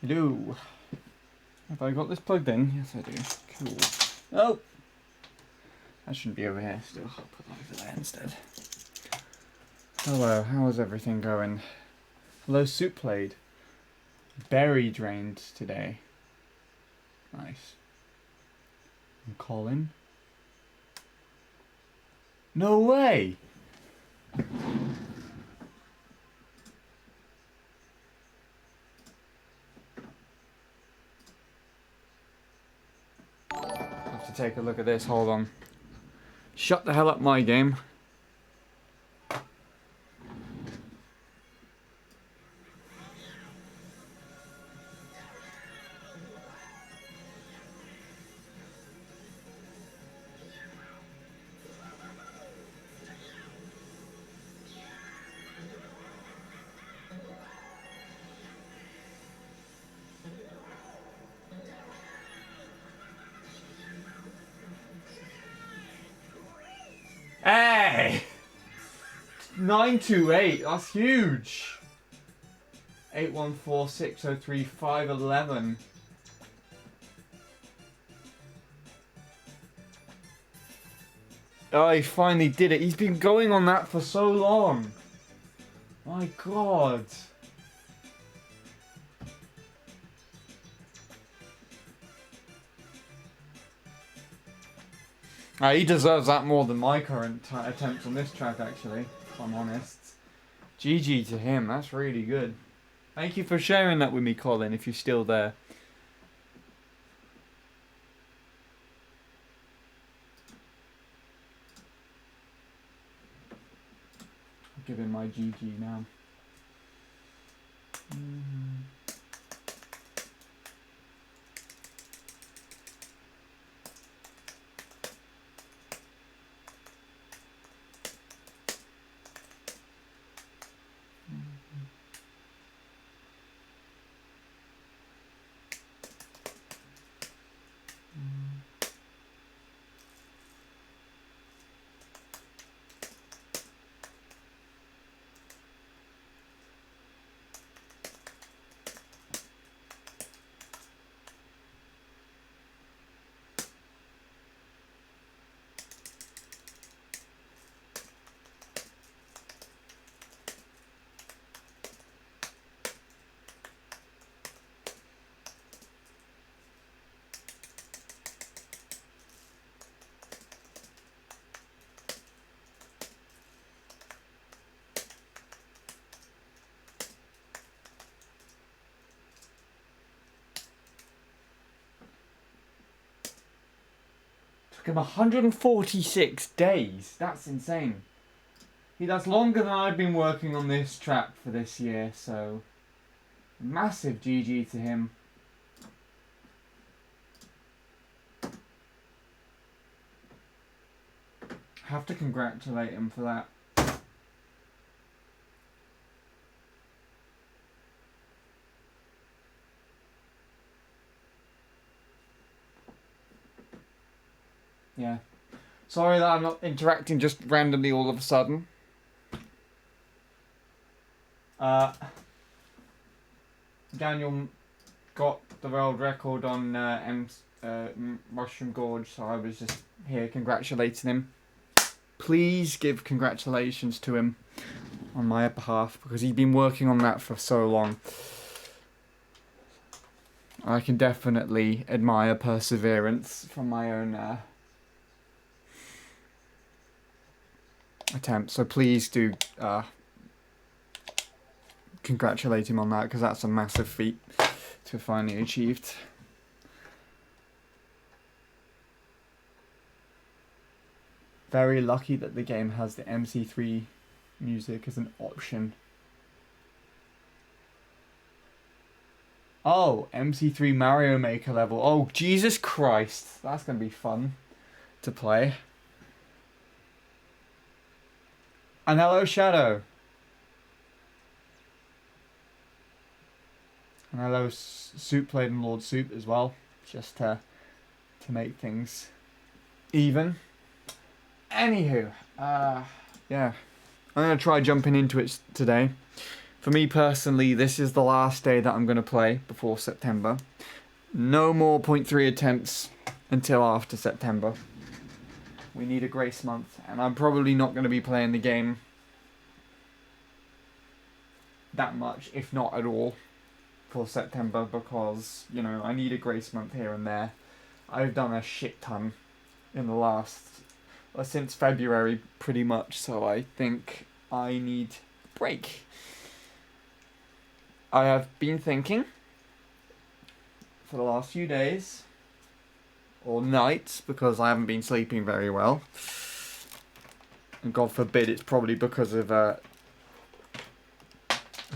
Hello. Have I got this plugged in? Yes, I do. Cool. Oh! That shouldn't be over here still. I'll put that over there instead. Hello, how is everything going? Hello, Soup played. Berry drained today. Nice. And Colin? No way! Have to take a look at this, hold on. Shut the hell up, my game. Hey! 928, that's huge. 814-603-511. Oh, he finally did it. He's been going on that for so long. My God. He deserves that more than my current attempts on this track, actually, if I'm honest. GG to him, that's really good. Thank you for sharing that with me, Colin, if you're still there. I'll give him my GG now. Took him 146 days. That's insane. That's longer than I've been working on this track for this year, so massive GG to him. Have to congratulate him for that. Yeah. Sorry that I'm not interacting just randomly all of a sudden. Daniel got the world record on Mushroom Gorge, so I was just here congratulating him. Please give congratulations to him on my behalf, because he's been working on that for so long. I can definitely admire perseverance from my own attempt, so please do congratulate him on that, because that's a massive feat to have finally achieved. Very lucky that the game has the MC3 music as an option. Oh, MC3 Mario Maker level. Oh, Jesus Christ, that's gonna be fun to play. And hello, Shadow. And hello, Soup played and Lord Soup as well, just to make things even. Anywho, yeah, I'm gonna try jumping into it today. For me personally, this is the last day that I'm going to play before September. No more 0.3 attempts until after September. We need a grace month, and I'm probably not going to be playing the game that much, if not at all, for September, because, you know, I need a grace month here and there. I've done a shit ton in the last, since February, pretty much, so I think I need a break. I have been thinking for the last few days, or nights, because I haven't been sleeping very well, and God forbid it's probably because of a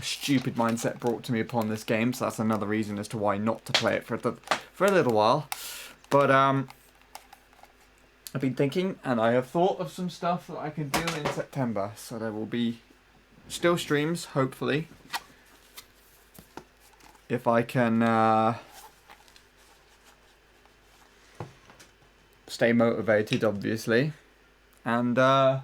stupid mindset brought to me upon this game, so that's another reason as to why not to play it for a little while. But I've been thinking, and I have thought of some stuff that I can do in September, so there will be still streams, hopefully, if I can stay motivated, obviously, and I'll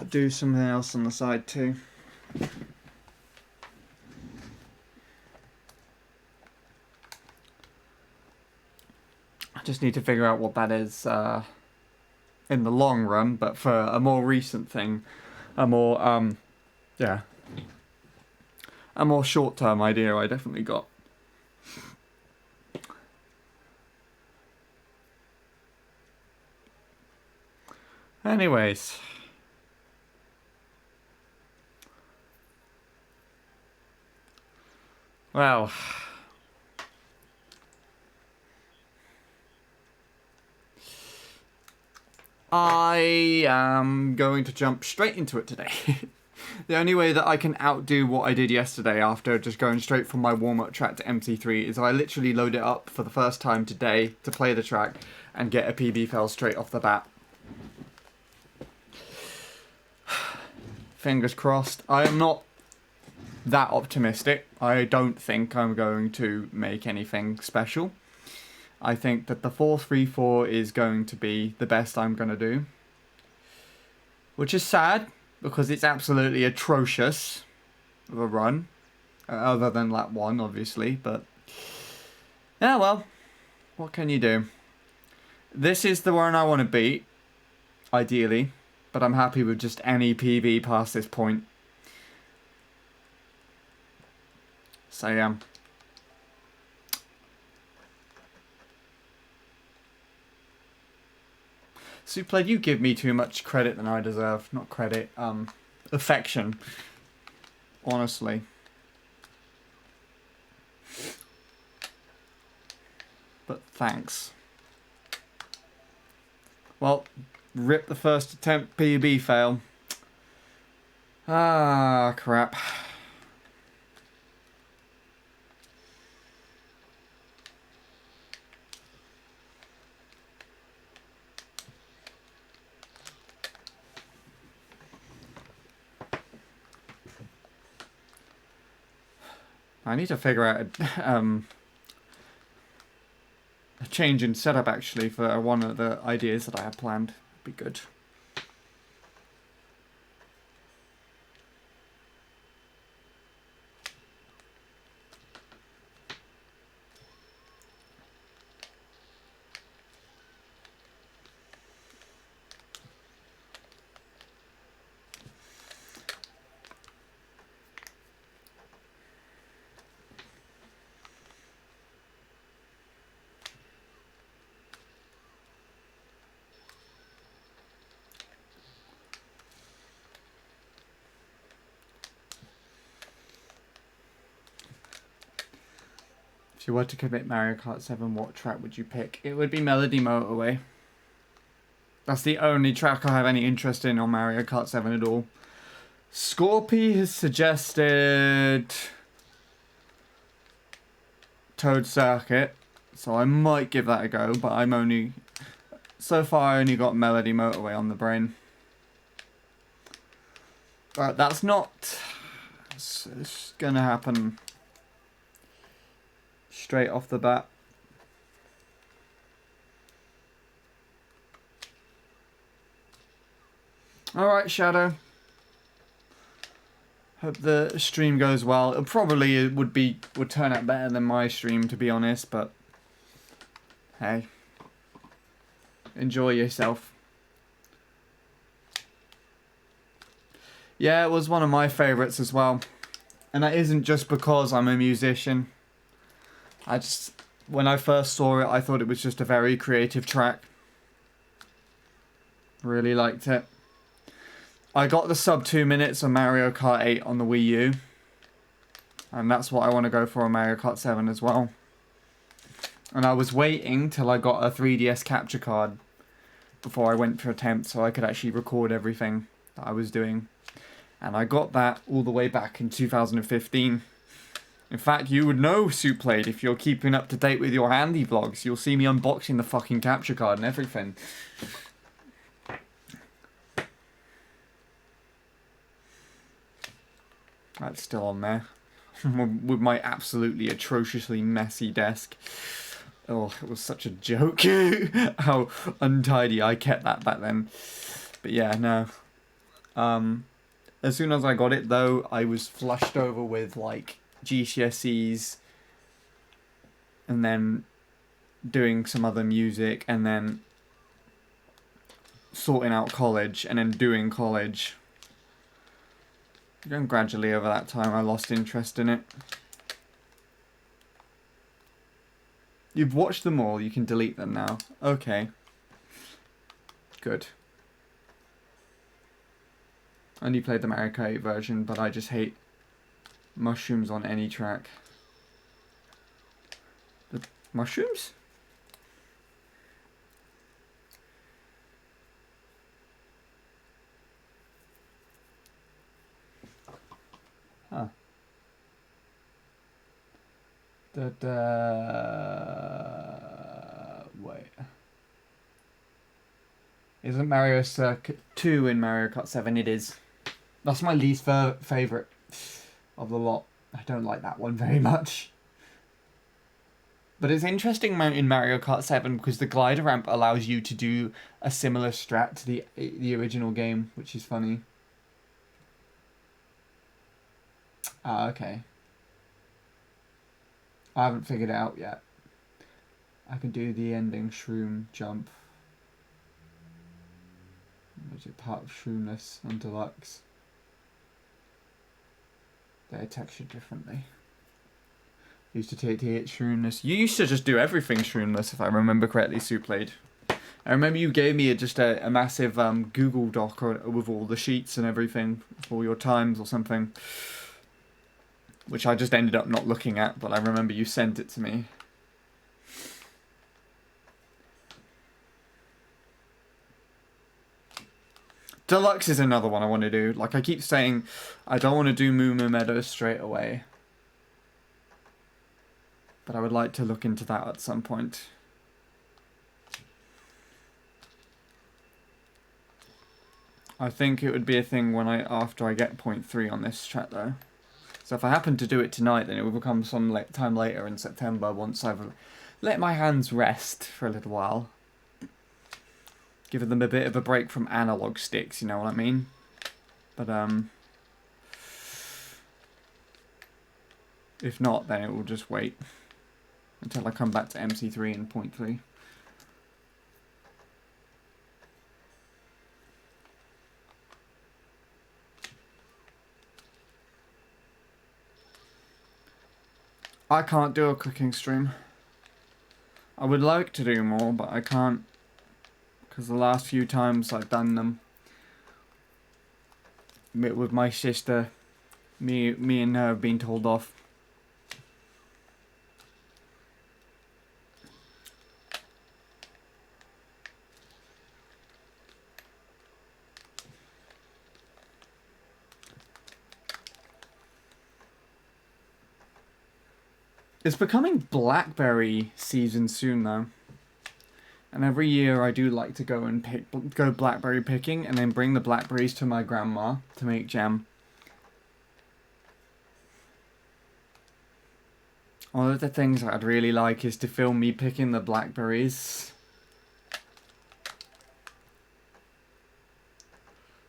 do something else on the side too. I just need to figure out what that is in the long run, but for a more recent thing, a more short-term idea I definitely got. Anyways, well, I am going to jump straight into it today. The only way that I can outdo what I did yesterday after just going straight from my warm-up track to MC3 is I literally load it up for the first time today to play the track and get a PB fail straight off the bat. Fingers crossed. I am not that optimistic. I don't think I'm going to make anything special. I think that the 4-3-4 is going to be the best I'm going to do. Which is sad, because it's absolutely atrocious of a run. Other than lap 1, obviously, but yeah, well, what can you do? This is the one I want to beat, ideally, but I'm happy with just any PB past this point. So yeah. Supla, you give me too much credit than I deserve. Not credit, affection. Honestly. But thanks. Well, rip the first attempt, PB fail. Ah, crap. I need to figure out a change in setup, actually, for one of the ideas that I had planned. Be good. If you were to commit Mario Kart 7, what track would you pick? It would be Melody Motorway. That's the only track I have any interest in on Mario Kart 7 at all. Scorpy has suggested Toad Circuit, so I might give that a go, but I'm only... So far I only got Melody Motorway on the brain. But that's not... It's gonna happen straight off the bat. Alright, Shadow. Hope the stream goes well. It probably would turn out better than my stream, to be honest, but hey. Enjoy yourself. Yeah, it was one of my favourites as well. And that isn't just because I'm a musician. When I first saw it, I thought it was just a very creative track. Really liked it. I got the sub 2 minutes of Mario Kart 8 on the Wii U. And that's what I want to go for on Mario Kart 7 as well. And I was waiting till I got a 3DS capture card before I went for attempts so I could actually record everything that I was doing. And I got that all the way back in 2015. In fact, you would know, Suplade, if you're keeping up to date with your handy vlogs. You'll see me unboxing the fucking capture card and everything. That's still on there. With my absolutely atrociously messy desk. Oh, it was such a joke. How untidy I kept that back then. But yeah, no. As soon as I got it, though, I was flushed over with, like, GCSEs. And then doing some other music. And then sorting out college. And then doing college. And gradually over that time I lost interest in it. You've watched them all, you can delete them now. Okay. Good. I only played the Mario Kart 8 version, but I just hate mushrooms on any track. The mushrooms? Huh. Wait. Isn't Mario Circuit 2 in Mario Kart 7? It is. That's my least favourite of the lot. I don't like that one very much. But it's interesting in Mario Kart 7 because the glider ramp allows you to do a similar strat to the original game, which is funny. Ah, okay. I haven't figured it out yet. I can do the ending shroom jump. Which is part of Shroomless and Deluxe. They're textured differently. Used to take the Shroomless. You used to just do everything Shroomless, if I remember correctly, Suplayed. I remember you gave me just a massive Google Doc with all the sheets and everything for your times or something. Which I just ended up not looking at, but I remember you sent it to me. Deluxe is another one I want to do. Like I keep saying, I don't want to do Moo Moo Meadows straight away. But I would like to look into that at some point. I think it would be a thing after I get point 3 on this track though. So if I happen to do it tonight, then it will become some time later in September once I've let my hands rest for a little while. Giving them a bit of a break from analog sticks, you know what I mean? But if not, then it will just wait until I come back to MC3 and point 3. I can't do a cooking stream. I would like to do more, but I can't. Because the last few times I've done them with my sister, me and her have been told off. It's becoming blackberry season soon though. And every year I do like to go blackberry picking and then bring the blackberries to my grandma to make jam. One of the things I'd really like is to film me picking the blackberries.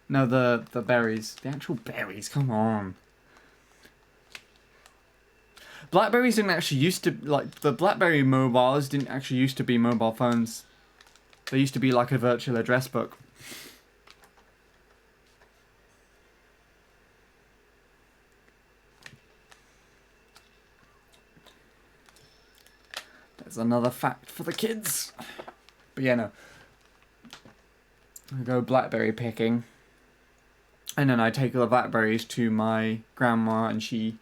No, the berries. The actual berries, come on. Blackberries didn't actually used to, like, the BlackBerry mobiles didn't actually used to be mobile phones. They used to be like a virtual address book. There's another fact for the kids. But yeah, no. I go blackberry picking. And then I take the blackberries to my grandma and she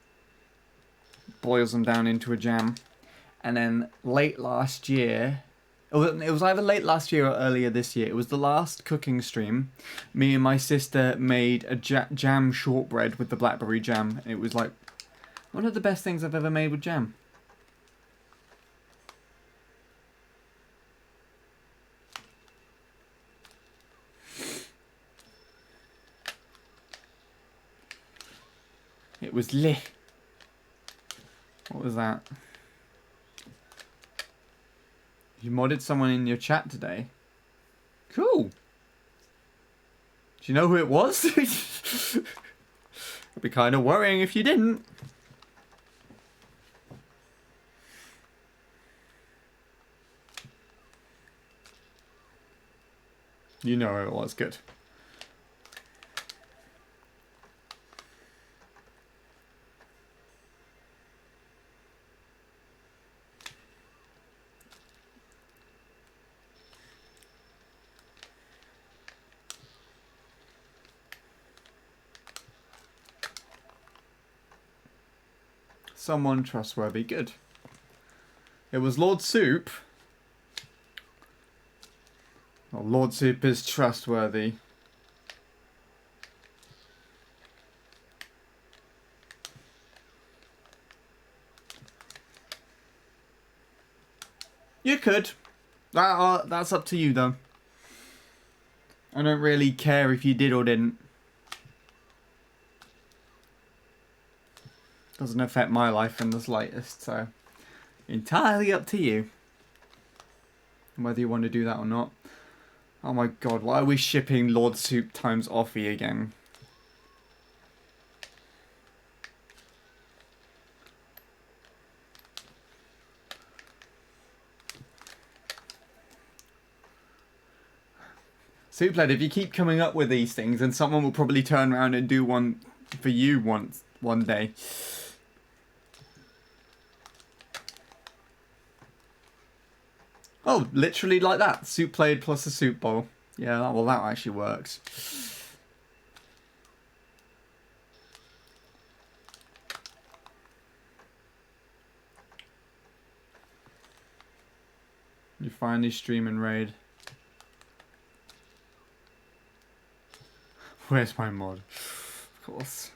boils them down into a jam. And then late last year, it was either late last year or earlier this year, it was the last cooking stream, me and my sister made a jam shortbread with the blackberry jam. And it was like one of the best things I've ever made with jam. It was lit. What was that? You modded someone in your chat today? Cool. Do you know who it was? It'd be kind of worrying if you didn't. You know who it was, good. Someone trustworthy, good. It was Lord Soup. Well, Lord Soup is trustworthy. You could. That's up to you, though. I don't really care if you did or didn't. Doesn't affect my life in the slightest, so entirely up to you. Whether you want to do that or not. Oh my god, why are we shipping Lord Soup times Offie again? Souplad, if you keep coming up with these things, then someone will probably turn around and do one for you one day. Oh, literally like that. Soup plate plus a soup bowl. Yeah, well, that actually works. You finally stream and raid. Where's my mod? Of course.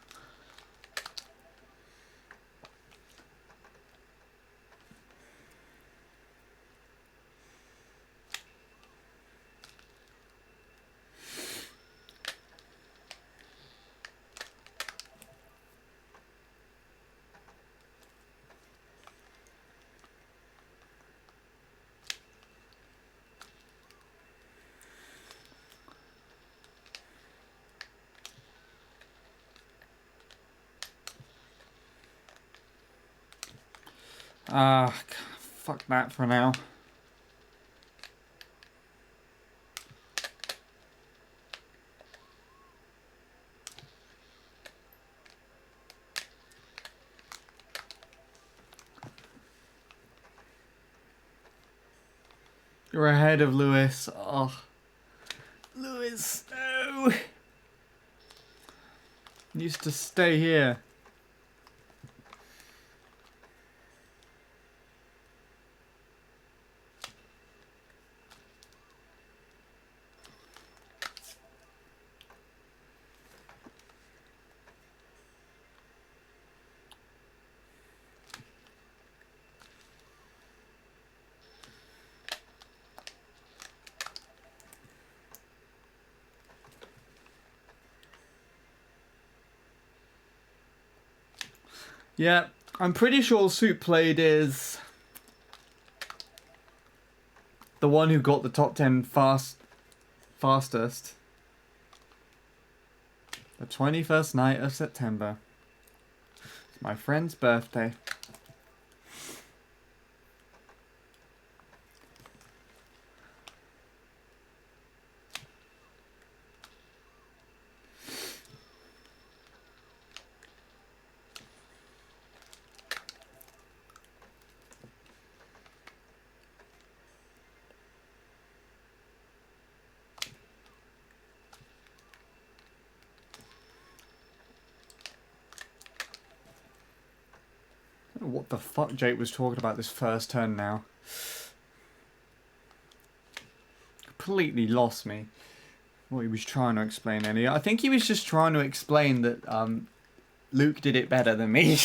Fuck that for now. You're ahead of Lewis. Oh. Lewis, no! Used to stay here. Yeah, I'm pretty sure Soup Played is the one who got the top 10 fastest. The 21st night of September. It's my friend's birthday. What the fuck Jake was talking about this first turn now. Completely lost me. What he was trying to explain earlier. I think he was just trying to explain that Luke did it better than me.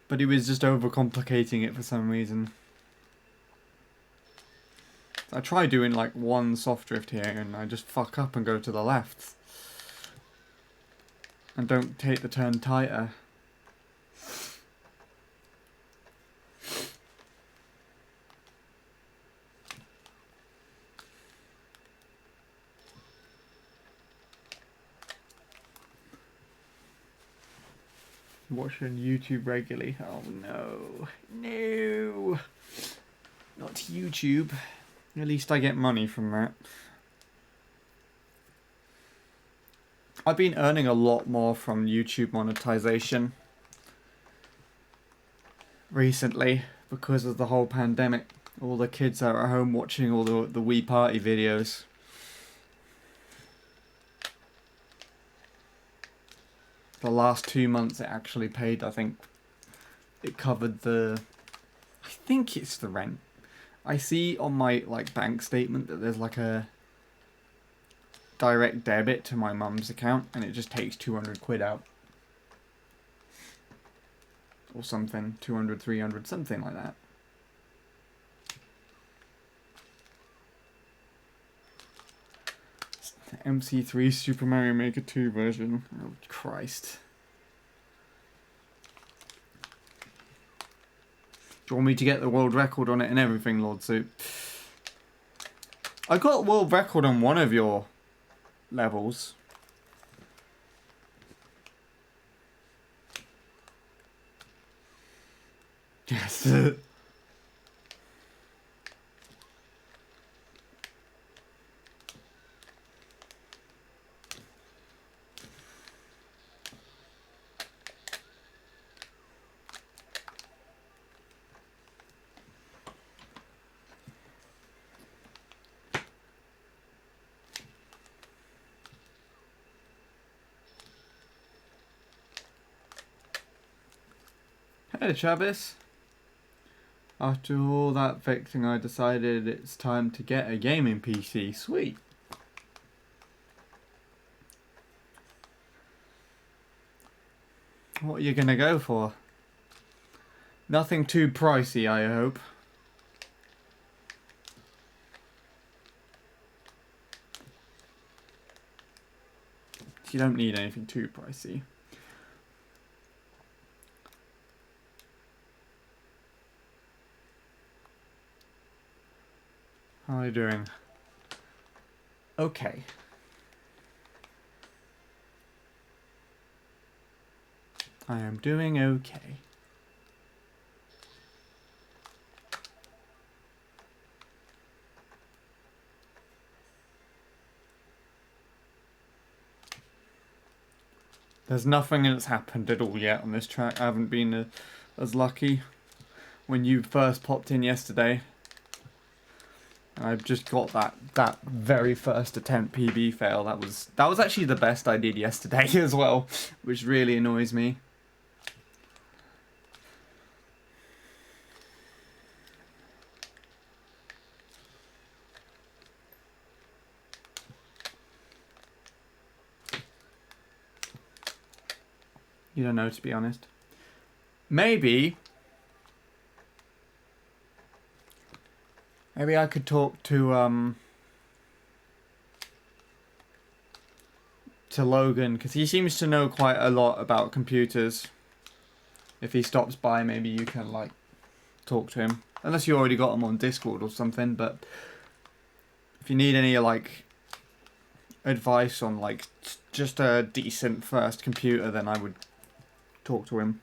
But he was just overcomplicating it for some reason. I try doing like one soft drift here and I just fuck up and go to the left. And don't take the turn tighter. Watching YouTube regularly. Oh no. No. Not YouTube. At least I get money from that. I've been earning a lot more from YouTube monetization recently because of the whole pandemic. All the kids are at home watching all the Wii Party videos. The last 2 months it actually paid, I think. It covered the... I think it's the rent. I see on my like bank statement that there's like a direct debit to my mum's account and it just takes 200 quid out. Or something. 200, 300, something like that. MC3 Super Mario Maker 2 version. Oh, Christ. Do you want me to get the world record on it and everything, Lord Soup? I got world record on one of your levels. Yes. Hey Travis. After all that fixing, I decided it's time to get a gaming PC. Sweet. What are you gonna go for? Nothing too pricey, I hope. You don't need anything too pricey. How are you doing? Okay. I am doing okay. There's nothing that's happened at all yet on this track. I haven't been as lucky. When you first popped in yesterday, I've just got that very first attempt PB fail. That was actually the best I did yesterday as well, which really annoys me. You don't know, to be honest. Maybe I could talk to Logan, because he seems to know quite a lot about computers. If he stops by, maybe you can like talk to him. Unless you already got him on Discord or something, but if you need any like advice on like just a decent first computer, then I would talk to him.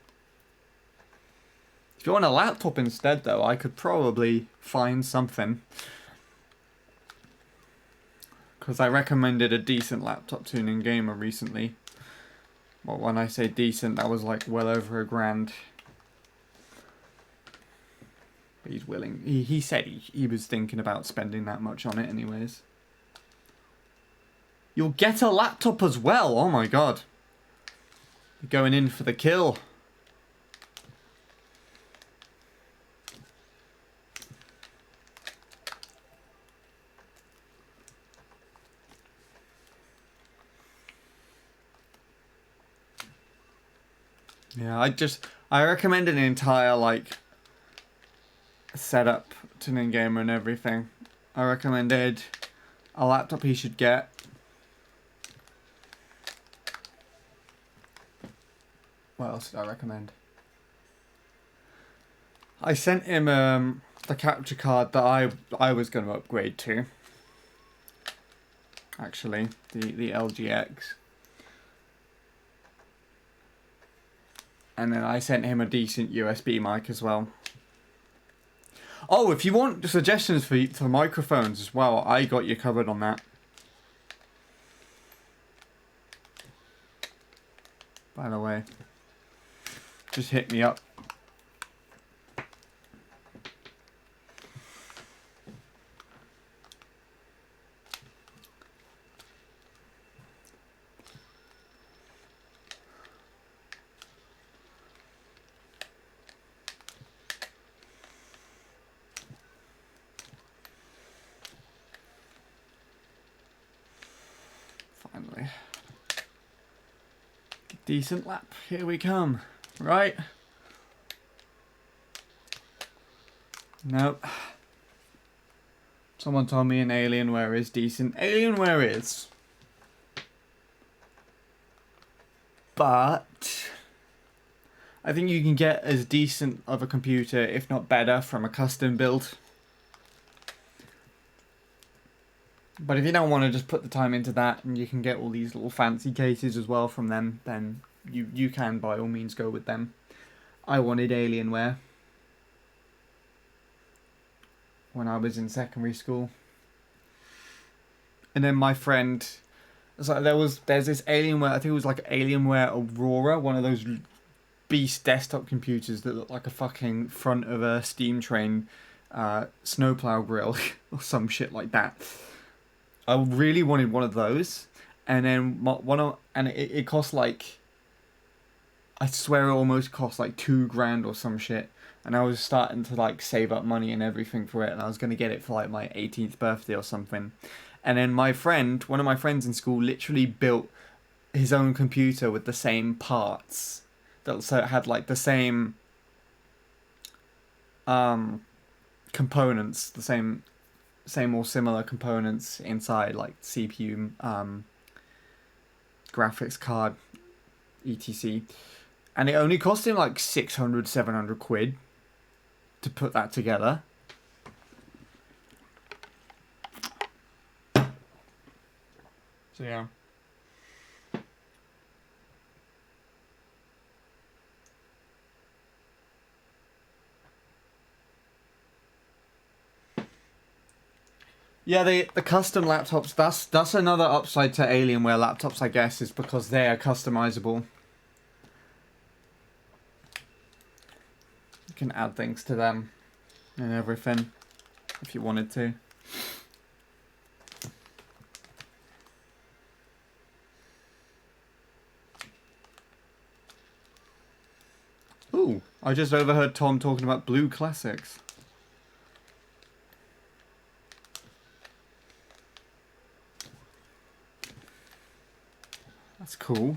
If you want a laptop instead though, I could probably find something. Because I recommended a decent laptop tuning gamer recently. Well, when I say decent, that was like well over $1,000. But he's willing. He said he was thinking about spending that much on it anyways. You'll get a laptop as well. Oh my god. You're going in for the kill. Yeah, I recommend an entire like setup tuning gamer and everything. I recommended a laptop he should get. What else did I recommend? I sent him the capture card that I was going to upgrade to. Actually, the LGX. And then I sent him a decent USB mic as well. Oh, if you want suggestions for microphones as well, I got you covered on that. By the way, just hit me up. Finally. Decent lap. Here we come. Right? Nope. Someone told me an Alienware is decent. Alienware is. But I think you can get as decent of a computer, if not better, from a custom build. But if you don't want to just put the time into that, and you can get all these little fancy cases as well from them, then you can by all means go with them. I wanted Alienware when I was in secondary school. And then my friend, so there's this Alienware, I think it was like Alienware Aurora, one of those beast desktop computers that look like a fucking front of a steam train snowplow grill or some shit like that. I really wanted one of those, and then it cost like, I swear it almost cost like $2,000 or some shit, and I was starting to like save up money and everything for it, and I was gonna get it for like my 18th birthday or something, and then one of my friends in school literally built his own computer with the same parts, so it had like the same components, the same or similar components inside, like CPU, graphics card, etc. And it only cost him like 600, 700 quid to put that together. So yeah. Yeah, the custom laptops, that's another upside to Alienware laptops, I guess, is because they are customizable. You can add things to them and everything if you wanted to. Ooh, I just overheard Tom talking about Blue Classics. That's cool.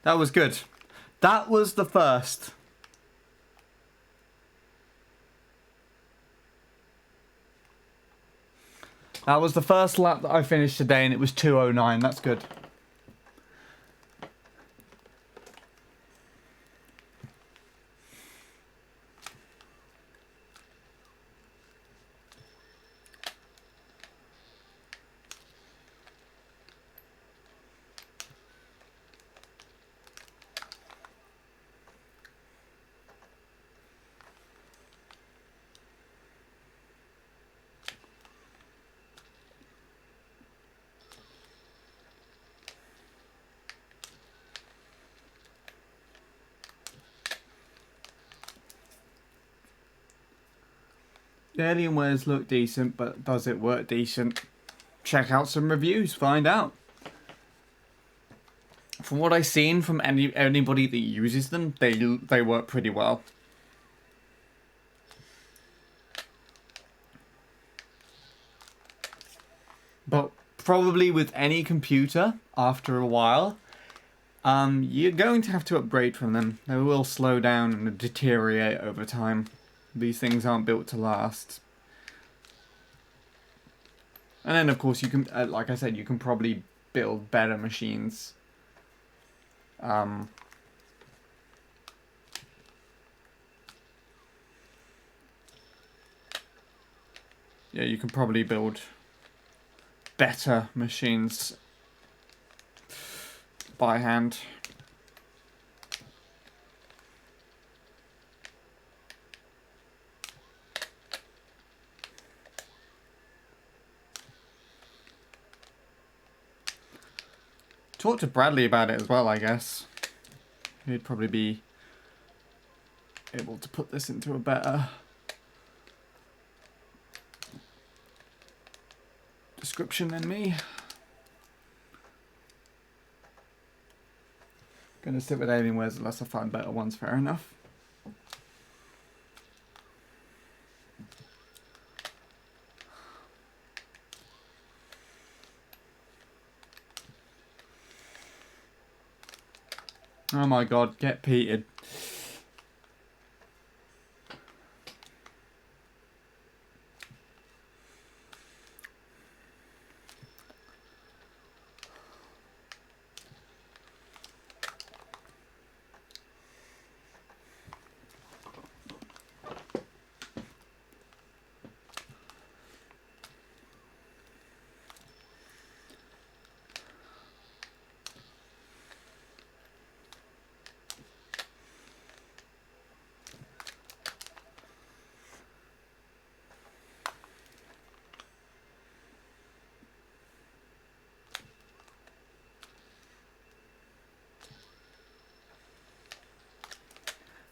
That was good. That was the first. That was the first lap that I finished today, and it was 2:09. That's good. The Alienwares look decent, but does it work decent? Check out some reviews, find out. From what I've seen from anybody that uses them, they work pretty well. But probably with any computer, after a while, you're going to have to upgrade from them. They will slow down and deteriorate over time. These things aren't built to last. And then, of course, you can, like I said, you can probably build better machines. Yeah, you can probably build better machines by hand. Talk to Bradley about it as well, I guess. He'd probably be able to put this into a better description than me. Gonna stick with Alienwares unless I find better ones, fair enough. Oh my god, get peated.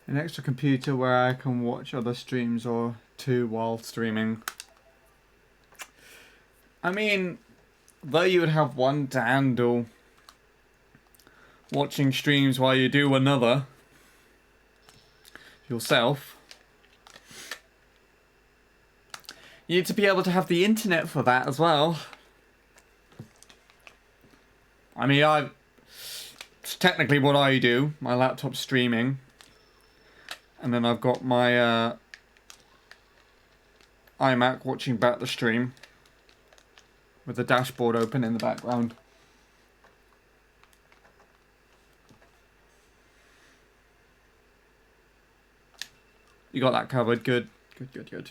An extra computer where I can watch other streams or two while streaming. I mean, though you would have one to handle watching streams while you do another yourself, you need to be able to have the internet for that as well. I mean, it's technically what I do. My laptop's streaming. And then I've got my iMac watching back the stream with the dashboard open in the background. You got that covered. Good. Good, good, good.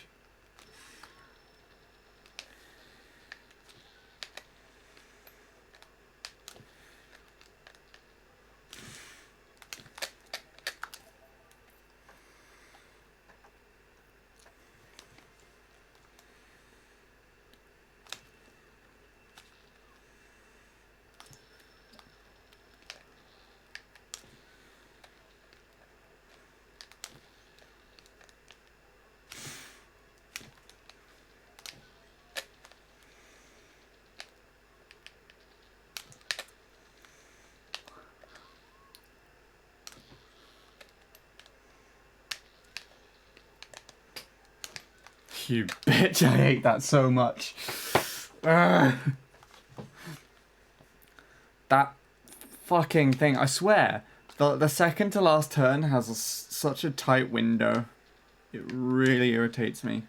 You bitch, I hate that so much. That fucking thing, I swear. The second to last turn has such a tight window. It really irritates me.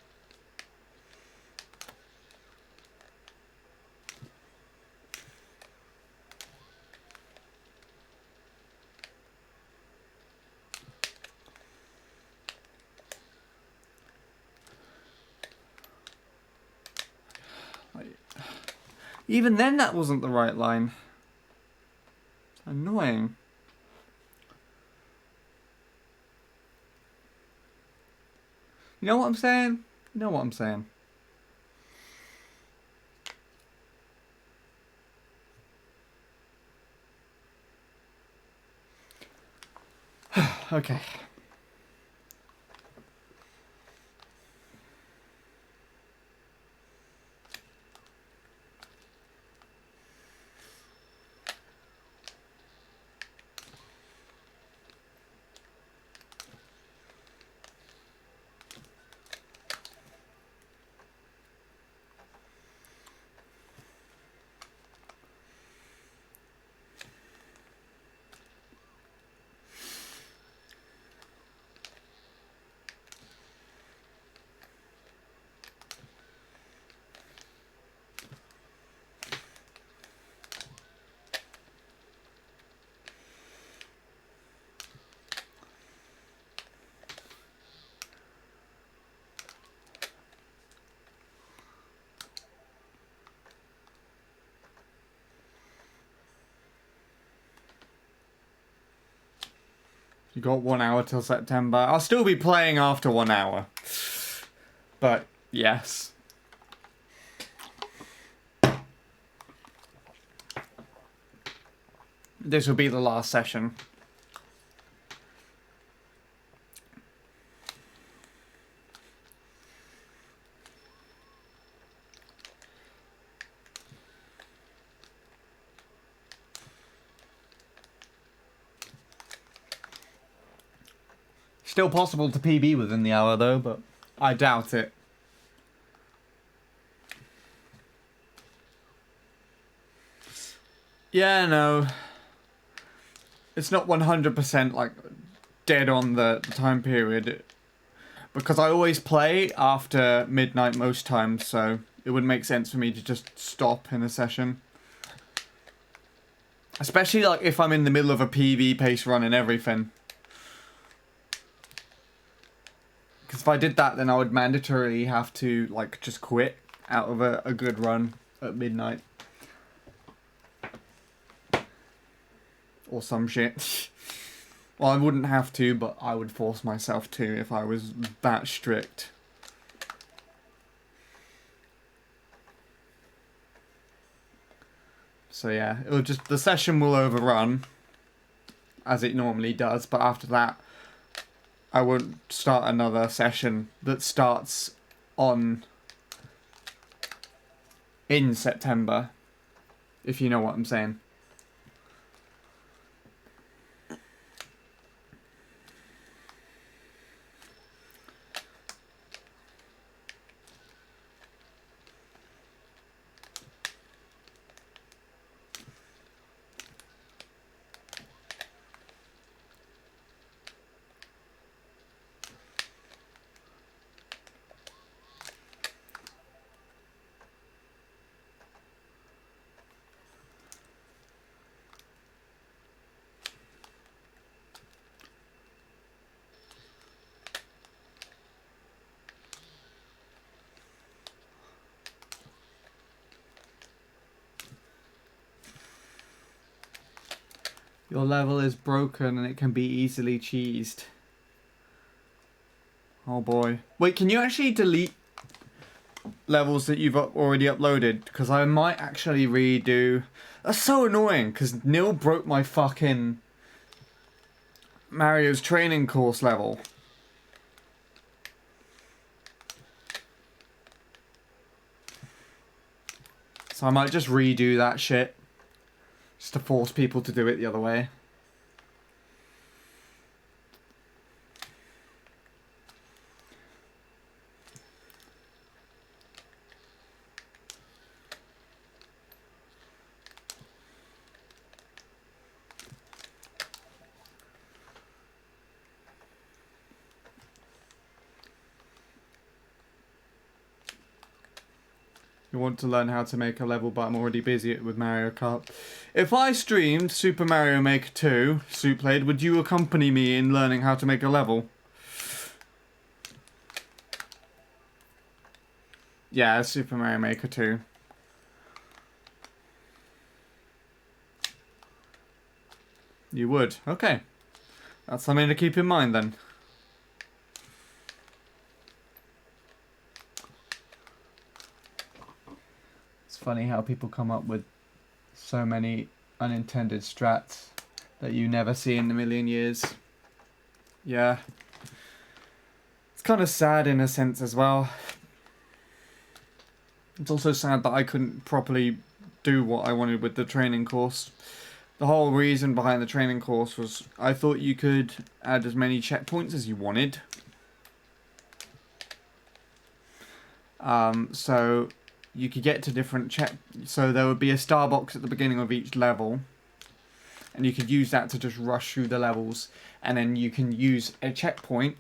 Even then, that wasn't the right line. It's annoying. You know what I'm saying? You know what I'm saying. Okay. You got 1 hour till September. I'll still be playing after 1 hour. But, yes. This will be the last session. Still possible to PB within the hour though, but I doubt it. Yeah, no. It's not 100% like dead on the time period. Because I always play after midnight most times, so it would make sense for me to just stop in a session. Especially like if I'm in the middle of a PB pace run and everything. Because if I did that, then I would mandatorily have to, like, just quit out of a good run at midnight. Or some shit. Well, I wouldn't have to, but I would force myself to if I was that strict. So yeah, it'll just, the session will overrun, as it normally does, but after that, I won't start another session that starts in September, if you know what I'm saying. Your level is broken and it can be easily cheesed. Oh boy. Wait, can you actually delete levels that you've already uploaded? Because I might actually redo... That's so annoying, because Neil broke my fucking Mario's training course level. So I might just redo that shit. Just to force people to do it the other way. You want to learn how to make a level, but I'm already busy with Mario Kart. If I streamed Super Mario Maker 2, Suplayed, would you accompany me in learning how to make a level? Yeah, Super Mario Maker 2. You would? Okay. That's something to keep in mind then. It's funny how people come up with so many unintended strats that you never see in a million years. Yeah. It's kind of sad in a sense as well. It's also sad that I couldn't properly do what I wanted with the training course. The whole reason behind the training course was I thought you could add as many checkpoints as you wanted. So you could get to different so there would be a star box at the beginning of each level, and you could use that to just rush through the levels, and then you can use a checkpoint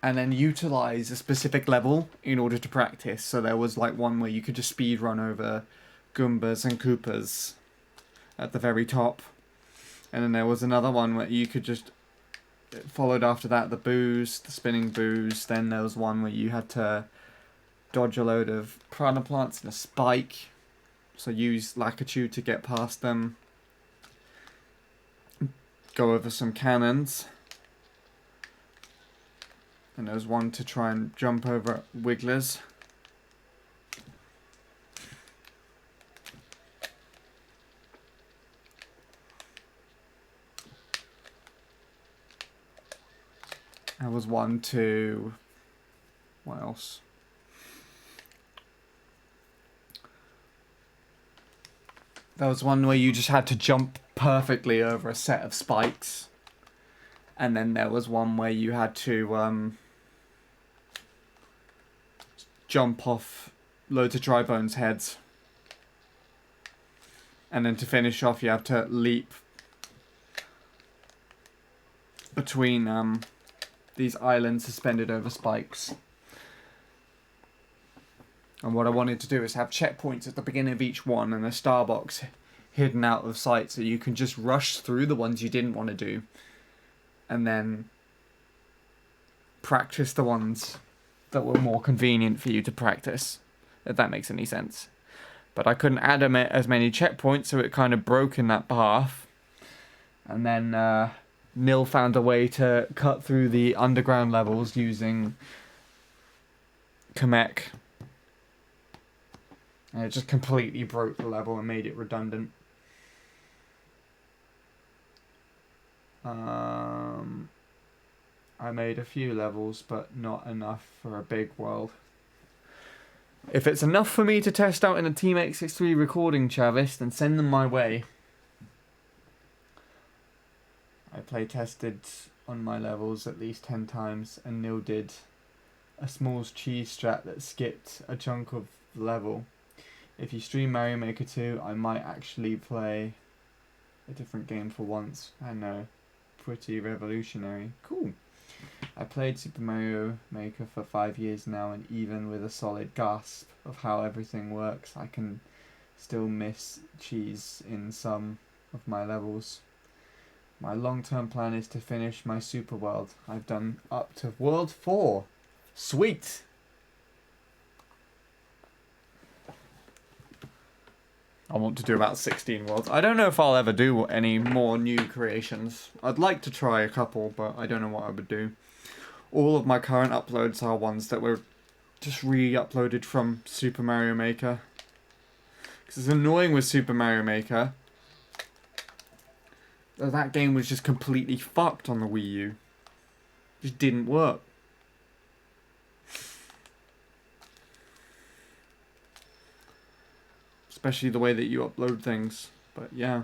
and then utilize a specific level in order to practice. So there was like one where you could just speed run over Goombas and Koopas at the very top, and then there was another one where you could just, it followed after that the boost, the spinning boost. Then there was one where you had to dodge a load of piranha plants and a spike, so use Lakitu to get past them, go over some cannons, and there was one to try and jump over wigglers. There was one to, what else? There was one where you just had to jump perfectly over a set of spikes. And then there was one where you had to jump off loads of dry bones heads. And then to finish off, you have to leap between these islands suspended over spikes. And what I wanted to do is have checkpoints at the beginning of each one and a star box hidden out of sight, so you can just rush through the ones you didn't want to do and then practice the ones that were more convenient for you to practice, if that makes any sense. But I couldn't add as many checkpoints, so it kind of broke in that path. And then Nil found a way to cut through the underground levels using Kamek. And it just completely broke the level and made it redundant. I made a few levels, but not enough for a big world. If it's enough for me to test out in a Team MC3 recording, Chavis, then send them my way. I play tested on my levels at least 10 times, and Neil did a small cheese strat that skipped a chunk of the level. If you stream Mario Maker 2, I might actually play a different game for once. I know, pretty revolutionary. Cool. I played Super Mario Maker for 5 years now, and even with a solid grasp of how everything works, I can still miss cheese in some of my levels. My long-term plan is to finish my Super World. I've done up to World 4. Sweet! I want to do about 16 worlds. I don't know if I'll ever do any more new creations. I'd like to try a couple, but I don't know what I would do. All of my current uploads are ones that were just re-uploaded from Super Mario Maker. Because it's annoying with Super Mario Maker that game was just completely fucked on the Wii U. Just didn't work. Especially the way that you upload things. But yeah,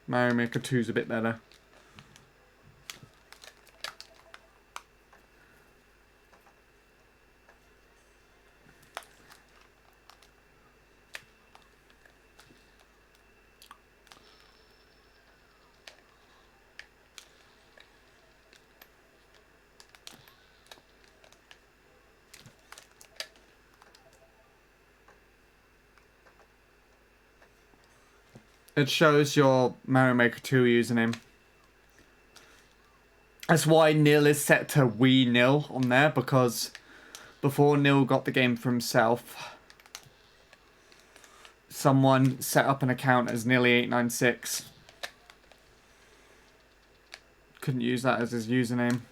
Mario Maker 2 is a bit better. It shows your Mario Maker 2 username. That's why nil is set to we nil on there, because before Nil got the game for himself, someone set up an account as Nilly896. Couldn't use that as his username.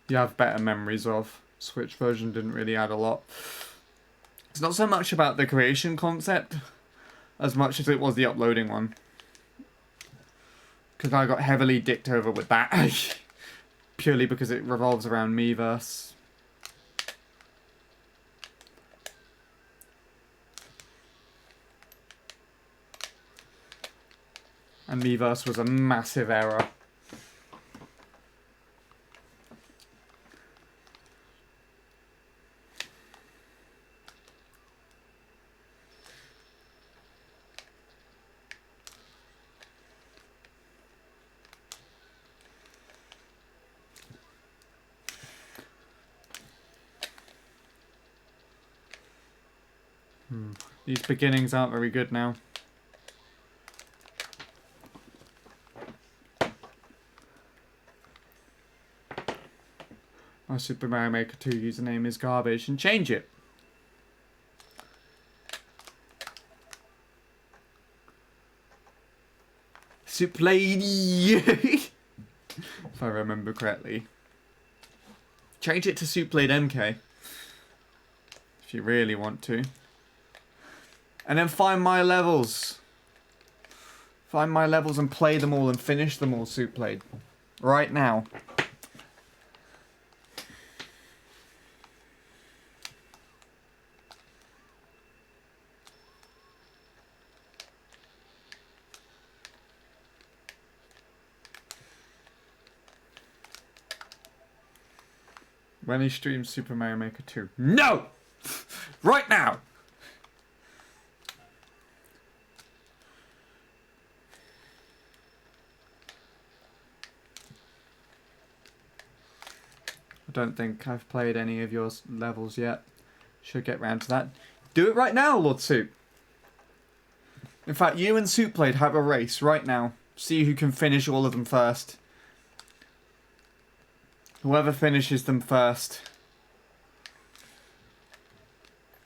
You have better memories of. Switch version didn't really add a lot. It's not so much about the creation concept as much as it was the uploading one. Because I got heavily dicked over with that. Purely because it revolves around Miiverse. And Miiverse was a massive error. These beginnings aren't very good now. My Super Mario Maker 2 username is garbage, and change it. Soup Lady! If I remember correctly. Change it to Soup Lady MK. If you really want to. And then find my levels. Find my levels and play them all and finish them all, Soup Lady. Right now. When he streams Super Mario Maker 2. No! Right now! I don't think I've played any of your levels yet. Should get round to that. Do it right now, Lord Soup. In fact, you and Soup Blade have a race right now. See who can finish all of them first. Whoever finishes them first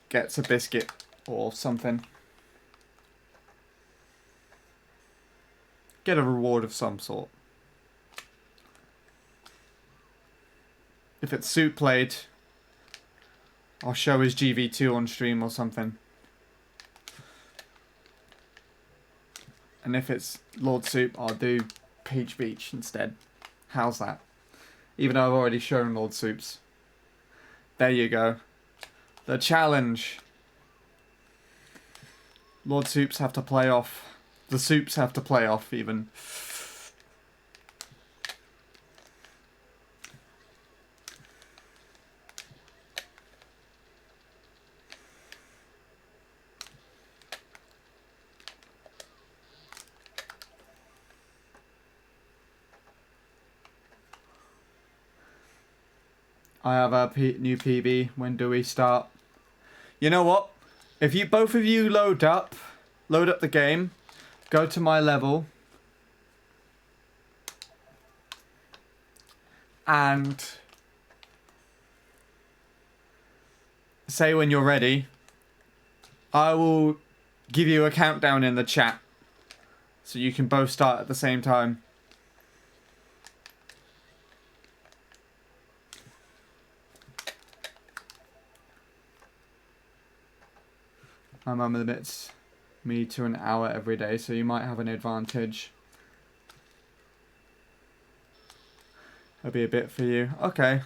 gets a biscuit or something. Get a reward of some sort. If it's Soup Blade, I'll show his GV2 on stream or something. And if it's Lord Soup, I'll do Peach Beach instead. How's that? Even though I've already shown Lord Soup's. There you go. The challenge. Lord Soups have to play off. The Soups have to play off even. I have a new PB. When do we start? You know what? If you both of you load up the game, go to my level, and say when you're ready. I will give you a countdown in the chat, so you can both start at the same time. My mum limits me to an hour every day, so you might have an advantage. That'll be a bit for you. Okay.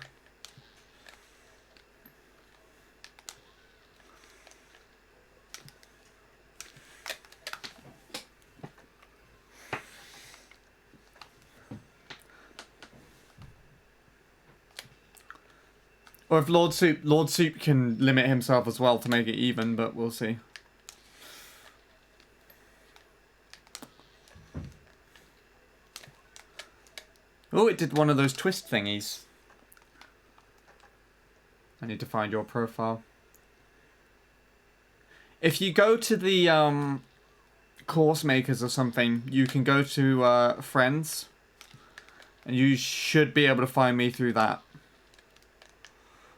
Or if Lord Soup can limit himself as well to make it even, but we'll see. Oh, it did one of those twist thingies. I need to find your profile. If you go to the course makers or something, you can go to friends, and you should be able to find me through that.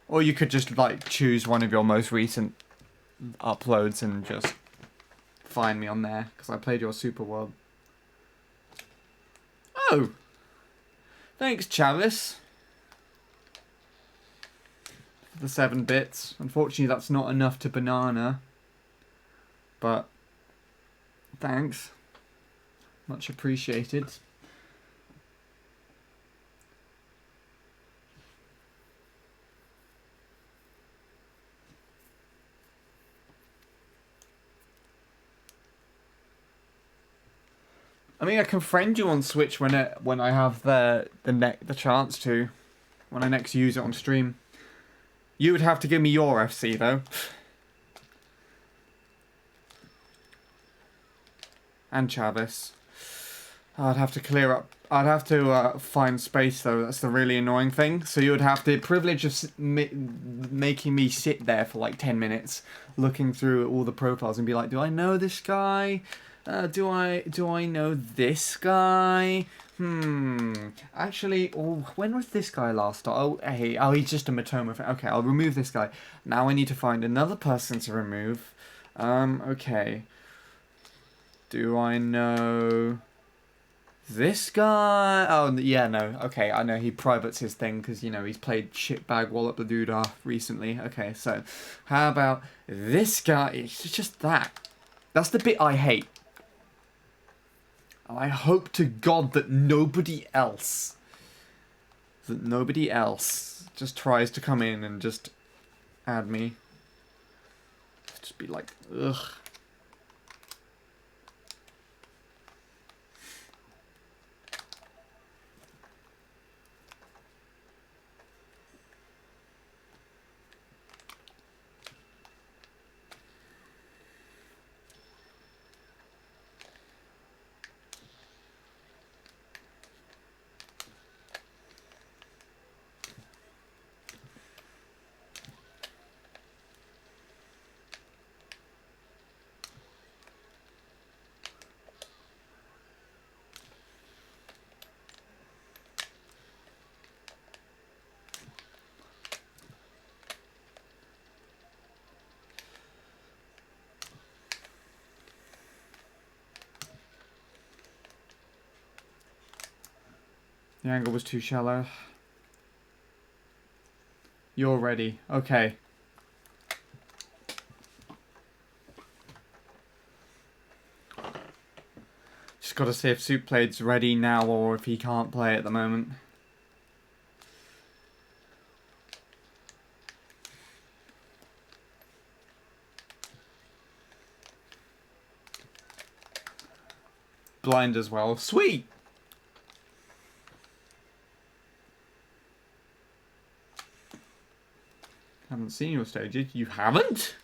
Or you could just like choose one of your most recent uploads and just find me on there, because I played your Super World. Oh! Thanks, Chavis. For the 7 bits. Unfortunately, that's not enough to banana. But thanks. Much appreciated. I mean, I can friend you on Switch when I have the chance to, when I next use it on stream. You would have to give me your FC though. And Chavis. I'd have to clear up. I'd have to find space though. That's the really annoying thing. So you would have the privilege of making me sit there for like 10 minutes, looking through all the profiles and be like, do I know this guy? Do I know this guy? Actually, when was this guy last? He's just a Matoma fan. Okay, I'll remove this guy. Now I need to find another person to remove. Okay. Do I know this guy? Oh, yeah, no. Okay, I know he privates his thing because, you know, he's played Shitbag Wallop the Doodah recently. Okay, so how about this guy? It's just that. That's the bit I hate. And I hope to God that nobody else just tries to come in and just add me. Just be like, ugh. The angle was too shallow. You're ready. Okay. Just gotta see if Soup-Plate's ready now or if he can't play at the moment. Blind as well. Sweet! Haven't seen your stages. You haven't?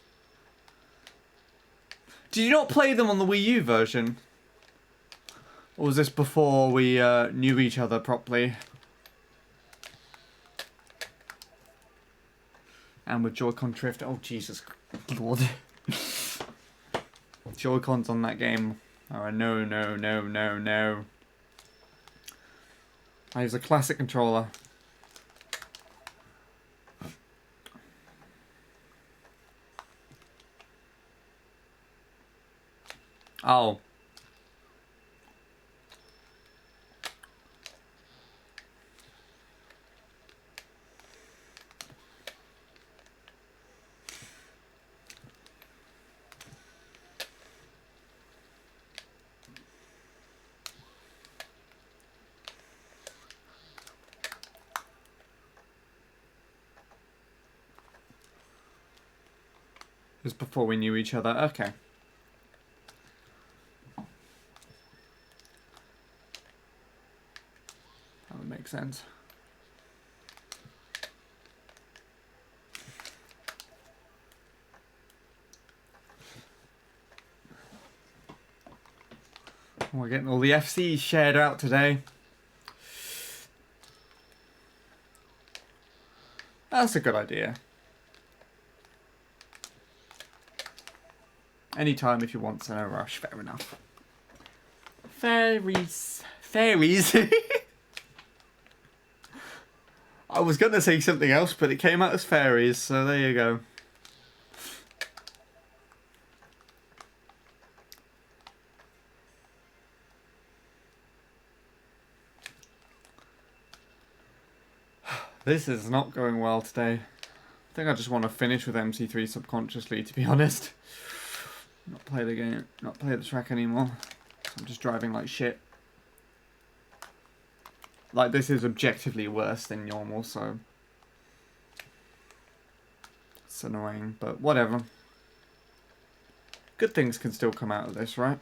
Did you not play them on the Wii U version? Or was this before we knew each other properly? And with Joy-Con drift. Oh, Jesus Lord. Joy-Cons on that game are no, no, no, no, no. I use a classic controller. Oh. It was before we knew each other. Okay. That would make sense. We're getting all the FCs shared out today. That's a good idea. Anytime if you want, so no rush. Fair enough. Fairies. Fairies. I was going to say something else, but it came out as fairies, so there you go. This is not going well today. I think I just want to finish with MC3 subconsciously, to be honest. Not play the game, not play the track anymore. I'm just driving like shit. Like, this is objectively worse than normal, so it's annoying, but whatever. Good things can still come out of this, right?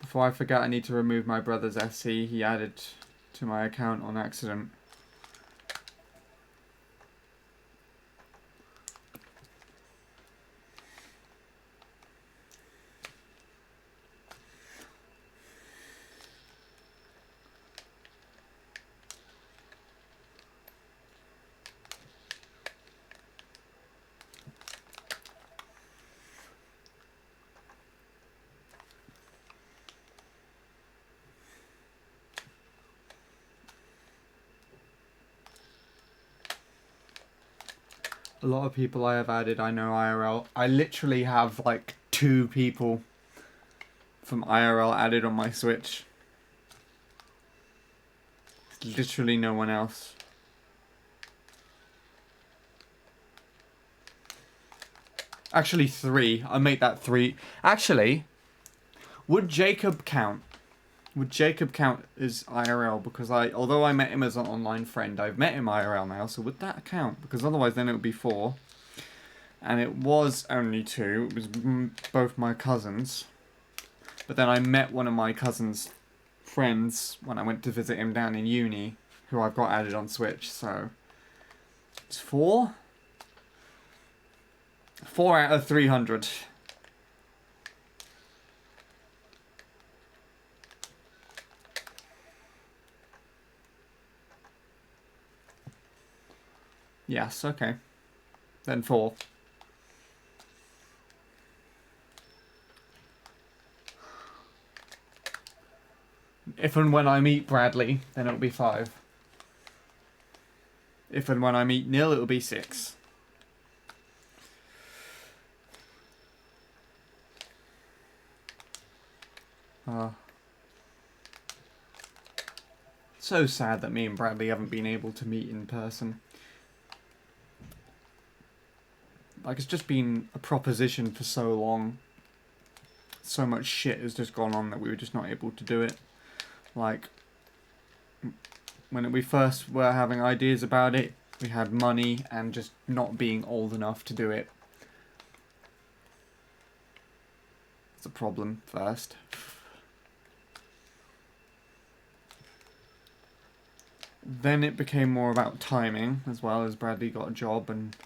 Before I forget, I need to remove my brother's SC he added to my account on accident. A lot of people I have added, I know IRL. I literally have like 2 people from IRL added on my Switch. Literally no one else. Actually 3. I make that 3. Actually, would Jacob count? Would Jacob count as IRL? Because although I met him as an online friend, I've met him IRL now, so would that count? Because otherwise then it would be 4. And it was only 2. It was both my cousins. But then I met one of my cousin's friends when I went to visit him down in uni, who I've got added on Switch, so it's 4? 4 out of 300. Yes, okay. Then 4. If and when I meet Bradley, then it'll be 5. If and when I meet Neil, it'll be 6. So sad that me and Bradley haven't been able to meet in person. Like, it's just been a proposition for so long. So much shit has just gone on that we were just not able to do it. Like, when we first were having ideas about it, we had money and just not being old enough to do it. It's a problem first. Then it became more about timing, as well, as Bradley got a job and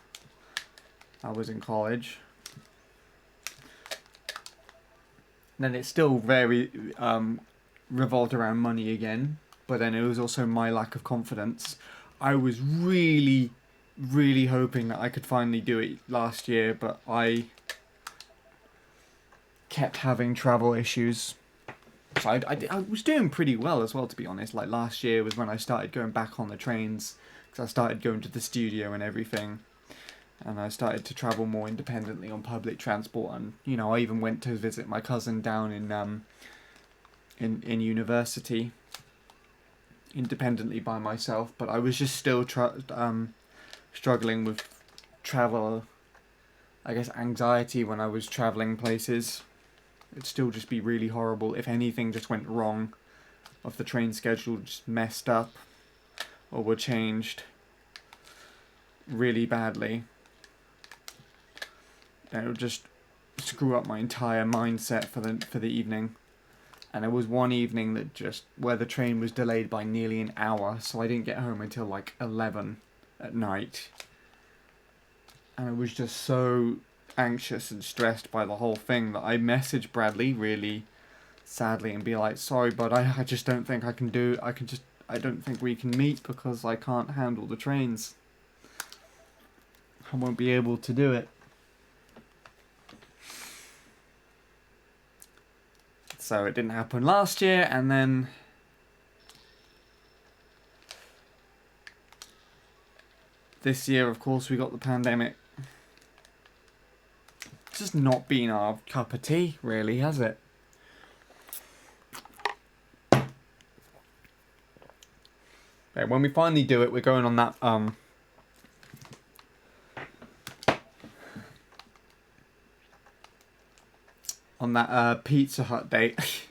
I was in college. Then it's still very revolved around money again, but then it was also my lack of confidence. I was really, really hoping that I could finally do it last year, but I kept having travel issues. So I was doing pretty well as well, to be honest. Like, last year was when I started going back on the trains, because I started going to the studio and everything, and I started to travel more independently on public transport. And you know, I even went to visit my cousin down in university independently by myself. But I was just still struggling with travel, I guess, anxiety when I was traveling places. It'd still just be really horrible if anything just went wrong, if the train schedule just messed up or were changed really badly. Then it would just screw up my entire mindset for the evening. And there was one evening that just where the train was delayed by nearly an hour, so I didn't get home until like 11 at night. And it was just so anxious and stressed by the whole thing that I messaged Bradley really sadly and be like, sorry, but I just don't think I don't think we can meet because I can't handle the trains. I won't be able to do it. So it didn't happen last year, and then this year, of course, we got the pandemic. It's just not been our cup of tea, really, has it? Okay, when we finally do it, we're going on that Pizza Hut date.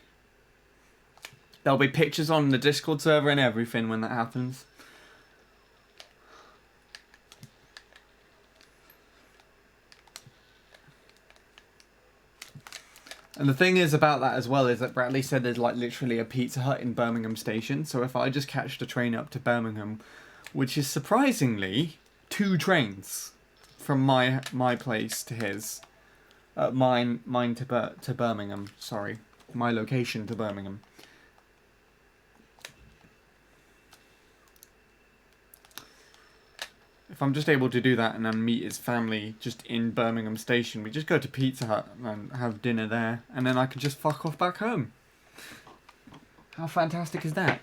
There'll be pictures on the Discord server and everything when that happens. And the thing is about that as well is that Bradley said there's like literally a Pizza Hut in Birmingham station. So if I just catch the train up to Birmingham, which is surprisingly 2 trains from my place to his, mine to Birmingham. Sorry, my location to Birmingham. If I'm just able to do that and then meet his family just in Birmingham station, we just go to Pizza Hut and have dinner there, and then I can just fuck off back home. How fantastic is that?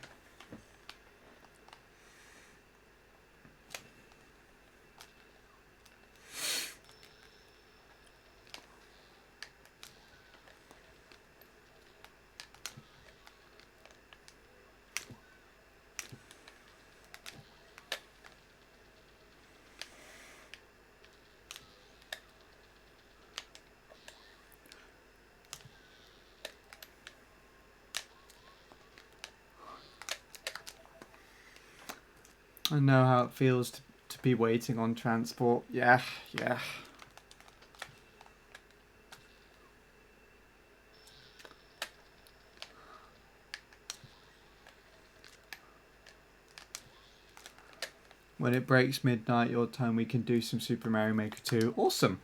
I know how it feels to be waiting on transport. Yeah. When it breaks midnight your time, we can do some Super Mario Maker 2. Awesome.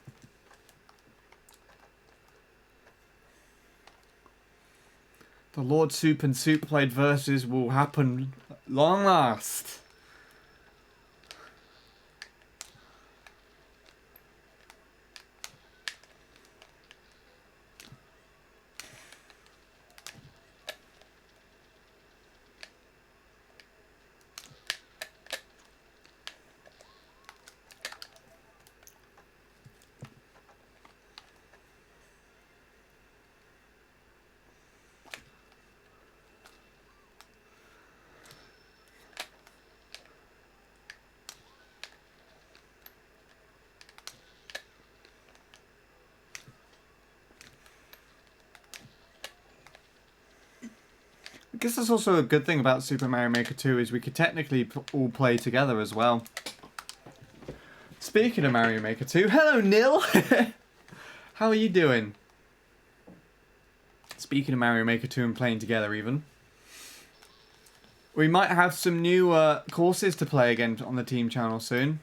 The Lord Soup and Soup Played versus will happen long last. I guess that's also a good thing about Super Mario Maker 2 is we could technically all play together as well. Speaking of Mario Maker 2, hello Nil! How are you doing? Speaking of Mario Maker 2 and playing together even. We might have some new courses to play again on the team channel soon.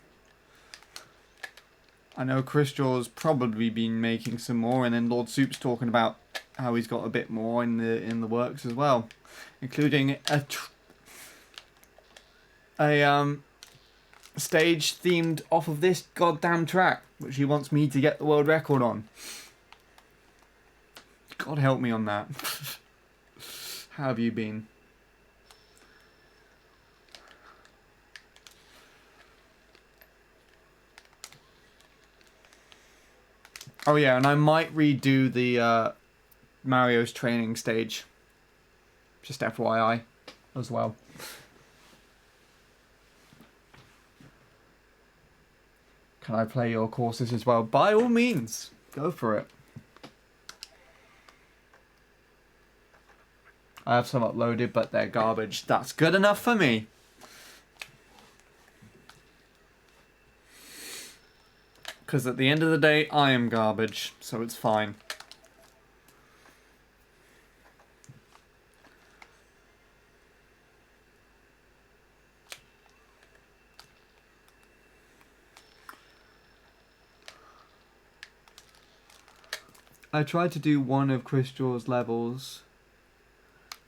I know Chris Jaw's probably been making some more, and then Lord Soup's talking about how he's got a bit more in the works as well, including a stage themed off of this goddamn track, which he wants me to get the world record on. God help me on that. How have you been? Oh yeah, and I might redo the Mario's training stage. Just FYI as well. Can I play your courses as well? By all means, go for it. I have some uploaded, but they're garbage. That's good enough for me. Because at the end of the day, I am garbage, so it's fine. I tried to do one of Chris Jaw's levels,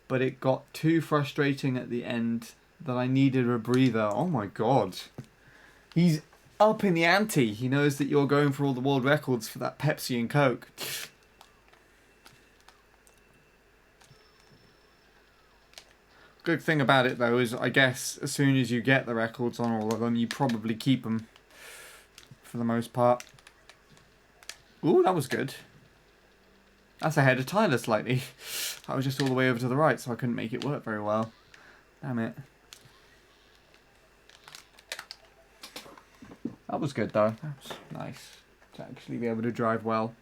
but it got too frustrating at the end that I needed a breather. Oh my god. He's up in the ante. He knows that you're going for all the world records for that Pepsi and Coke. Good thing about it though is I guess as soon as you get the records on all of them, you probably keep them for the most part. Ooh, that was good. That's ahead of Tyler slightly. I was just all the way over to the right, so I couldn't make it work very well. Damn it. That was good though. That was nice to actually be able to drive well.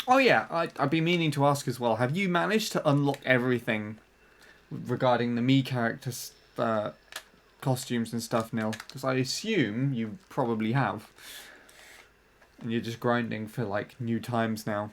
Oh yeah, I've been meaning to ask as well. Have you managed to unlock everything regarding the me characters, costumes and stuff, Neil? Because I assume you probably have. And you're just grinding for like new times now.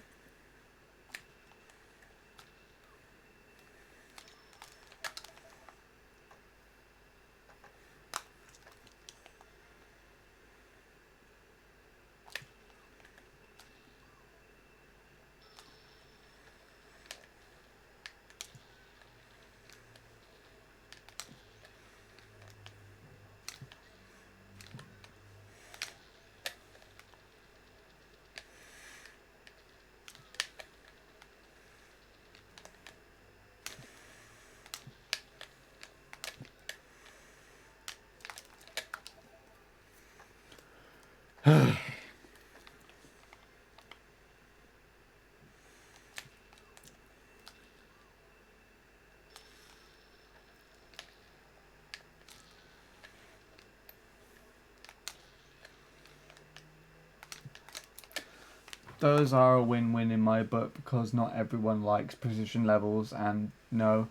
Those are a win-win in my book because not everyone likes position levels, and no,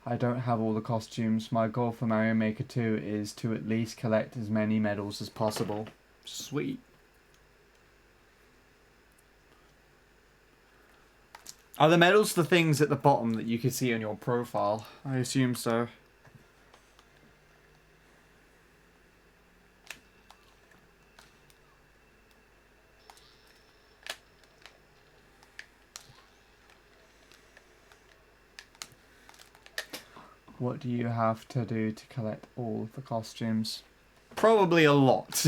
I don't have all the costumes. My goal for Mario Maker 2 is to at least collect as many medals as possible. Sweet. Are the medals the things at the bottom that you can see on your profile? I assume so. What do you have to do to collect all the costumes? Probably a lot.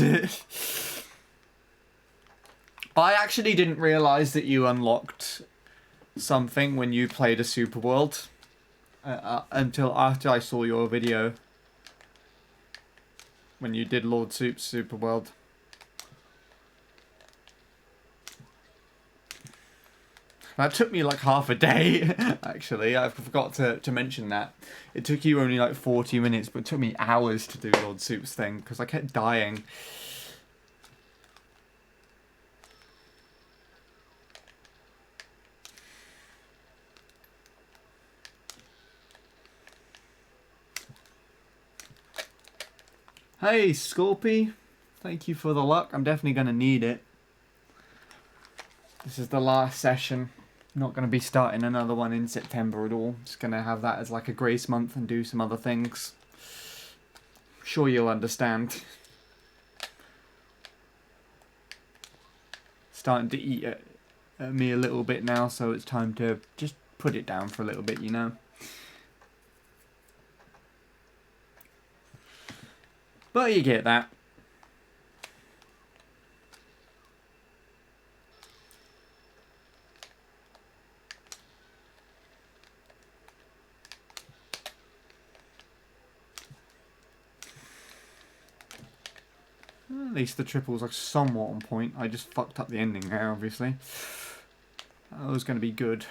I actually didn't realise that you unlocked something when you played a Super World until after I saw your video when you did Lord Soup's Super World. That took me like half a day, actually. I forgot to mention that. It took you only like 40 minutes, but it took me hours to do Lord Soup's thing, because I kept dying. Hey, Scorpy. Thank you for the luck. I'm definitely going to need it. This is the last session. Not going to be starting another one in September at all. Just going to have that as like a grace month and do some other things. Sure you'll understand. Starting to eat at me a little bit now, so it's time to just put it down for a little bit, you know. But you get that. At least the triples are somewhat on point. I just fucked up the ending there, obviously. That was going to be good.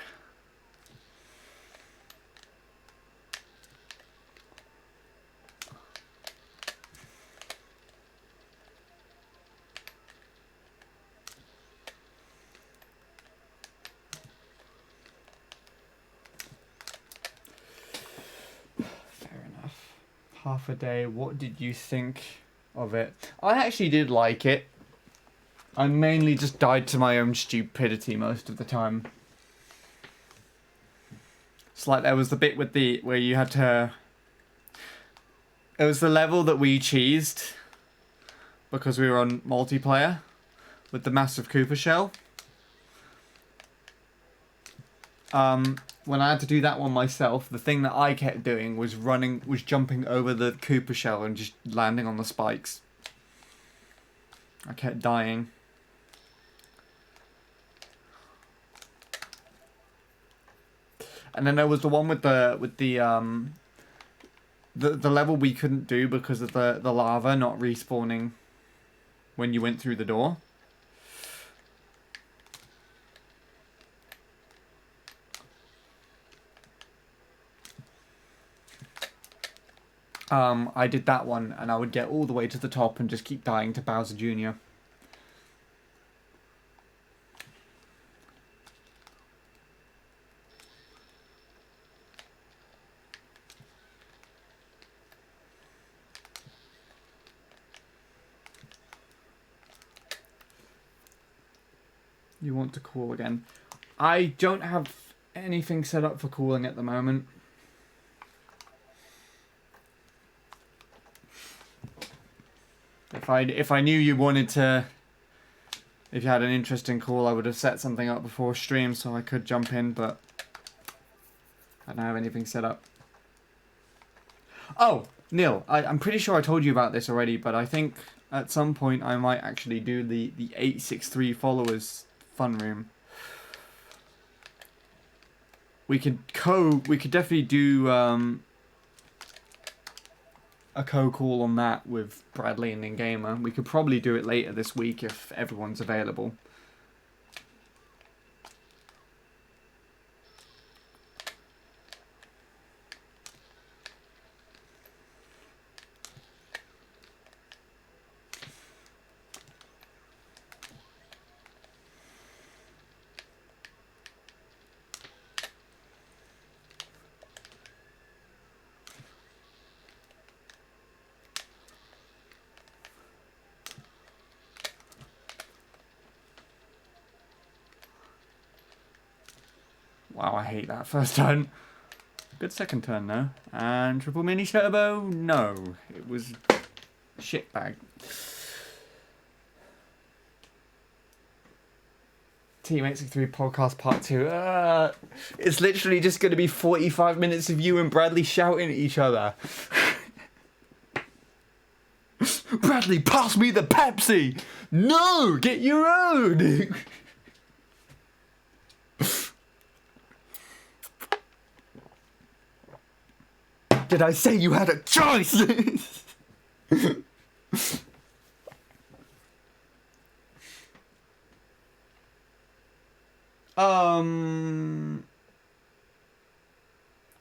Fair enough. Half a day. What did you think of it? I actually did like it. I mainly just died to my own stupidity most of the time. It's like there was the bit with where you had to It was the level that we cheesed because we were on multiplayer with the massive Cooper shell. When I had to do that one myself, the thing that I kept doing was jumping over the Cooper shell and just landing on the spikes. I kept dying. And then there was the one with the level we couldn't do because of the lava not respawning when you went through the door. I did that one, and I would get all the way to the top and just keep dying to Bowser Jr. You want to call again? I don't have anything set up for calling at the moment. If I knew you wanted to, if you had an interesting call, I would have set something up before stream so I could jump in, but I don't have anything set up. Oh, Neil, I'm pretty sure I told you about this already, but I think at some point I might actually do the 863 followers fun room. We could definitely do a co-call on that with Bradley and Ingamer. We could probably do it later this week if everyone's available. Wow, I hate that first turn. Good second turn though. And triple mini turbo? No. It was shitbag. Team 863 podcast part 2. It's literally just going to be 45 minutes of you and Bradley shouting at each other. Bradley, pass me the Pepsi! No! Get your own! Did I say you had a choice?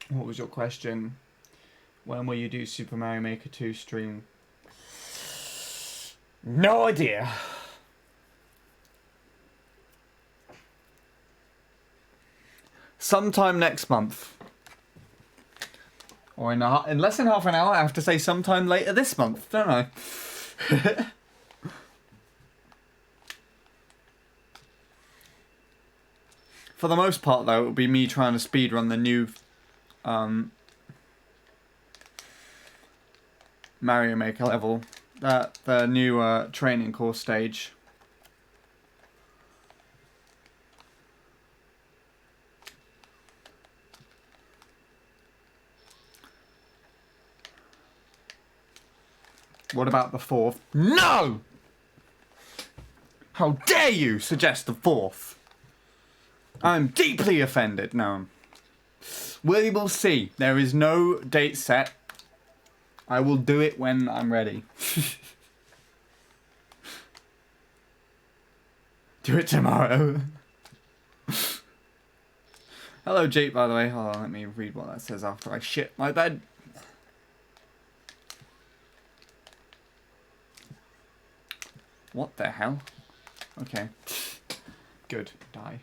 What was your question? When will you do Super Mario Maker 2 stream? No idea. Sometime next month. Or in less than half an hour, I have to say sometime later this month, don't I? For the most part, though, it will be me trying to speedrun the new Mario Maker level. The new training course stage. What about the fourth? No! How dare you suggest the fourth? I'm deeply offended. No. We will see. There is no date set. I will do it when I'm ready. Do it tomorrow. Hello, Jake, by the way. Hold on, let me read what that says after I shit my bed. What the hell? Okay. Good. Die.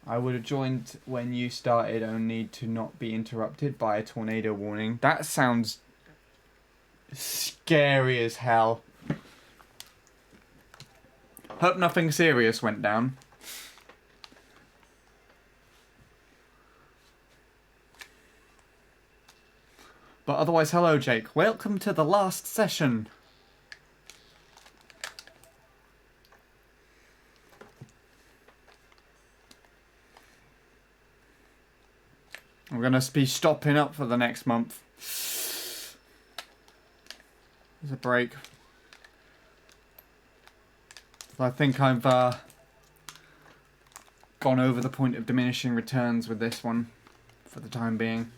I would have joined when you started only to not be interrupted by a tornado warning. That sounds scary as hell. Hope nothing serious went down. But otherwise, hello, Jake. Welcome to the last session. We're going to be stopping up for the next month. There's a break. I think I've gone over the point of diminishing returns with this one for the time being.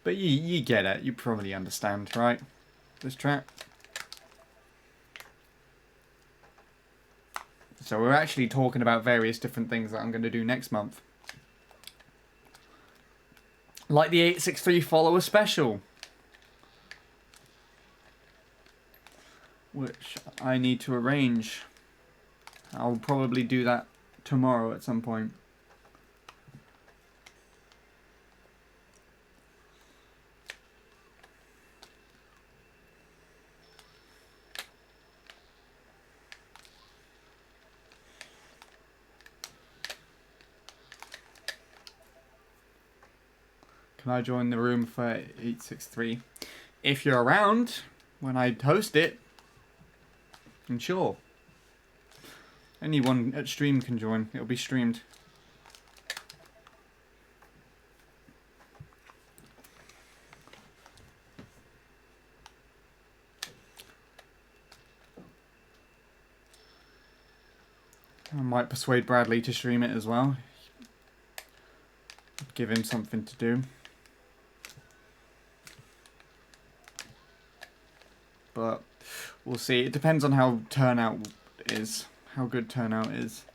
But you get it. You probably understand, right? This track. So we're actually talking about various different things that I'm going to do next month. Like the 863 follower special. Which I need to arrange. I'll probably do that tomorrow at some point. Can I join the room for 863? If you're around when I host it, then sure. Anyone at stream can join. It'll be streamed. I might persuade Bradley to stream it as well. Give him something to do. But we'll see. It depends on how turnout is. How good turnout is.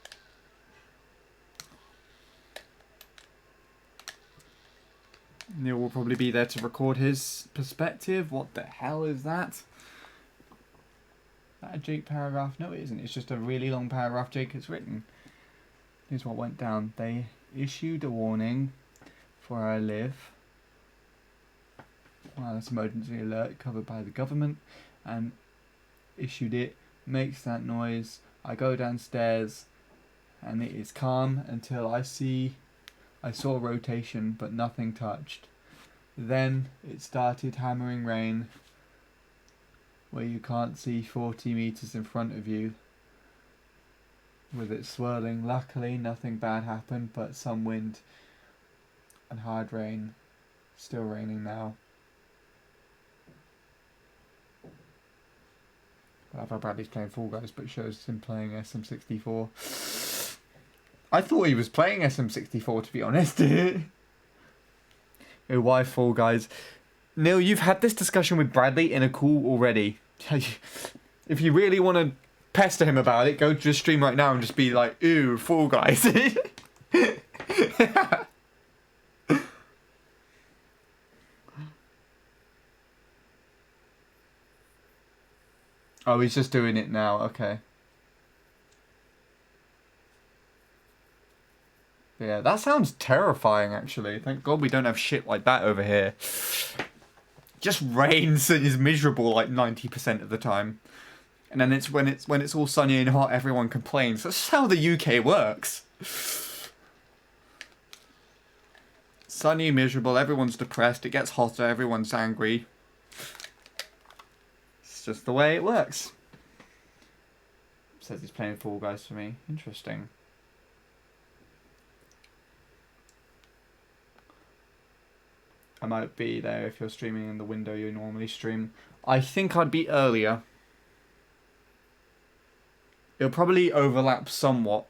Neil will probably be there to record his perspective. What the hell is that? Is that a Jake paragraph? No, it isn't. It's just a really long paragraph Jake has written. Here's what went down. They issued a warning for where I live. Wireless emergency alert covered by the government, and issued it. Makes that noise. I go downstairs and it is calm until I saw rotation but nothing touched. Then it started hammering rain where you can't see 40 meters in front of you with it swirling. Luckily nothing bad happened, but some wind and hard rain. Still raining now. I love how Bradley's playing Fall Guys, but it shows him playing SM64. I thought he was playing SM64, to be honest. Oh, why Fall Guys? Neil, you've had this discussion with Bradley in a call already. If you really want to pester him about it, go to the stream right now and just be like, ooh, Fall Guys. Oh, he's just doing it now. Okay. Yeah, that sounds terrifying, actually. Thank God we don't have shit like that over here. Just rains and is miserable like 90% of the time. And then it's when it's all sunny and hot, everyone complains. That's how the UK works. Sunny, miserable, everyone's depressed, it gets hotter, everyone's angry. Just the way it works. Says he's playing Fall Guys for me. Interesting. I might be there if you're streaming in the window you normally stream. I think I'd be earlier. It'll probably overlap somewhat,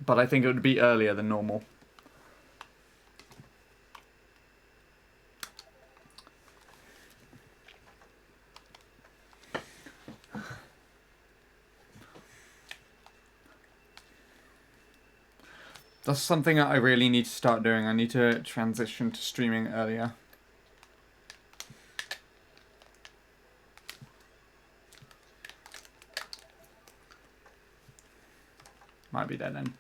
but I think it would be earlier than normal. That's something that I really need to start doing. I need to transition to streaming earlier. Might be there then.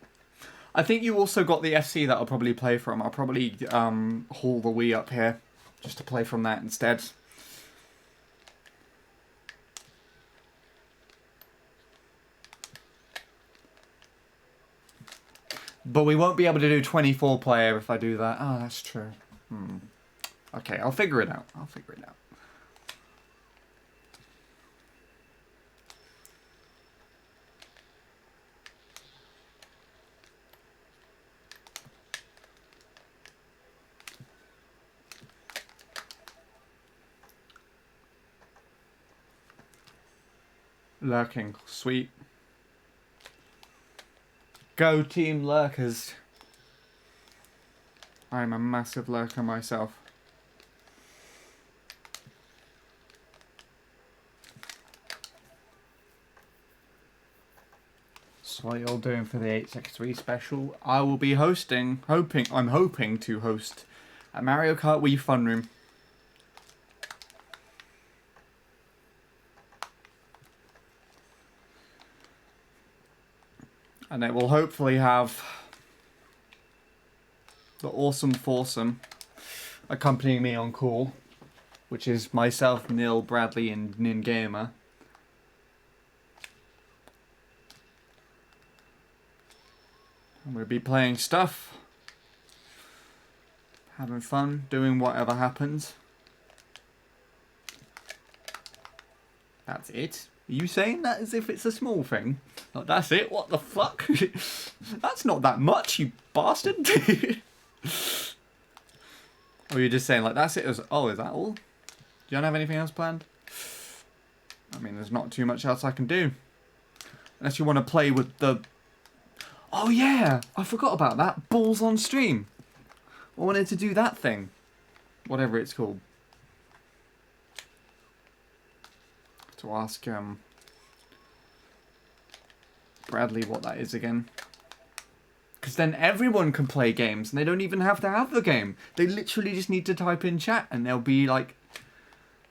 I think you also got the FC that I'll probably play from. I'll probably haul the Wii up here just to play from that instead. But we won't be able to do 24 player if I do that. Oh, that's true. Okay, I'll figure it out. Lurking. Sweet. Go team lurkers. I'm a massive lurker myself. So what you're doing for the MC3 special, I will be hosting, I'm hoping to host a Mario Kart Wii Fun Room. And it will hopefully have the awesome foursome accompanying me on call, which is myself, Neil, Bradley, and Nin Gamer. And we'll be playing stuff, having fun, doing whatever happens. That's it. Are you saying that as if it's a small thing? Like, that's it? What the fuck? That's not that much, you bastard. Or you're just saying, like, that's it? Oh, is that all? Do you don't have anything else planned? I mean, there's not too much else I can do. Unless you want to play with the... Oh, yeah! I forgot about that. Balls on stream. I wanted to do that thing. Whatever it's called. To ask Bradley what that is again. Because then everyone can play games and they don't even have to have the game. They literally just need to type in chat and there'll be like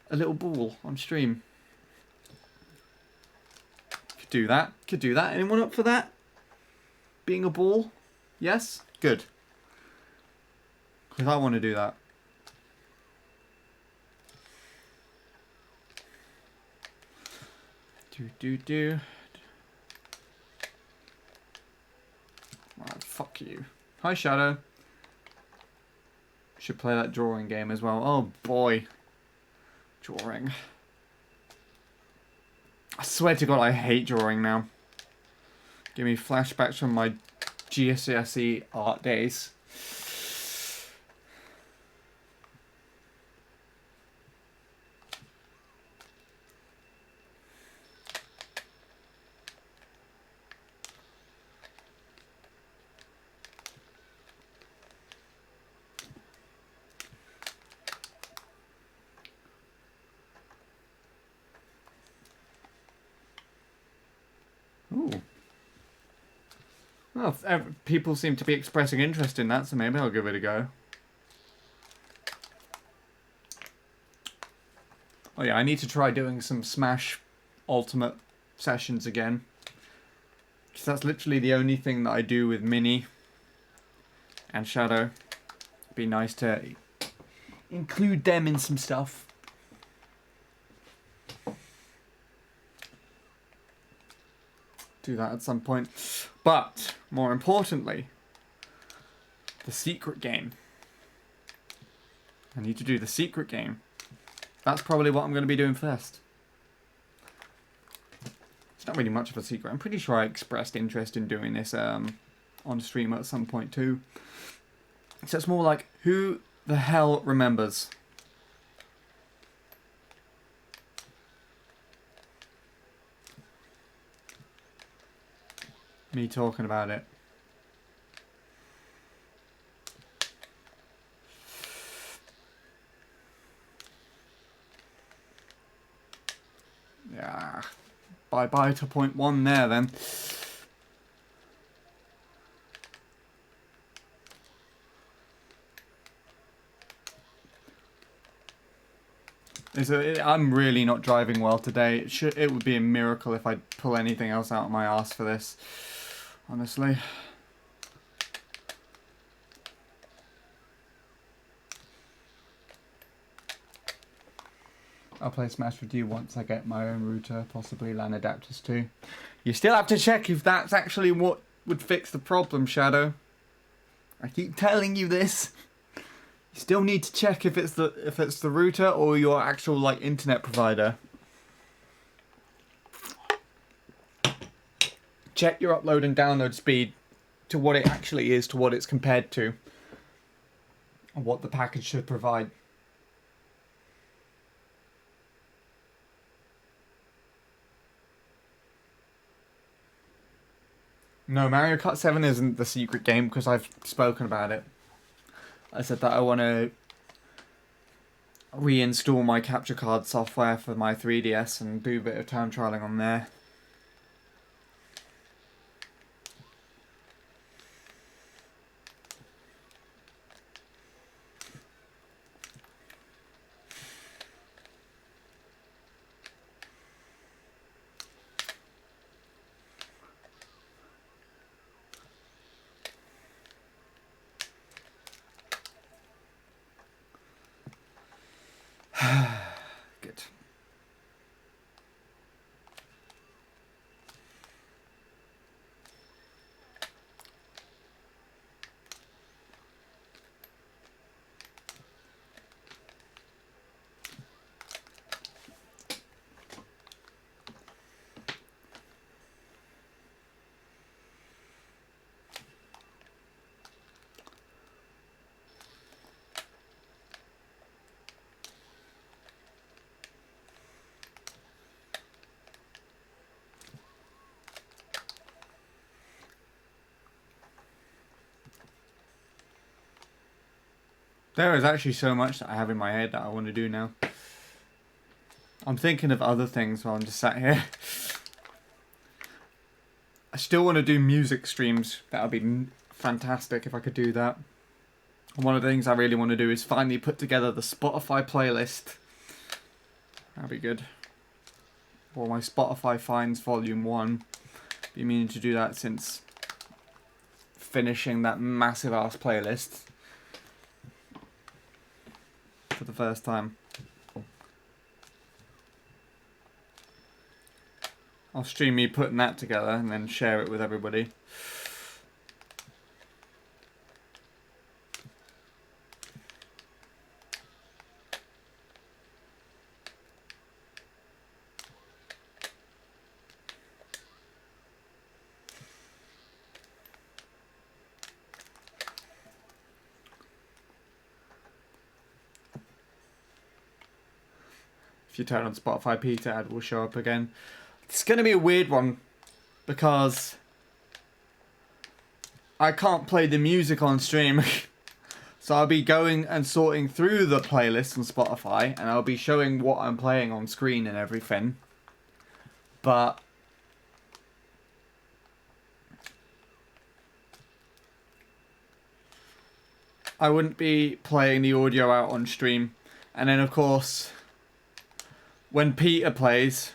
a little ball on stream. Could do that. Could do that. Anyone up for that? Being a ball? Yes? Good. Because I want to do that. Do. Alright, fuck you. Hi, Shadow. Should play that drawing game as well. Oh, boy. Drawing. I swear to God, I hate drawing now. Give me flashbacks from my GCSE art days. Ooh. Well, people seem to be expressing interest in that, so maybe I'll give it a go. Oh yeah, I need to try doing some Smash Ultimate sessions again. Because that's literally the only thing that I do with Minnie and Shadow. It'd be nice to include them in some stuff. Do that at some point. But, more importantly, the secret game. I need to do the secret game. That's probably what I'm going to be doing first. It's not really much of a secret. I'm pretty sure I expressed interest in doing this on stream at some point too. So it's more like, who the hell remembers? Me talking about it. Yeah. Bye-bye to point one there then. I'm really not driving well today. It would be a miracle if I'd pull anything else out of my ass for this. Honestly. I'll play Smash with you once I get my own router, possibly LAN adapters too. You still have to check if that's actually what would fix the problem, Shadow. I keep telling you this. You still need to check if it's the router or your actual like internet provider. Check your upload and download speed to what it actually is, to what it's compared to, and what the package should provide. No, Mario Kart 7 isn't the secret game because I've spoken about it. I said that I want to reinstall my capture card software for my 3DS and do a bit of time trialing on there. Good. There is actually so much that I have in my head that I want to do now. I'm thinking of other things while I'm just sat here. I still want to do music streams. That would be fantastic if I could do that. And one of the things I really want to do is finally put together the Spotify playlist. That'd be good. Or my Spotify Finds Volume 1. Been meaning to do that since finishing that massive ass playlist for the first time. I'll stream me putting that together and then share it with everybody. If you turn on Spotify, Peter ad will show up again. It's going to be a weird one because I can't play the music on stream. So I'll be going and sorting through the playlist on Spotify and I'll be showing what I'm playing on screen and everything. But I wouldn't be playing the audio out on stream. And then of course, when Peter plays,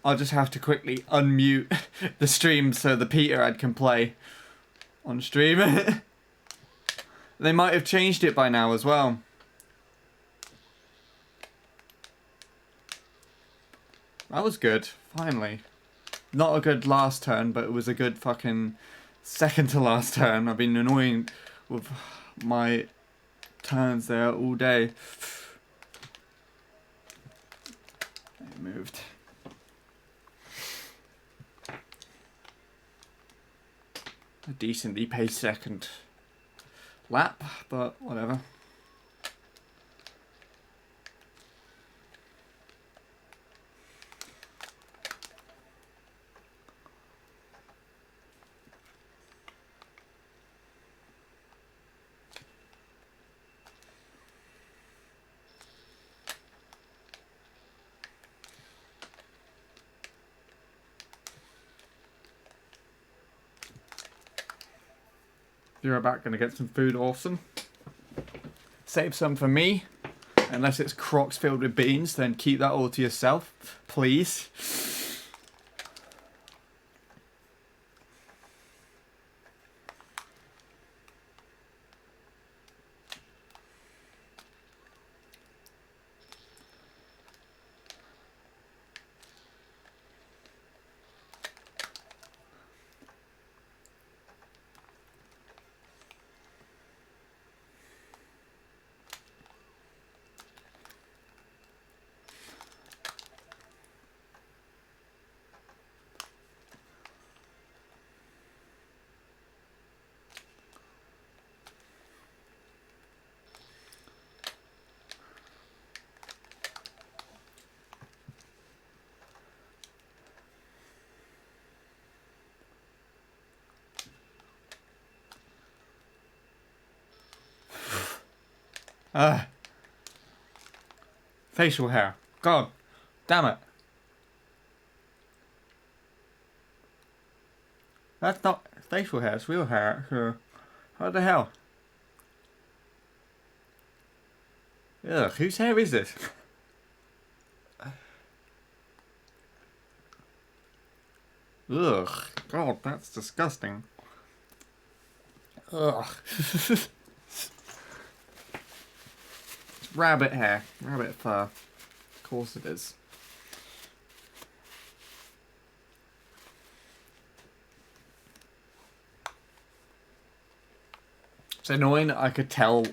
I'll just have to quickly unmute the stream so the Peter ad can play on stream. They might have changed it by now as well. That was good, finally. Not a good last turn, but it was a good fucking second to last turn. I've been annoying with my turns there all day. It moved. A decently paced second lap, but whatever. You're about going to get some food, awesome. Save some for me. Unless it's crocs filled with beans, then keep that all to yourself, please. Facial hair. God damn it. That's not facial hair, it's real hair. So, what the hell? Ugh, whose hair is this? Ugh, God, that's disgusting. Ugh. It's rabbit hair, rabbit fur. Of course it is. It's annoying that I could tell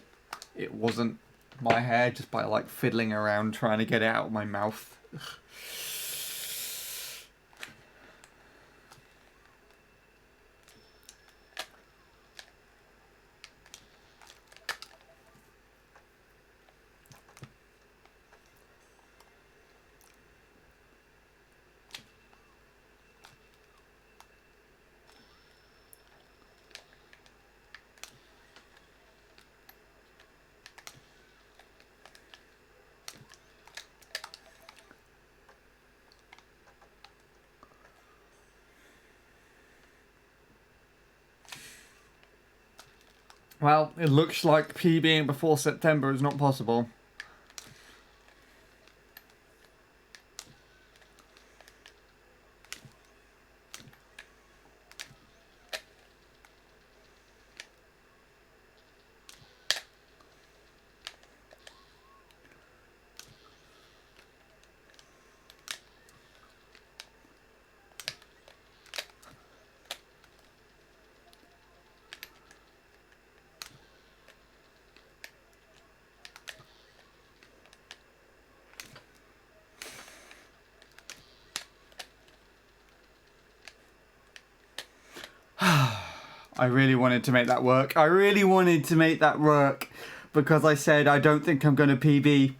it wasn't my hair just by like fiddling around trying to get it out of my mouth. Ugh. Well, it looks like PBing before September is not possible. I really wanted to make that work. I really wanted to make that work because I said I don't think I'm going to PB.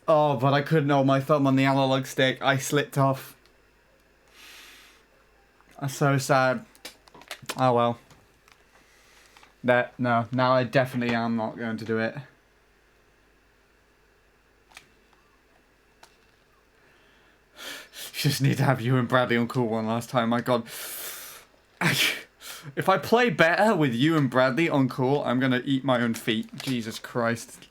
Oh, but I couldn't hold my thumb on the analog stick. I slipped off. I'm so sad. Oh well. No, now I definitely am not going to do it. Just need to have you and Bradley on call one last time. My God. If I play better with you and Bradley on call, I'm going to eat my own feet. Jesus Christ.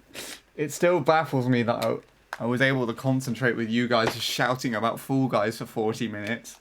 It still baffles me that I was able to concentrate with you guys just shouting about Fall Guys for 40 minutes.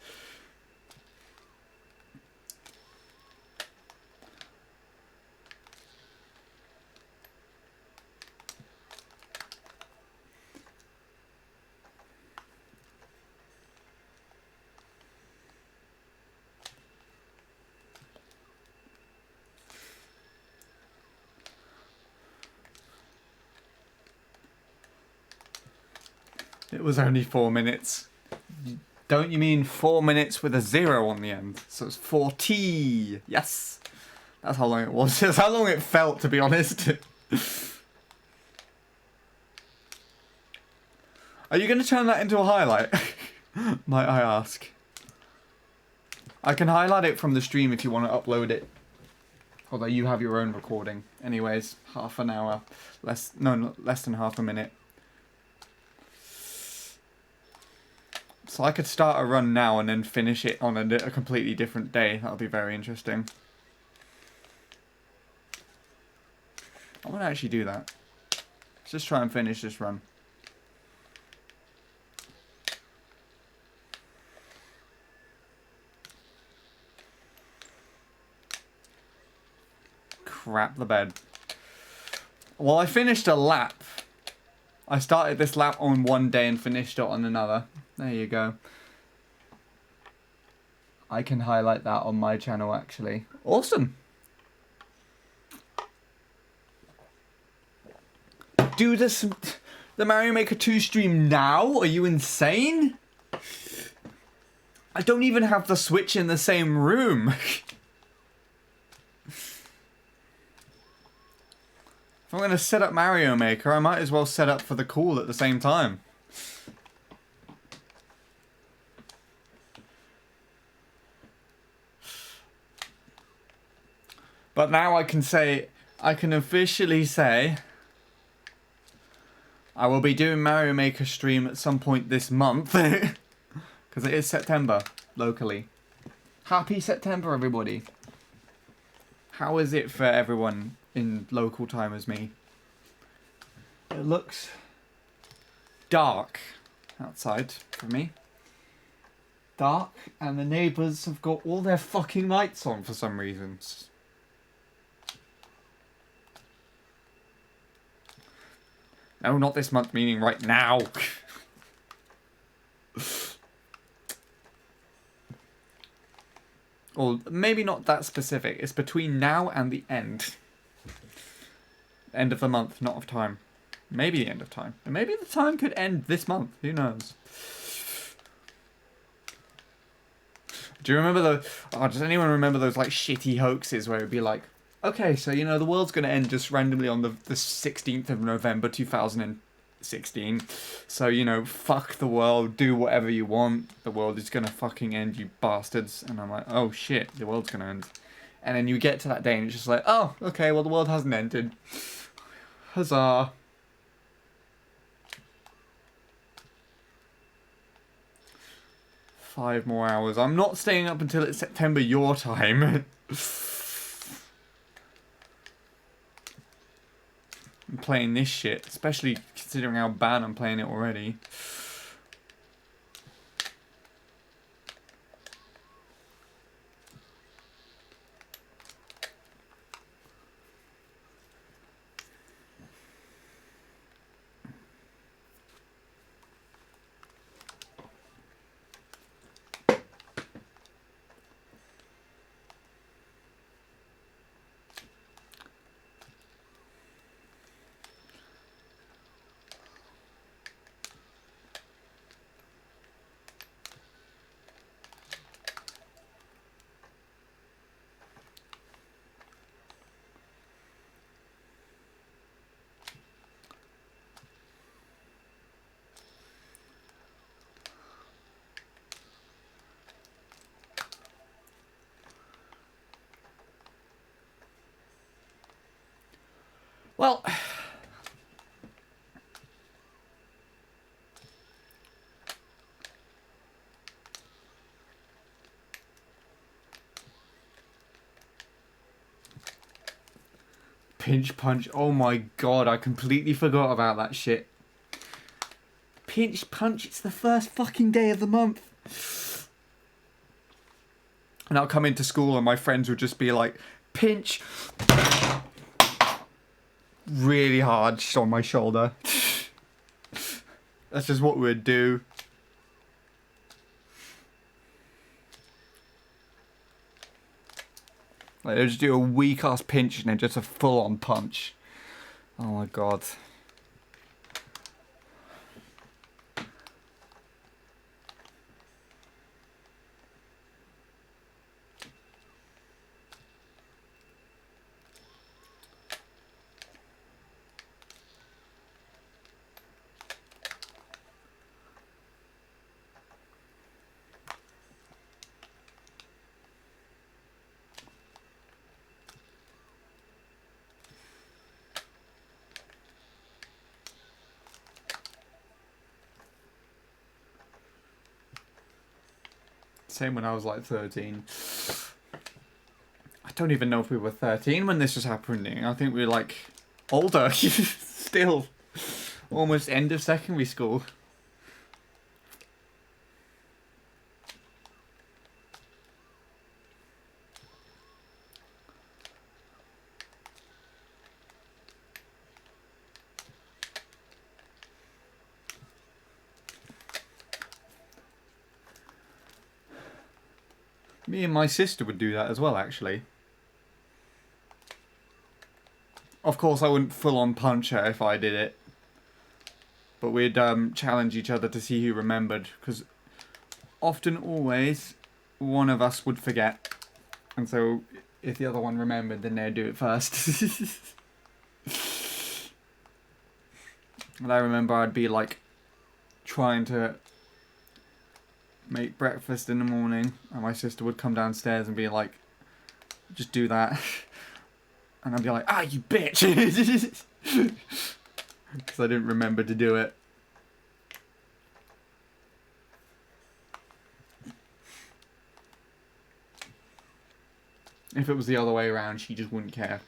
It was only 4 minutes. Don't you mean 4 minutes with a 0 on the end? So it's 40. Yes. That's how long it was. That's how long it felt, to be honest. Are you going to turn that into a highlight? Might I ask? I can highlight it from the stream if you want to upload it. Although you have your own recording. Anyways, half an hour. Less than half a minute. So I could start a run now and then finish it on a completely different day. That'll be very interesting. I want to actually do that. Let's just try and finish this run. Crap the bed. Well, I finished a lap. I started this lap on one day and finished it on another. There you go. I can highlight that on my channel, actually. Awesome. Do this, the Mario Maker 2 stream now? Are you insane? I don't even have the Switch in the same room. If I'm going to set up Mario Maker, I might as well set up for the call at the same time. But now I can say, I can officially say I will be doing Mario Maker stream at some point this month. Because it is September, locally. Happy September, everybody. How is it for everyone in local time as me? It looks dark outside for me. Dark, and the neighbours have got all their fucking lights on for some reasons. No, not this month, meaning right now. Or maybe not that specific. It's between now and the end. End of the month, not of time. Maybe the end of time. And maybe the time could end this month. Who knows? Do you remember the... Oh, does anyone remember those, like, shitty hoaxes where it'd be like, okay, so, you know, the world's going to end just randomly on the 16th of November 2016. So, you know, fuck the world, do whatever you want. The world is going to fucking end, you bastards. And I'm like, oh, shit, the world's going to end. And then you get to that day and it's just like, oh, okay, well, the world hasn't ended. Huzzah. Five more hours. I'm not staying up until it's September your time. I'm playing this shit, especially considering how bad I'm playing it already. Well, pinch punch. Oh my god, I completely forgot about that shit. Pinch punch, it's the first fucking day of the month. And I'll come into school and my friends would just be like, pinch. Really hard just on my shoulder. That's just what we'd do. Like, they'd just do a weak ass pinch and then just a full on punch. Oh my god. Same when I was like 13. I don't even know if we were 13 when this was happening. I think we were like older. Still. Almost end of secondary school. Me and my sister would do that as well, actually. Of course, I wouldn't full-on punch her if I did it. But we'd challenge each other to see who remembered. Because often, always, one of us would forget. And so, if the other one remembered, then they'd do it first. And I remember I'd be like, trying to make breakfast in the morning, and my sister would come downstairs and be like, just do that. And I'd be like, ah, you bitch! Because I didn't remember to do it. If it was the other way around, she just wouldn't care.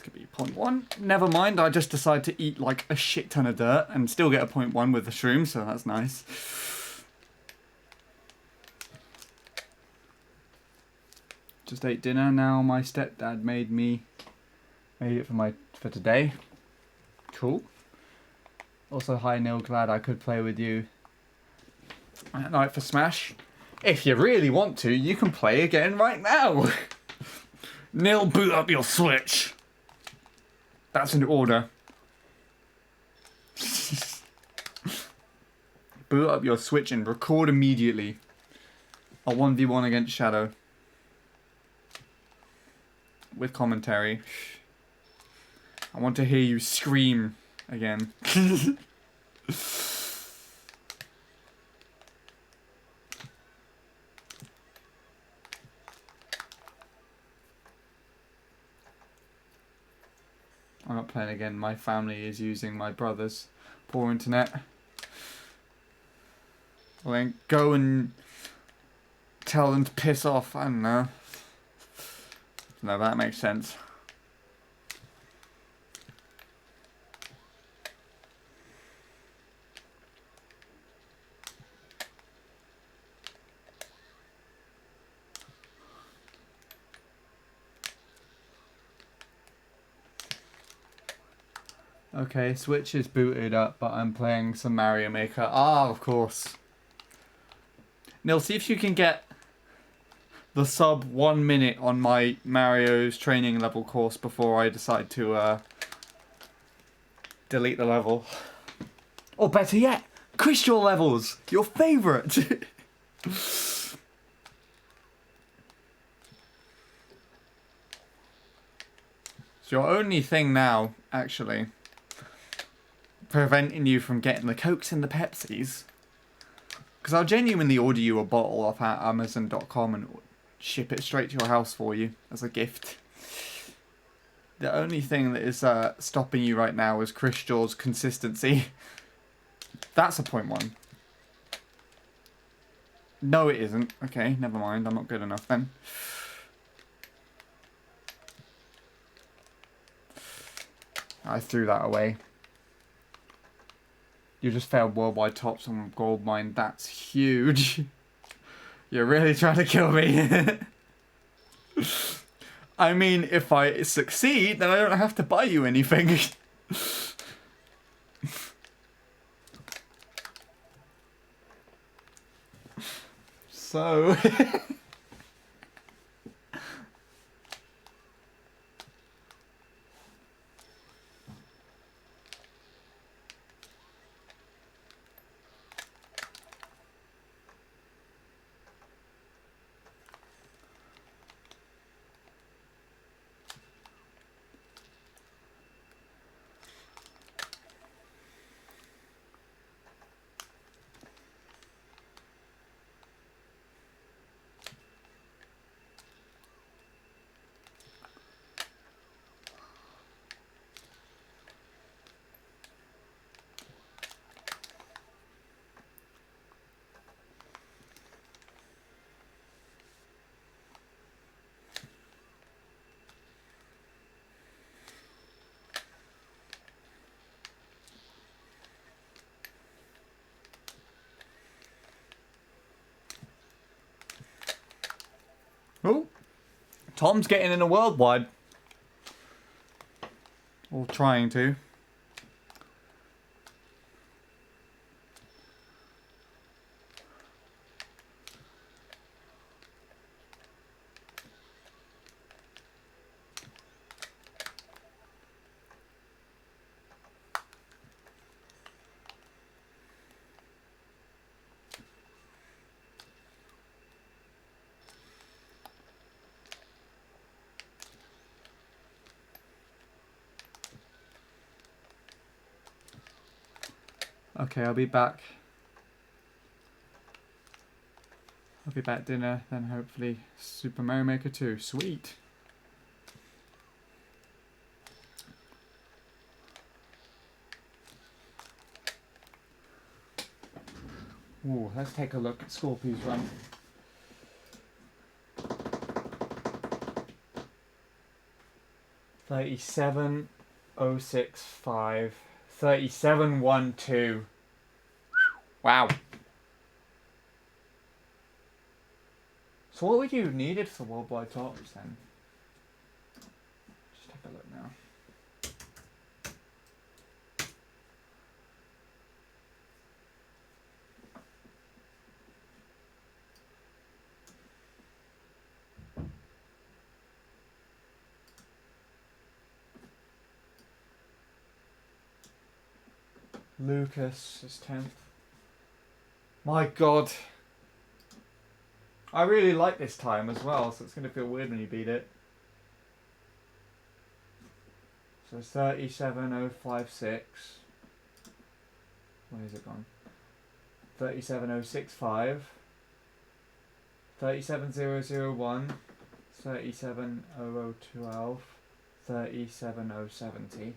Could be 0.1. Never mind, I just decided to eat like a shit ton of dirt and still get a 0.1 with the shroom, so that's nice. Just ate dinner now. My stepdad made it for today. Cool. Also, hi Neil, glad I could play with you at night for Smash. If you really want to, you can play again right now. Neil, boot up your Switch. That's an order. Boot up your Switch and record immediately. A 1v1 against Shadow. With commentary. I want to hear you scream again. I'm not playing again. My family is using my brother's poor internet. Well, then go and tell them to piss off. I don't know. No, that makes sense. Okay, Switch is booted up, but I'm playing some Mario Maker. Ah, of course. Neil, see if you can get the sub 1 minute on my Mario's training level course before I decide to delete the level. Or better yet, Crystal levels! Your favourite! It's your only thing now, actually, preventing you from getting the Cokes and the Pepsis. Because I'll genuinely order you a bottle off at Amazon.com and ship it straight to your house for you as a gift. The only thing that is stopping you right now is Crystal's consistency. That's a 0.1. No, it isn't. Okay, never mind. I'm not good enough then. I threw that away. You just failed worldwide tops on gold mine. That's huge. You're really trying to kill me. I mean, if I succeed, then I don't have to buy you anything. So... Oh, Tom's getting in a worldwide. Or trying to. Okay, I'll be back. I'll be back dinner, then hopefully Super Mario Maker 2. Sweet. Ooh, let's take a look at Scorpio's run. $37,065. 37,112. Wow. So what would you have needed for worldwide tops then? Just take a look now. Lucas is 10th. My God. I really like this time as well, so it's going to feel weird when you beat it. So 37,056. Where is it gone? 37,065. 37,001. 37,012. 37,070.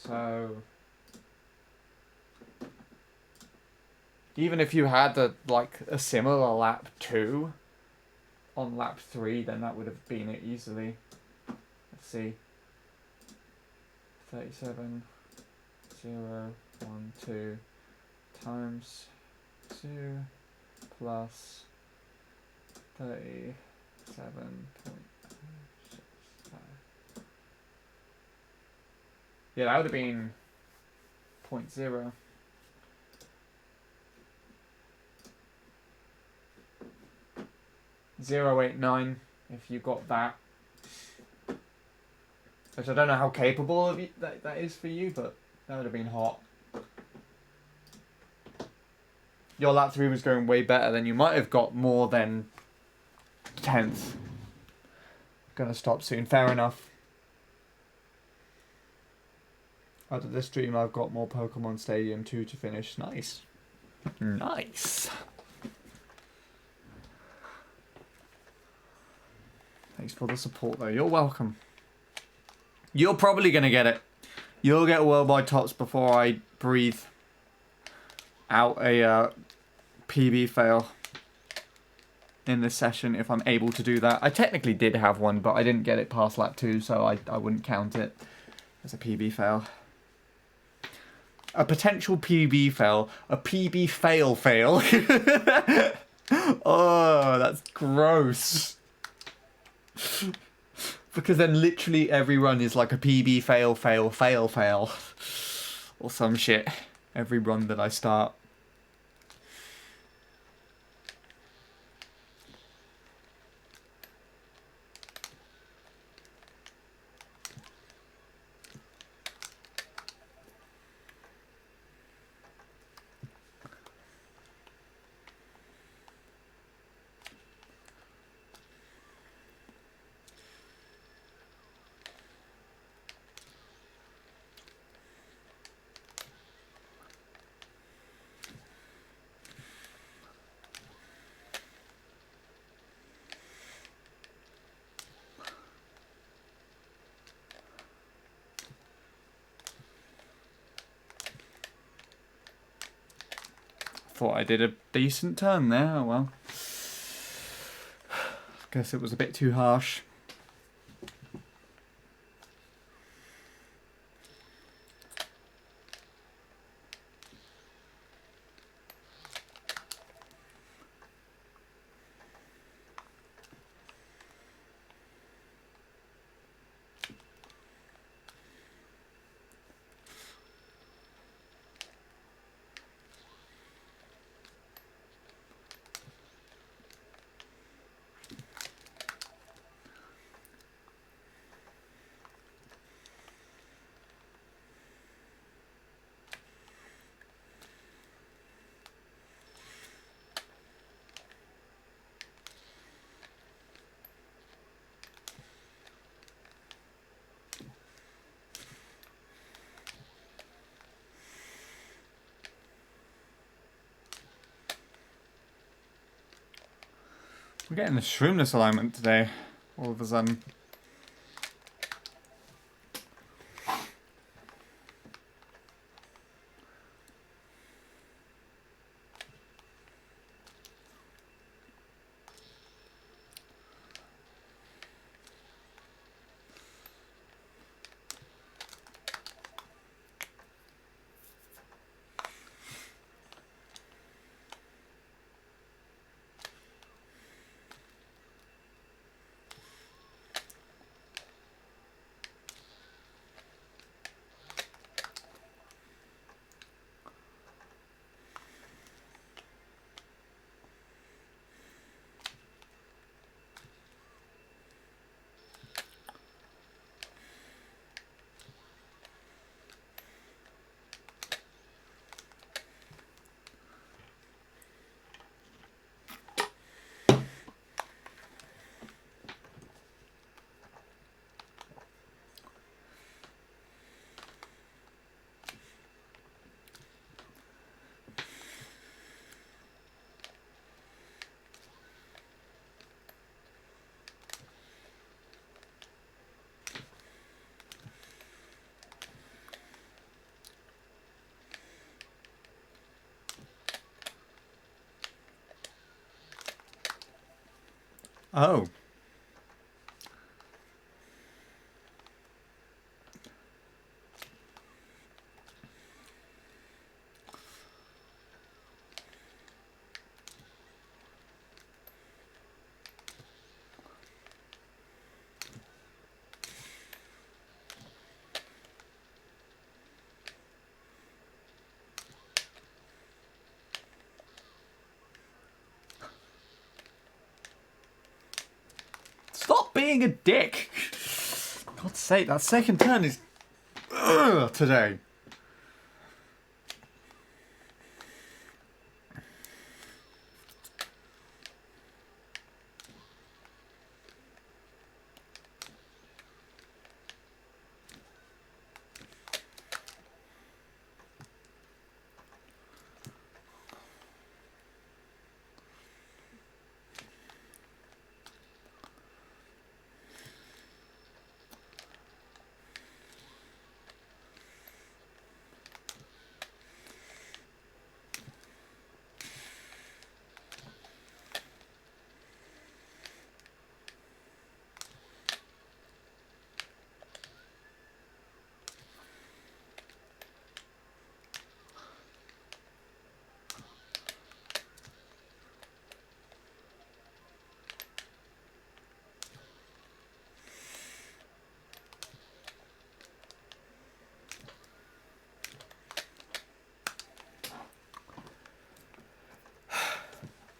So even if you had a similar lap 2 on lap 3, then that would have been it easily. Let's see. 37,012 times 2 plus 37.65. Yeah, that would have been 0.0. .089 if you got that. Which I don't know how capable of that is for you, but that would have been hot. Your lap 3 was going way better, then you might have got more than 10th. Gonna stop soon, fair enough. Out of this stream, I've got more Pokemon Stadium 2 to finish. Nice. Nice. Thanks for the support, though. You're welcome. You're probably going to get it. You'll get worldwide tops before I breathe out a PB fail in this session, if I'm able to do that. I technically did have one, but I didn't get it past lap 2, so I wouldn't count it as a PB fail. A potential PB fail. A PB fail. Oh, that's gross. Because then literally every run is like a PB fail. Or some shit. Every run that I start. Thought I did a decent turn there. Oh well. Guess it was a bit too harsh. We're getting the shroomless alignment today, all of a sudden. Oh. Stop being a dick! God's sake, that second turn is today.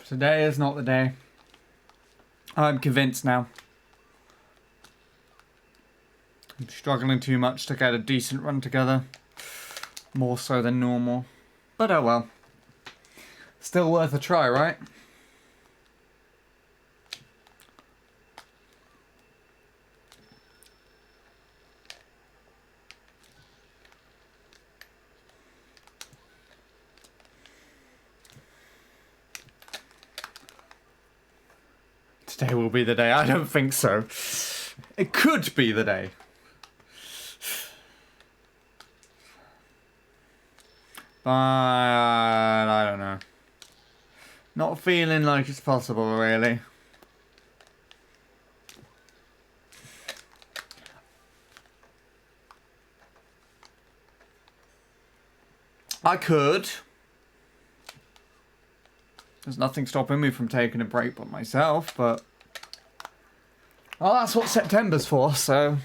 Today is not the day. I'm convinced now. I'm struggling too much to get a decent run together. More so than normal. But oh well. Still worth a try, right? Today will be the day. I don't think so. It could be the day. But I don't know. Not feeling like it's possible, really. I could. There's nothing stopping me from taking a break but myself, but... well, that's what September's for, so...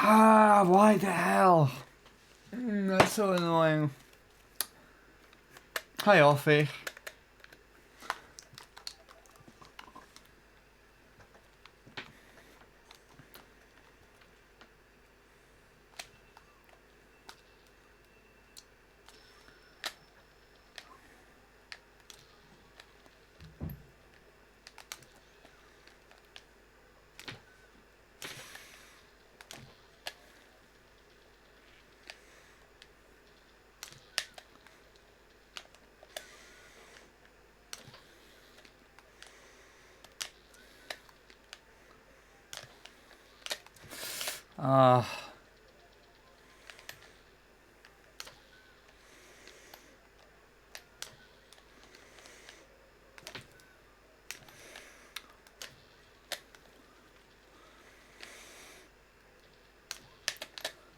Ah, why the hell? That's so annoying. Hi, Offie. Ah.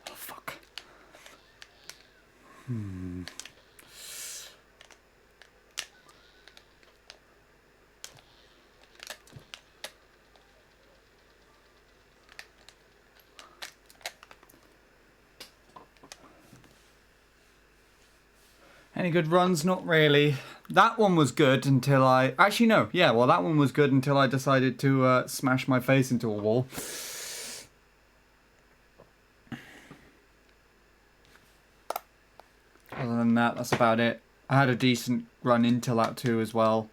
Oh, fuck. Any good runs? Not really. That one was good until I... Actually, no. Yeah, well, that one was good until I decided to smash my face into a wall. Other than that, that's about it. I had a decent run into lap 2 as well.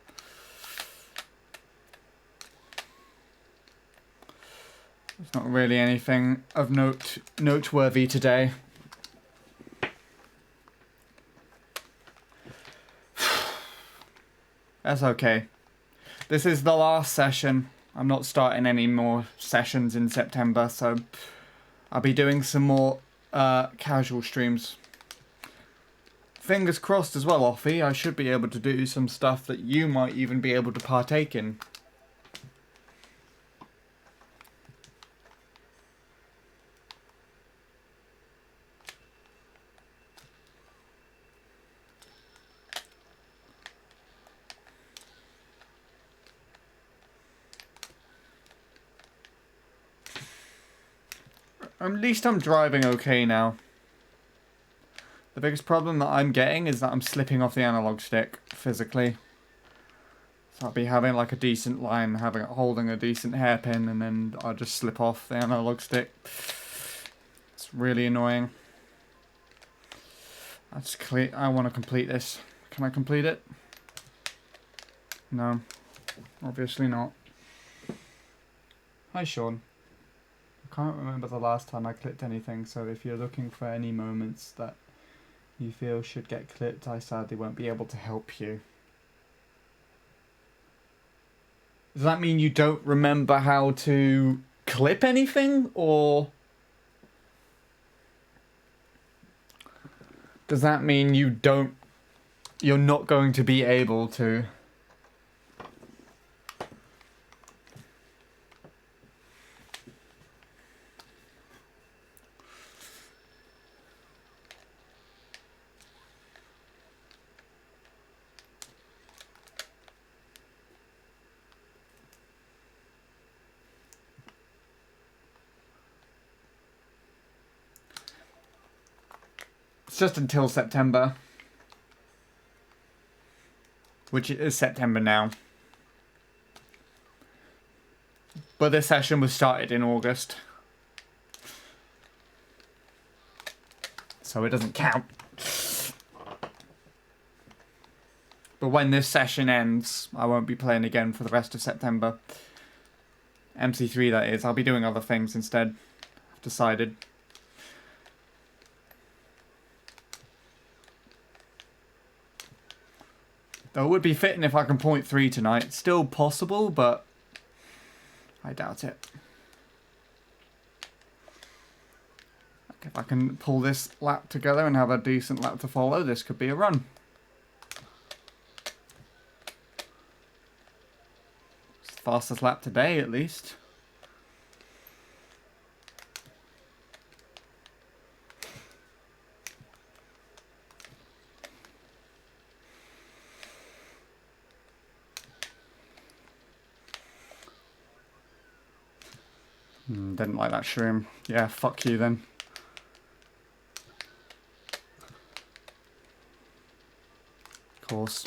There's not really anything of noteworthy today. That's okay. This is the last session. I'm not starting any more sessions in September, so I'll be doing some more casual streams. Fingers crossed as well, Offie. I should be able to do some stuff that you might even be able to partake in. At least I'm driving okay now. The biggest problem that I'm getting is that I'm slipping off the analog stick physically. So I'll be having like a decent line, holding a decent hairpin, and then I'll just slip off the analog stick. It's really annoying. I want to complete this. Can I complete it? No, obviously not. Hi, Sean. I can't remember the last time I clipped anything, so if you're looking for any moments that you feel should get clipped, I sadly won't be able to help you. Does that mean you don't remember how to clip anything, or does that mean you're not going to be able to? It's just until September, which is September now. But this session was started in August, so it doesn't count. But when this session ends, I won't be playing again for the rest of September. MC3, that is. I'll be doing other things instead, I've decided. Though it would be fitting if I can point 3 tonight. It's still possible, but I doubt it. If I can pull this lap together and have a decent lap to follow, this could be a run. It's the fastest lap today, at least. Didn't like that shroom. Yeah, fuck you then. Of course.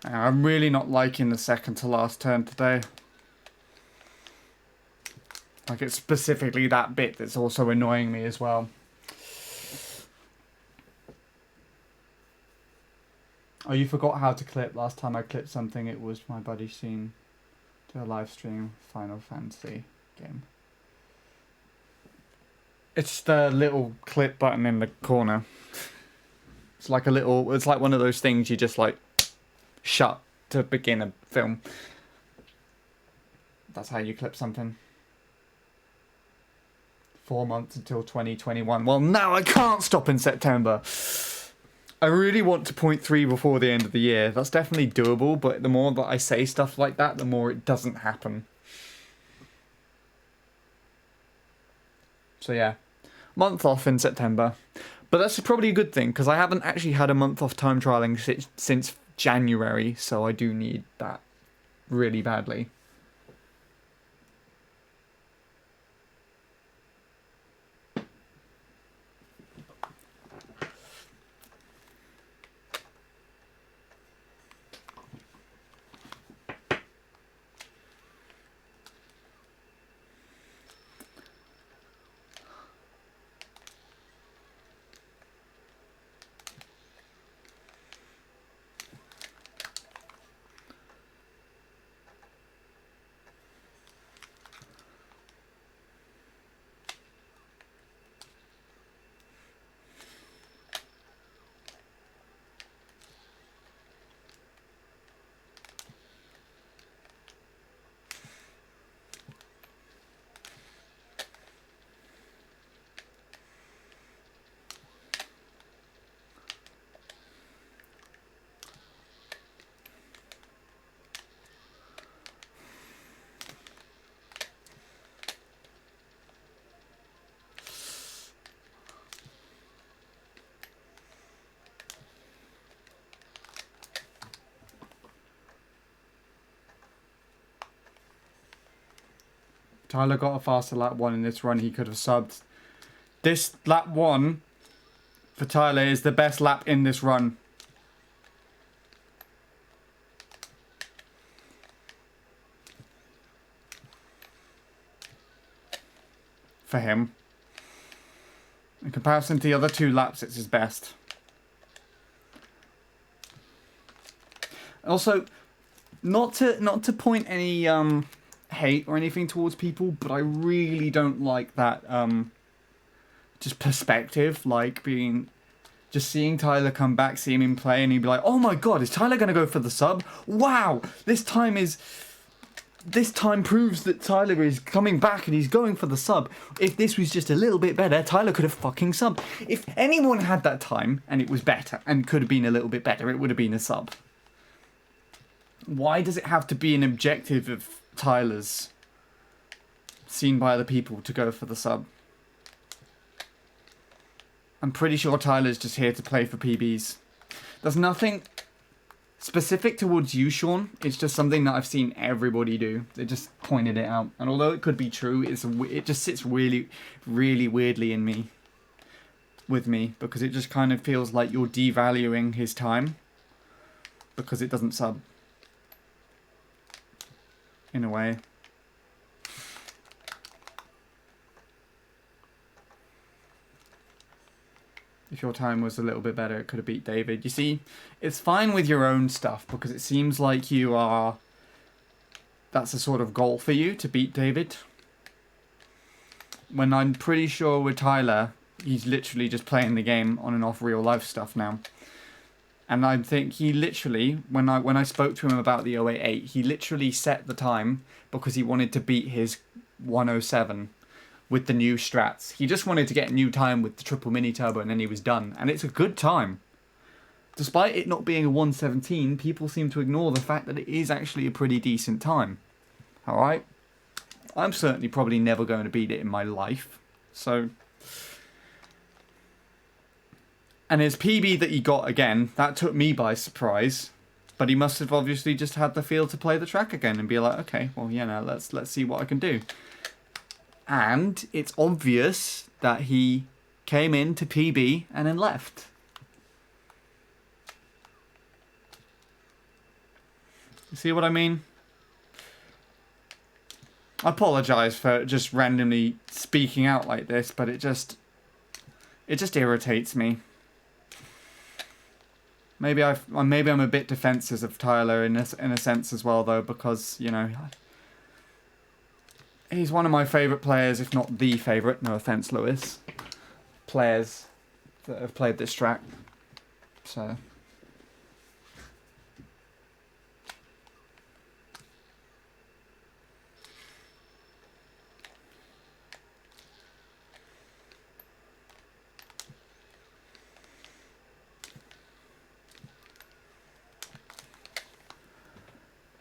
I'm really not liking the second to last turn today. Like, it's specifically that bit that's also annoying me as well. Oh, you forgot how to clip. Last time I clipped something, it was my buddy Sheen to a live stream Final Fantasy game. It's the little clip button in the corner. It's like a little, it's like one of those things you just like shut to begin a film. That's how you clip something. 4 months until 2021. Well, now I can't stop in September. I really want to point 3 before the end of the year. That's definitely doable, but the more that I say stuff like that, the more it doesn't happen. So yeah, month off in September. But that's probably a good thing, because I haven't actually had a month off time trialing since January, so I do need that really badly. Tyler got a faster lap 1 in this run, he could have subbed. This lap 1 for Tyler is the best lap in this run. For him. In comparison to the other 2 laps, it's his best. Also, not to point any hate or anything towards people, but I really don't like that just perspective, like just seeing Tyler come back, seeing him play, and he'd be like, "Oh my god, is Tyler gonna go for the sub? Wow, this time proves that Tyler is coming back and he's going for the sub. If this was just a little bit better, Tyler could have fucking subbed. If anyone had that time and it was better and could have been a little bit better, it would have been a sub. Why does it have to be an objective of Tyler's seen by other people to go for the sub? I'm pretty sure Tyler's just here to play for PBs. There's nothing specific towards you, Sean. It's just something that I've seen everybody do. They just pointed it out. And although it could be true, it just sits really, really weirdly with me. Because it just kind of feels like you're devaluing his time. Because it doesn't sub. In a way. If your time was a little bit better, it could have beat David. You see, it's fine with your own stuff because it seems like that's a sort of goal for you, to beat David. When I'm pretty sure with Tyler, he's literally just playing the game on and off real life stuff now. And I think he literally, when I spoke to him about the 088, he literally set the time because he wanted to beat his 107 with the new strats. He just wanted to get a new time with the triple mini turbo and then he was done. And it's a good time. Despite it not being a 117, people seem to ignore the fact that it is actually a pretty decent time. Alright? I'm certainly probably never going to beat it in my life. So... And his PB that he got again, that took me by surprise. But he must have obviously just had the feel to play the track again and be like, okay, well, yeah, now let's see what I can do. And it's obvious that he came in to PB and then left. You see what I mean? I apologise for just randomly speaking out like this, but it just irritates me. Maybe I'm a bit defensive of Tyler in a sense as well, though, because, you know, he's one of my favourite players, if not the favourite, no offence, Lewis, players that have played this track. So...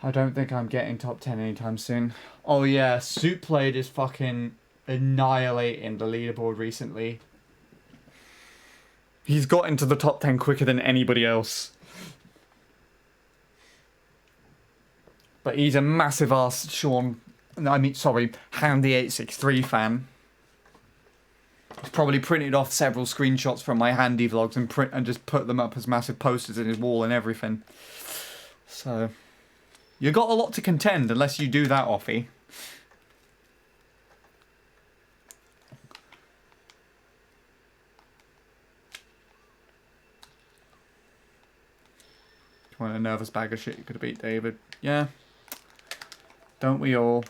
I don't think I'm getting top 10 anytime soon. Oh yeah, Soup Played is fucking annihilating the leaderboard recently. He's got into the top 10 quicker than anybody else. But he's a massive ass Handy863 fan. He's probably printed off several screenshots from my Handy vlogs and just put them up as massive posters in his wall and everything. So... you got a lot to contend unless you do that, Offie. You want a nervous bag of shit, you could have beat David. Yeah. Don't we all?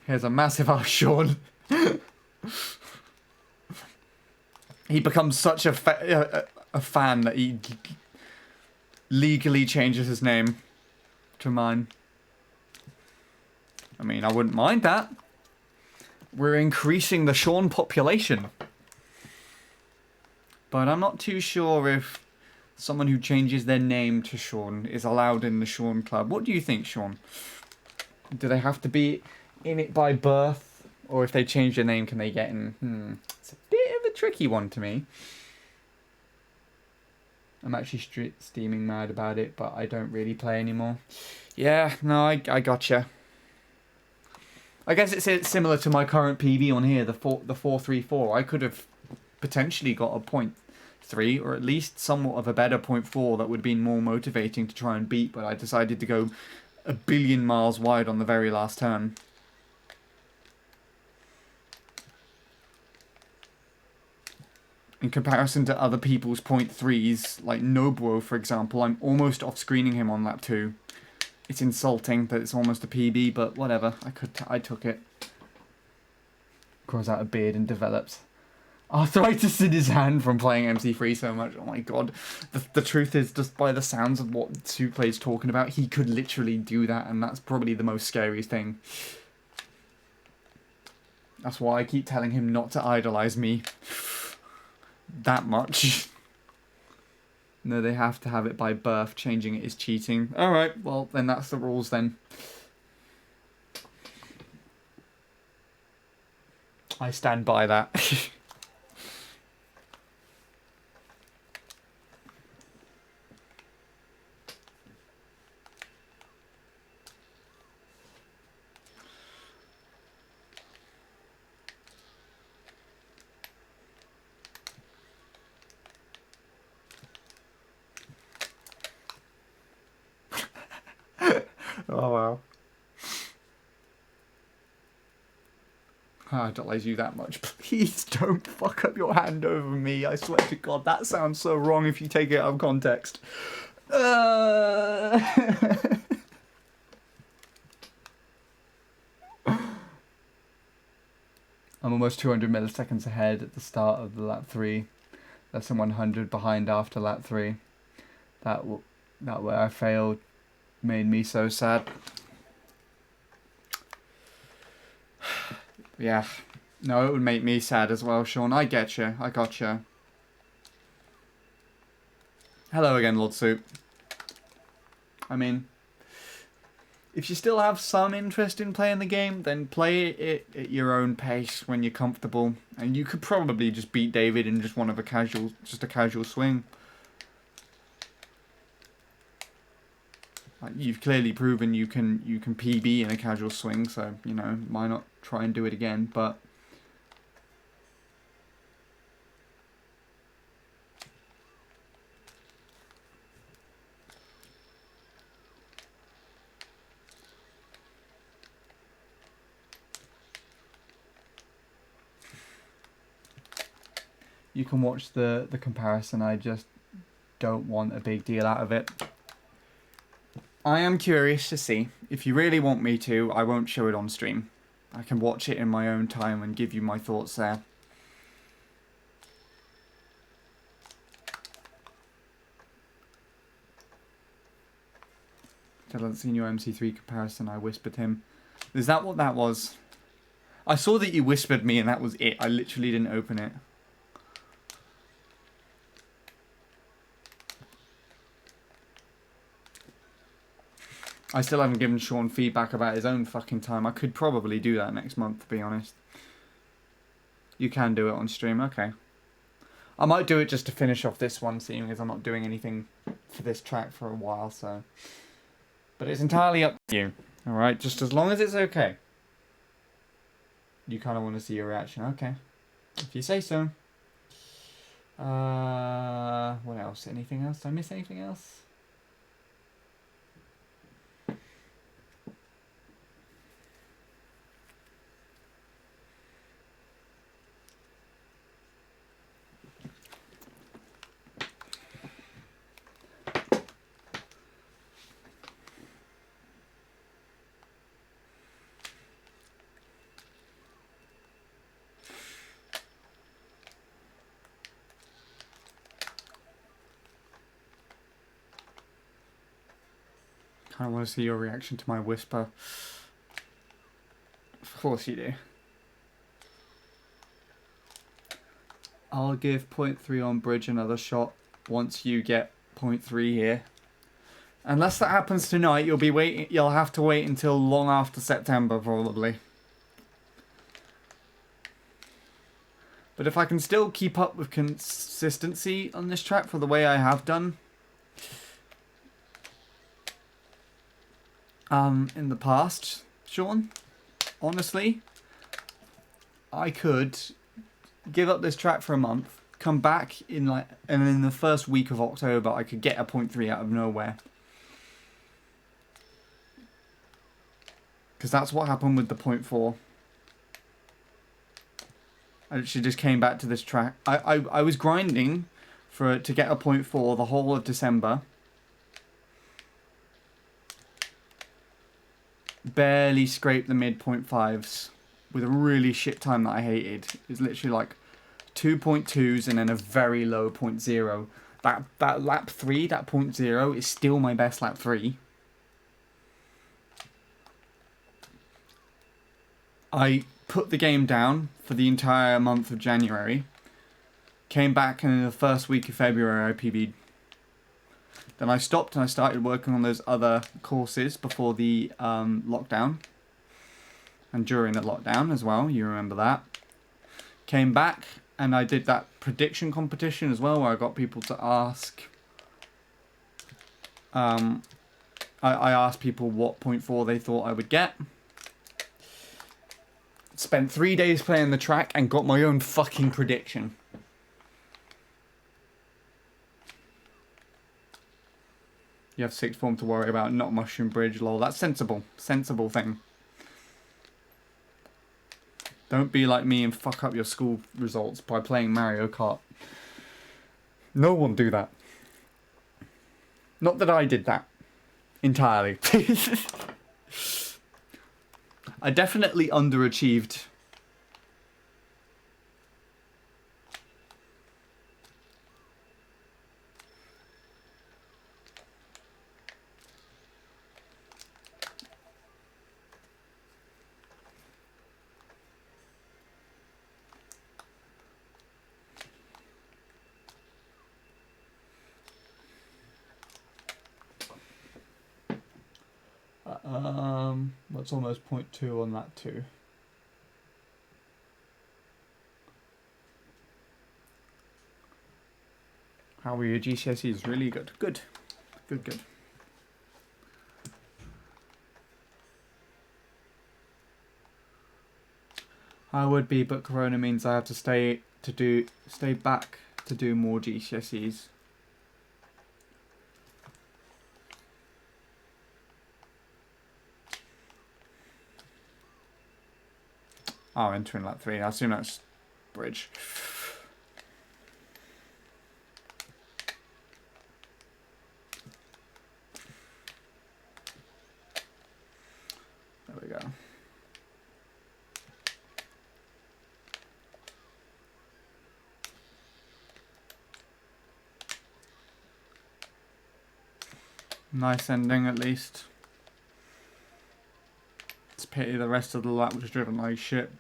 Here's a massive ass Sean. He becomes such a fan that he legally changes his name to mine. I mean, I wouldn't mind that. We're increasing the Sean population. But I'm not too sure if someone who changes their name to Sean is allowed in the Sean Club. What do you think, Sean? Do they have to be in it by birth? Or if they change their name, can they get in? It's a bit of a tricky one to me. I'm actually steaming mad about it, but I don't really play anymore. Yeah, no, I gotcha. I guess it's similar to my current PB on here, the 434. I could have potentially got a 0.3, or at least somewhat of a better 0.4 that would have been more motivating to try and beat, but I decided to go a billion miles wide on the very last turn. in comparison to other people's point threes, like Nobuo, for example. I'm almost off-screening him on lap 2. It's insulting that it's almost a PB, but whatever. I took it. Grows out a beard and develops arthritis in his hand from playing MC3 so much. Oh my god. The truth is, just by the sounds of what Suplay's talking about, he could literally do that, and that's probably the most scariest thing. That's why I keep telling him not to idolize me that much. No, they have to have it by birth. Changing it is cheating. Alright, well, then that's the rules then. I stand by that. Oh wow. I don't like you that much. Please don't fuck up your hand over me. I swear to God, that sounds so wrong if you take it out of context. I'm almost 200 milliseconds ahead at the start of the lap 3. Less than 100 behind after lap 3. That where I failed made me so sad. Yeah. No, it would make me sad as well, Sean. I get you. I got you. Hello again, Lord Soup. I mean, if you still have some interest in playing the game, then play it at your own pace when you're comfortable. And you could probably just beat David in just a casual swing. You've clearly proven you can PB in a casual swing, so, you know, why not try and do it again, but... You can watch the comparison, I just don't want a big deal out of it. I am curious to see. If you really want me to, I won't show it on stream. I can watch it in my own time and give you my thoughts there. Still haven't seen your MC3 comparison, I whispered him. Is that what that was? I saw that you whispered me and that was it. I literally didn't open it. I still haven't given Sean feedback about his own fucking time. I could probably do that next month, to be honest. You can do it on stream, okay. I might do it just to finish off this one, seeing as I'm not doing anything for this track for a while, so... But it's entirely up to you, alright? Just as long as it's okay. You kind of want to see your reaction, okay. If you say so. What else? Anything else? Did I miss anything else? I want to see your reaction to my whisper. Of course you do. I'll give 0.3 on bridge another shot once you get 0.3 here. Unless that happens tonight, you'll have to wait until long after September probably. But if I can still keep up with consistency on this track for the way I have done in the past, Sean, honestly, I could give up this track for a month, come back and in the first week of October I could get a 0.3 out of nowhere. Because that's what happened with the 0.4. I literally just came back to this track. I was grinding to get a 0.4 the whole of December. Barely scraped the mid 0.5s with a really shit time that I hated. It was literally like 2.2s and then a very low 0.0. That lap 3, that 0.0 is still my best lap 3. I put the game down for the entire month of January. Came back and in the first week of February I PB'd. Then I stopped and I started working on those other courses before the lockdown. And during the lockdown as well, you remember that. Came back and I did that prediction competition as well where I got people to ask. I asked people what 0.4 they thought I would get. Spent 3 days playing the track and got my own fucking prediction. You have sixth form to worry about, not Mushroom Bridge, lol. That's sensible. Sensible thing. Don't be like me and fuck up your school results by playing Mario Kart. No one do that. Not that I did that. Entirely. I definitely underachieved. That's almost 0.2 on that too. How were your GCSEs? Really good. Good. Good. I would be, but Corona means I have to stay back to do more GCSEs. Oh, entering lap 3. I assume that's bridge. There we go. Nice ending at least. It's pity the rest of the lap was driven like shit.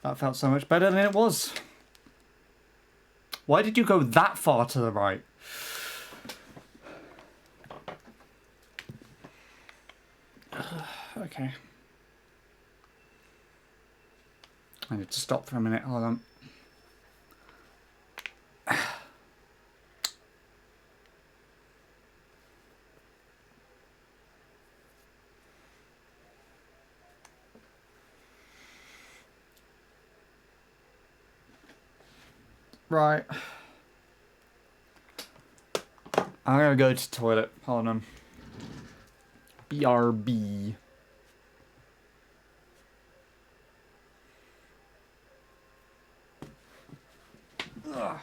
That felt so much better than it was. Why did you go that far to the right? Okay. I need to stop for a minute. Hold on. Right. I'm gonna go to the toilet. Hold on. BRB. Ugh.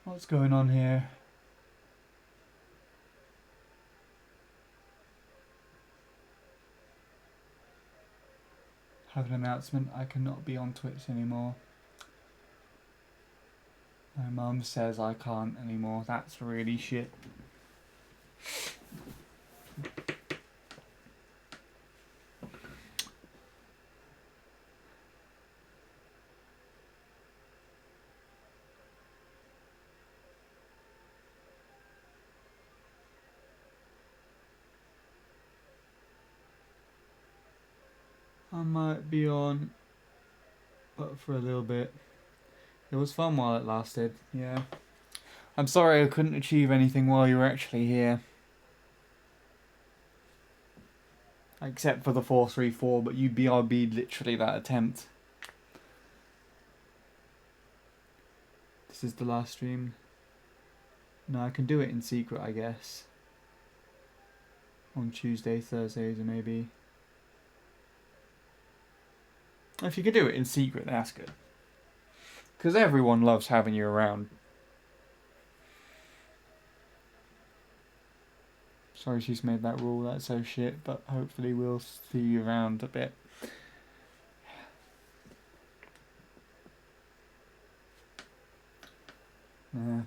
What's going on here? Have an announcement. I cannot be on Twitch anymore. My mum says I can't anymore. That's really shit. I might be on, but for a little bit. It was fun while it lasted, yeah. I'm sorry I couldn't achieve anything while you were actually here. Except for the 434, but you BRB'd literally that attempt. This is the last stream. No, I can do it in secret, I guess. On Tuesday, Thursdays, or maybe. If you could do it in secret, that's good. Because everyone loves having you around. Sorry she's made that rule, that's so shit, but hopefully we'll see you around a bit.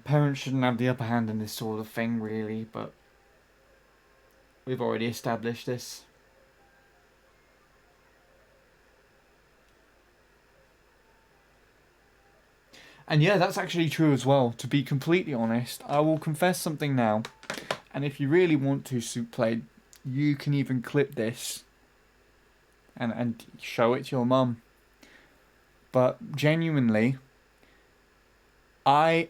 Parents shouldn't have the upper hand in this sort of thing, really, but we've already established this. And yeah, that's actually true as well. To be completely honest, I will confess something now. And if you really want to, Soup-Played, you can even clip this and show it to your mum. But genuinely, my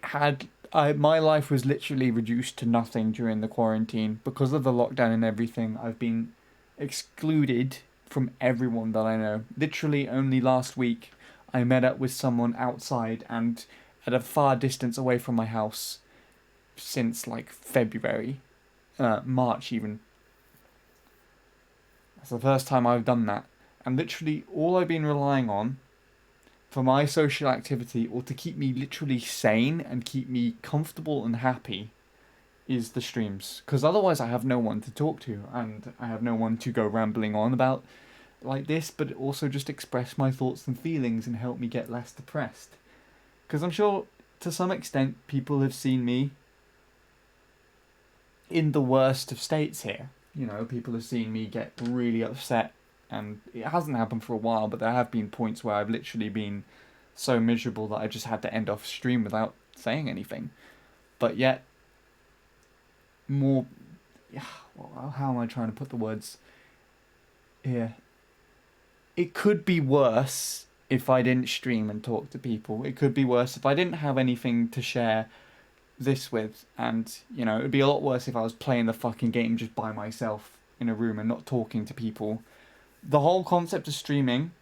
life was literally reduced to nothing during the quarantine. Because of the lockdown and everything, I've been excluded from everyone that I know. Literally only last week, I met up with someone outside and at a far distance away from my house since like February, March even. That's the first time I've done that. And literally all I've been relying on for my social activity, or to keep me literally sane and keep me comfortable and happy, is the streams. Because otherwise I have no one to talk to, and I have no one to go rambling on about like this, but also just express my thoughts and feelings and help me get less depressed. Because I'm sure to some extent people have seen me in the worst of states here. You know, people have seen me get really upset, and it hasn't happened for a while, but there have been points where I've literally been so miserable that I just had to end off stream without saying anything. But yet, how am I trying to put the words here? It could be worse if I didn't stream and talk to people. It could be worse if I didn't have anything to share this with. And, you know, it would be a lot worse if I was playing the fucking game just by myself in a room and not talking to people. The whole concept of streaming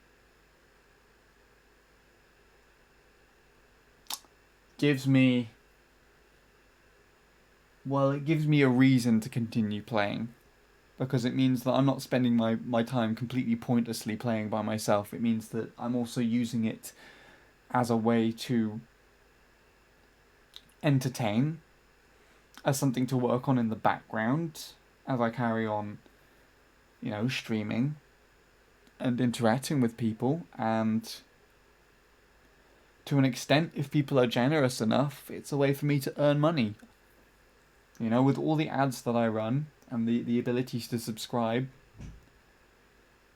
gives me a reason to continue playing. Because it means that I'm not spending my time completely pointlessly playing by myself. It means that I'm also using it as a way to entertain, as something to work on in the background as I carry on, you know, streaming and interacting with people. And to an extent, if people are generous enough, it's a way for me to earn money. You know, with all the ads that I run and the abilities to subscribe,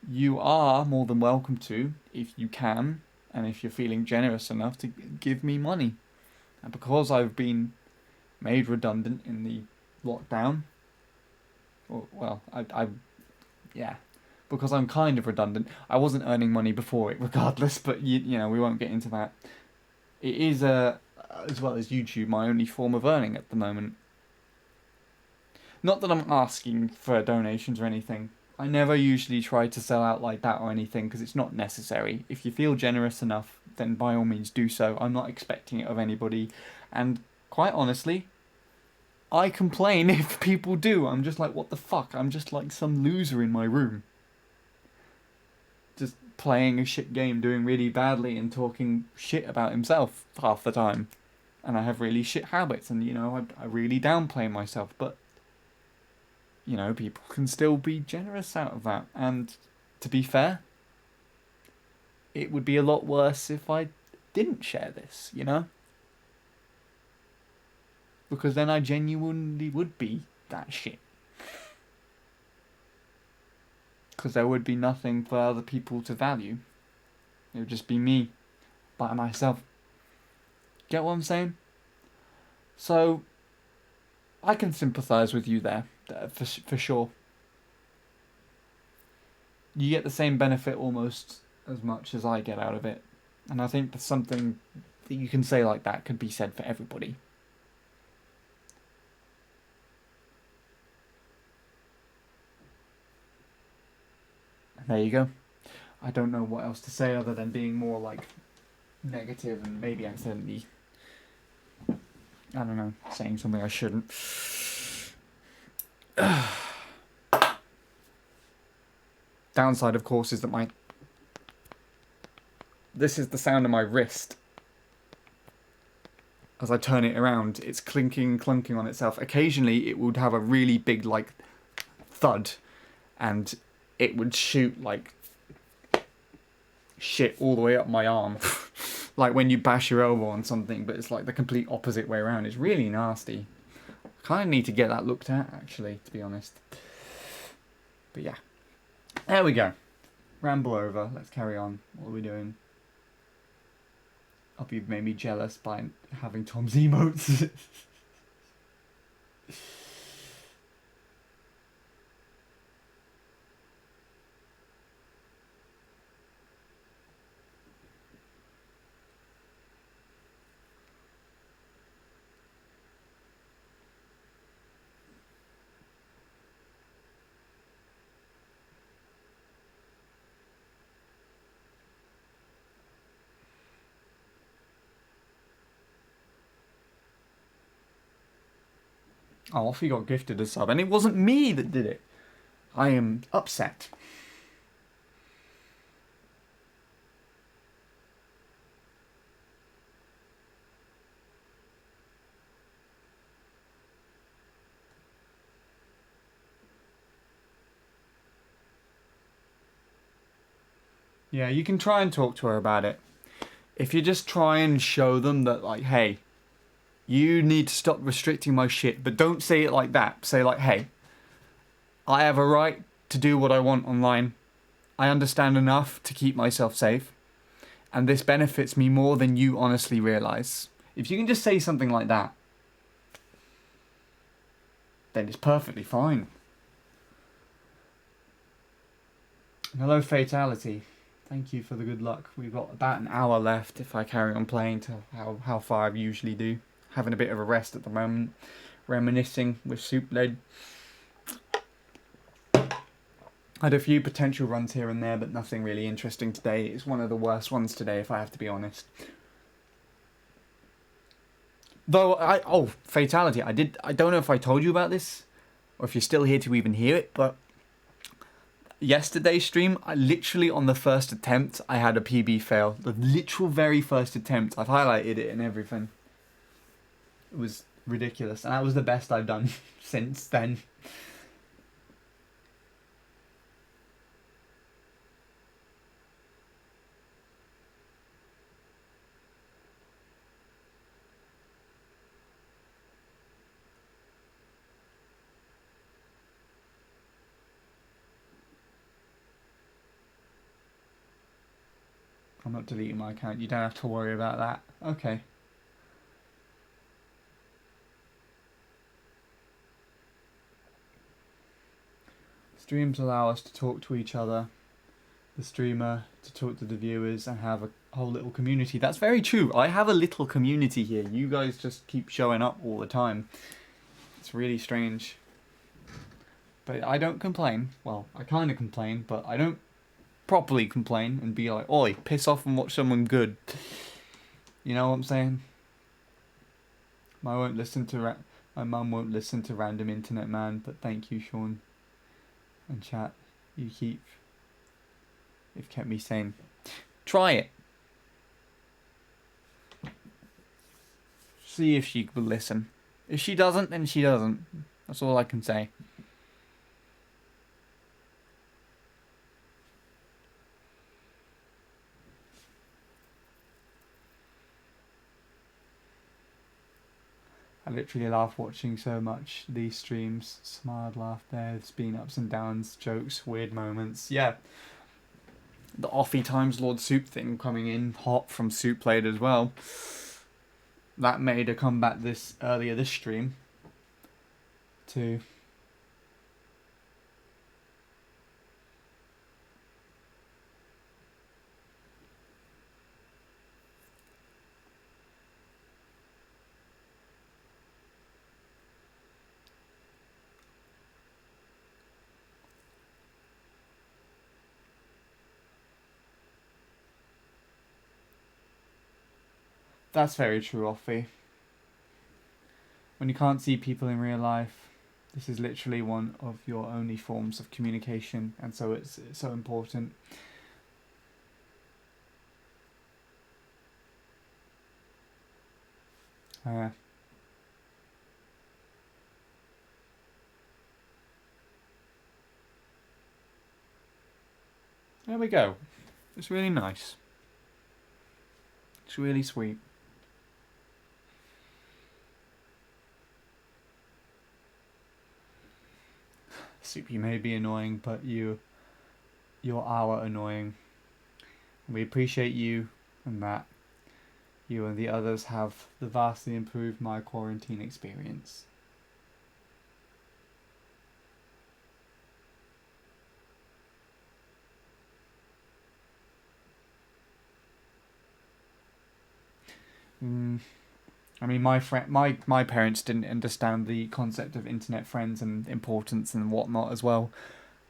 you are more than welcome to, if you can, and if you're feeling generous enough, to give me money. And because I've been made redundant in the lockdown, because I'm kind of redundant. I wasn't earning money before it regardless, but you know, we won't get into that. It is, as well as YouTube, my only form of earning at the moment. Not that I'm asking for donations or anything. I never usually try to sell out like that or anything, because it's not necessary. If you feel generous enough, then by all means do so. I'm not expecting it of anybody. And quite honestly, I complain if people do. I'm just like, what the fuck? I'm just like some loser in my room, just playing a shit game, doing really badly and talking shit about himself half the time. and I have really shit habits, and, you know, I really downplay myself, but, you know, people can still be generous out of that. And to be fair, it would be a lot worse if I didn't share this, you know? Because then I genuinely would be that shit. Because there would be nothing for other people to value. It would just be me by myself. Get what I'm saying? So, I can sympathise with you there, for sure. You get the same benefit almost as much as I get out of it. And I think there's something that you can say like that could be said for everybody. And there you go. I don't know what else to say other than being more like negative and maybe accidentally, I don't know, saying something I shouldn't. Downside, of course, is that this is the sound of my wrist. As I turn it around, it's clunking on itself. Occasionally, it would have a really big, like, thud, and it would shoot, like, shit all the way up my arm. Like when you bash your elbow on something, but it's like the complete opposite way around. It's really nasty. I kind of need to get that looked at, actually, to be honest. But yeah. There we go. Ramble over. Let's carry on. What are we doing? Hope you've made me jealous by having Tom's emotes. Oh, off he got gifted a sub, and it wasn't me that did it. I am upset. Yeah, you can try and talk to her about it. If you just try and show them that, like, hey, you need to stop restricting my shit, but don't say it like that. Say like, hey, I have a right to do what I want online. I understand enough to keep myself safe, and this benefits me more than you honestly realise. If you can just say something like that, then it's perfectly fine. Hello, Fatality. Thank you for the good luck. We've got about an hour left if I carry on playing to how far I usually do. Having a bit of a rest at the moment. Reminiscing with Soup Led. I had a few potential runs here and there, but nothing really interesting today. It's one of the worst ones today, if I have to be honest. Though, Fatality. I don't know if I told you about this, or if you're still here to even hear it, but yesterday's stream, I literally on the first attempt, I had a PB fail. The literal very first attempt. I've highlighted it and everything. It was ridiculous, and that was the best I've done since then. I'm not deleting my account. You don't have to worry about that. Okay. Streams allow us to talk to each other, the streamer to talk to the viewers, and have a whole little community. That's very true. I have a little community here. You guys just keep showing up all the time. It's really strange. But I don't complain. Well, I kind of complain, but I don't properly complain and be like, oi, piss off and watch someone good. You know what I'm saying? My mum won't listen to random internet man, but thank you, Sean. And chat, you've kept me sane. Try it. See if she will listen. If she doesn't, then she doesn't. That's all I can say. I literally laugh watching so much these streams. Smiled, laughed there. There's been ups and downs, jokes, weird moments. Yeah. The Offie times Lord Soup thing coming in hot from Soup Played as well. That made a comeback earlier this stream too. That's very true, Offie. When you can't see people in real life, this is literally one of your only forms of communication, and so it's so important. There we go. It's really nice. It's really sweet. Soup, you may be annoying, but you're our annoying. We appreciate you and that. You and the others have vastly improved my quarantine experience. I mean, my parents didn't understand the concept of internet friends and importance and whatnot as well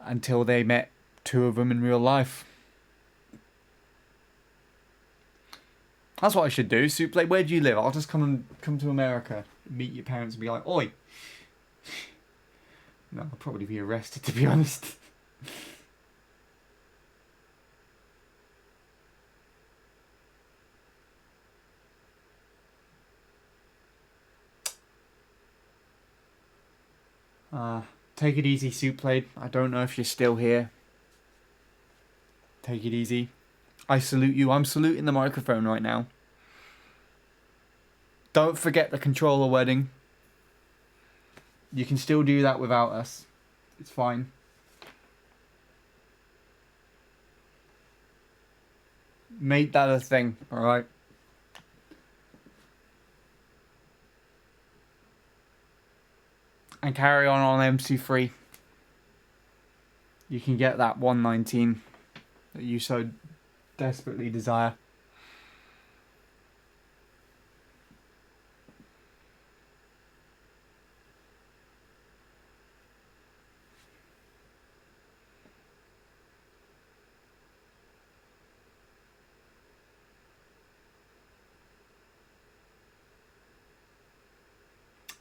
until they met two of them in real life. That's what I should do. Soup, like, where do you live? I'll just come to America, meet your parents, and be like, oi. No, I'll probably be arrested, to be honest. Take it easy, Soup Played. I don't know if you're still here. Take it easy. I salute you. I'm saluting the microphone right now. Don't forget the controller wedding. You can still do that without us. It's fine. Make that a thing, alright? And carry on MC3. You can get that 119 that you so desperately desire.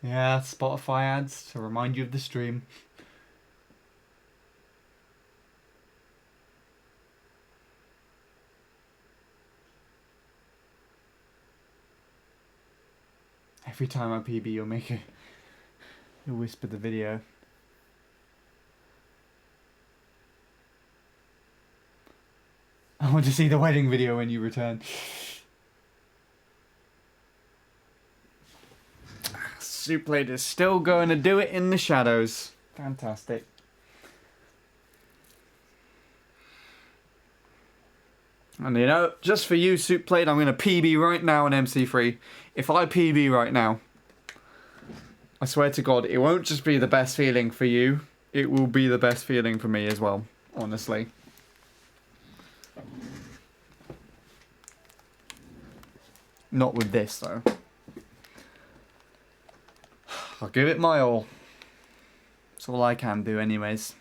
Yeah, Spotify ads to remind you of the stream. Every time I PB, you'll whisper the video. I want to see the wedding video when you return. Soup Played is still going to do it in the shadows. Fantastic. And you know, just for you, Soup Played, I'm going to PB right now on MC3. If I PB right now, I swear to God, it won't just be the best feeling for you. It will be the best feeling for me as well, honestly. Not with this, though. I'll give it my all. That's all I can do anyways.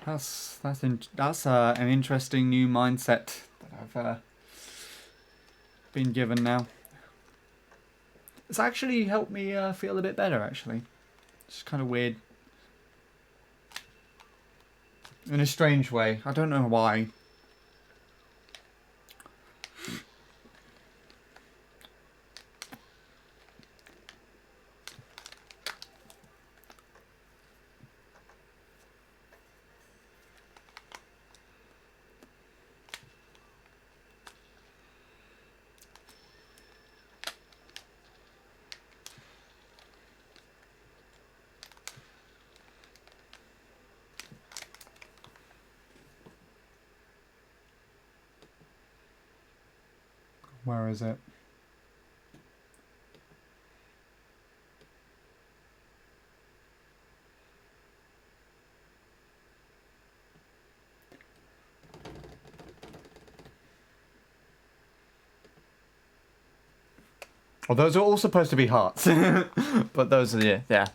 That's an interesting new mindset that I've been given now. It's actually helped me feel a bit better, actually. It's kind of weird. In a strange way. I don't know why. Where is it? Well, those are all supposed to be hearts. But those are, yeah.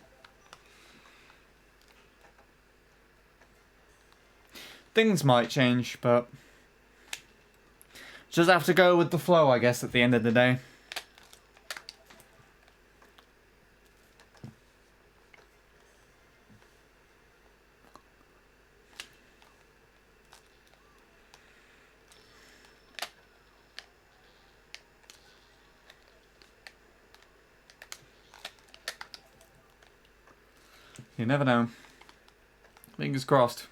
Things might change, but just have to go with the flow, I guess, at the end of the day. You never know. Fingers crossed.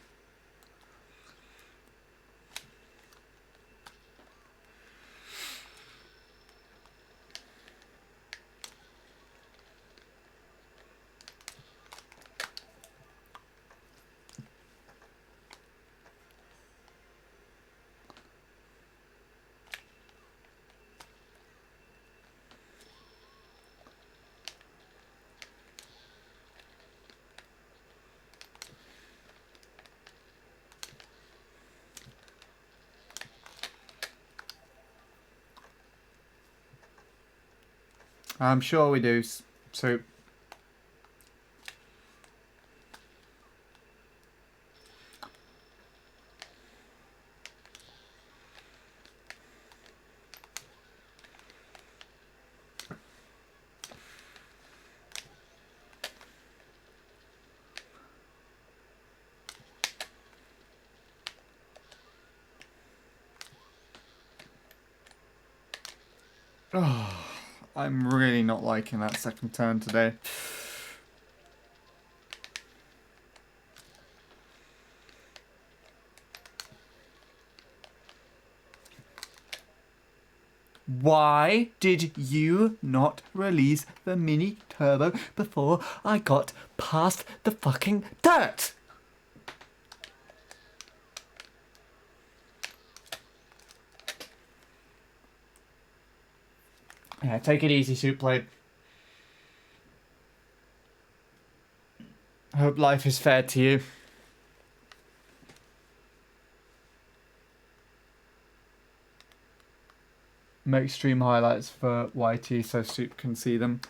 I'm sure we do, Soup. Oh, I'm really not liking that second turn today. Why did you not release the mini turbo before I got past the fucking dirt? Yeah, take it easy, Soup Plate. I hope life is fair to you. Make stream highlights for YT so Soup can see them.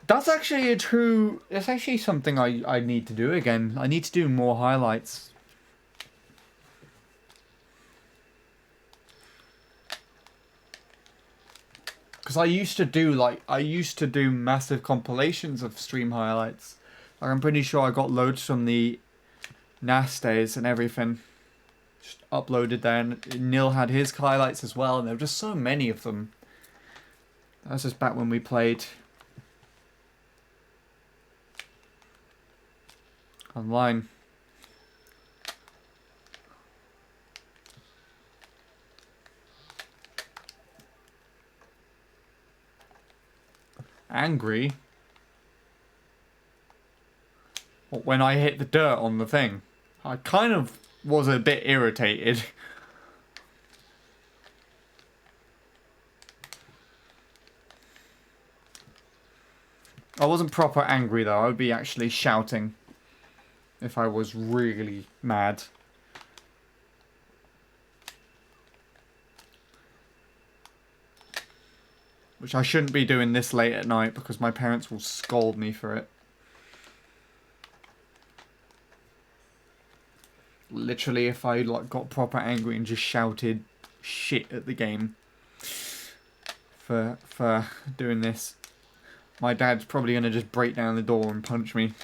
That's actually it's actually something I need to do again. I need to do more highlights. Because I used to do massive compilations of stream highlights. Like, I'm pretty sure I got loads from the NAS days and everything. Just uploaded there, and Neil had his highlights as well, and there were just so many of them. That was just back when we played online. Angry? When I hit the dirt on the thing. I kind of was a bit irritated. I wasn't proper angry though, I would be actually shouting if I was really mad. Which I shouldn't be doing this late at night because my parents will scold me for it. Literally, if I like got proper angry and just shouted shit at the game for doing this, my dad's probably gonna just break down the door and punch me.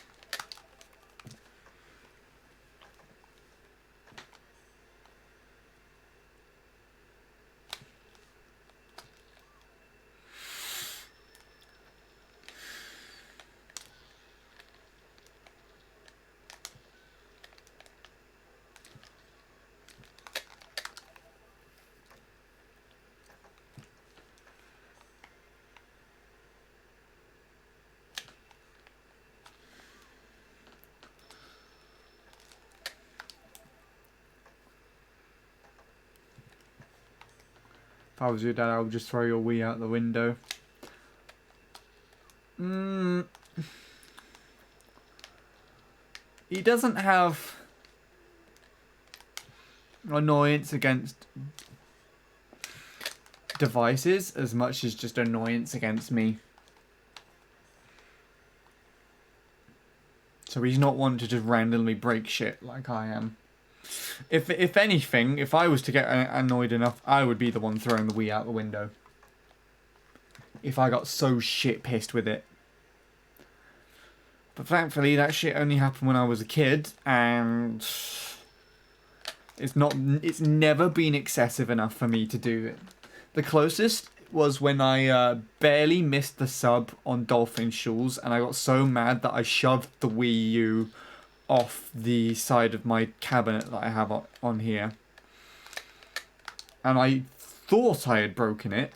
If I was your dad, I would just throw your Wii out the window. He doesn't have annoyance against devices as much as just annoyance against me. So he's not one to just randomly break shit like I am. If anything, if I was to get annoyed enough, I would be the one throwing the Wii out the window. If I got so shit pissed with it. But thankfully, that shit only happened when I was a kid, and it's never been excessive enough for me to do it. The closest was when I barely missed the sub on Dolphin Shoals, and I got so mad that I shoved the Wii U off the side of my cabinet that I have on here. And I thought I had broken it,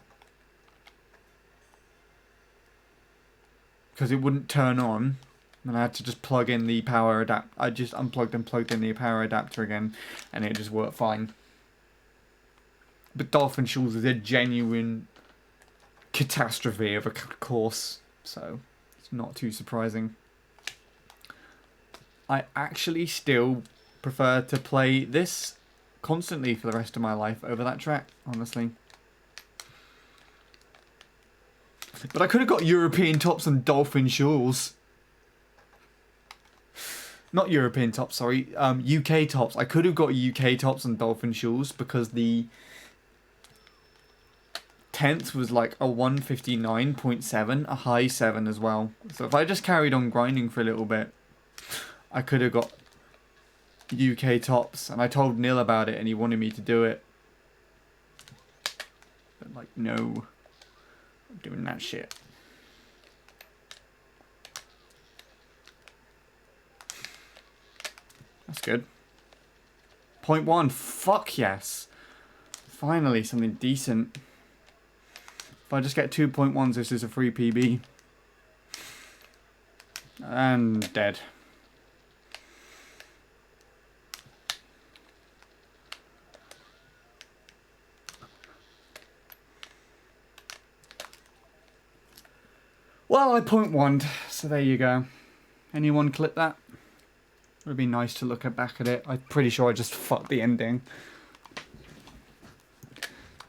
because it wouldn't turn on, and I had to just plug in the power adapter. I just unplugged and plugged in the power adapter again, and it just worked fine. But Dolphin Shoals is a genuine catastrophe of a course, so it's not too surprising. I actually still prefer to play this constantly for the rest of my life over that track, honestly. But I could have got European tops on Dolphin Shoals. Not European tops, sorry. UK tops. I could have got UK tops on Dolphin Shoals because the 10th was like a 159.7, a high 7 as well. So if I just carried on grinding for a little bit, I could have got UK tops. And I told Neil about it and he wanted me to do it. But like, no. I'm doing that shit. That's good. 0.1. Fuck yes. Finally, something decent. If I just get 2.1s, this is a free PB. And dead. Well, I 0.1'd, so there you go. Anyone clip that? It would be nice to look back at it. I'm pretty sure I just fucked the ending.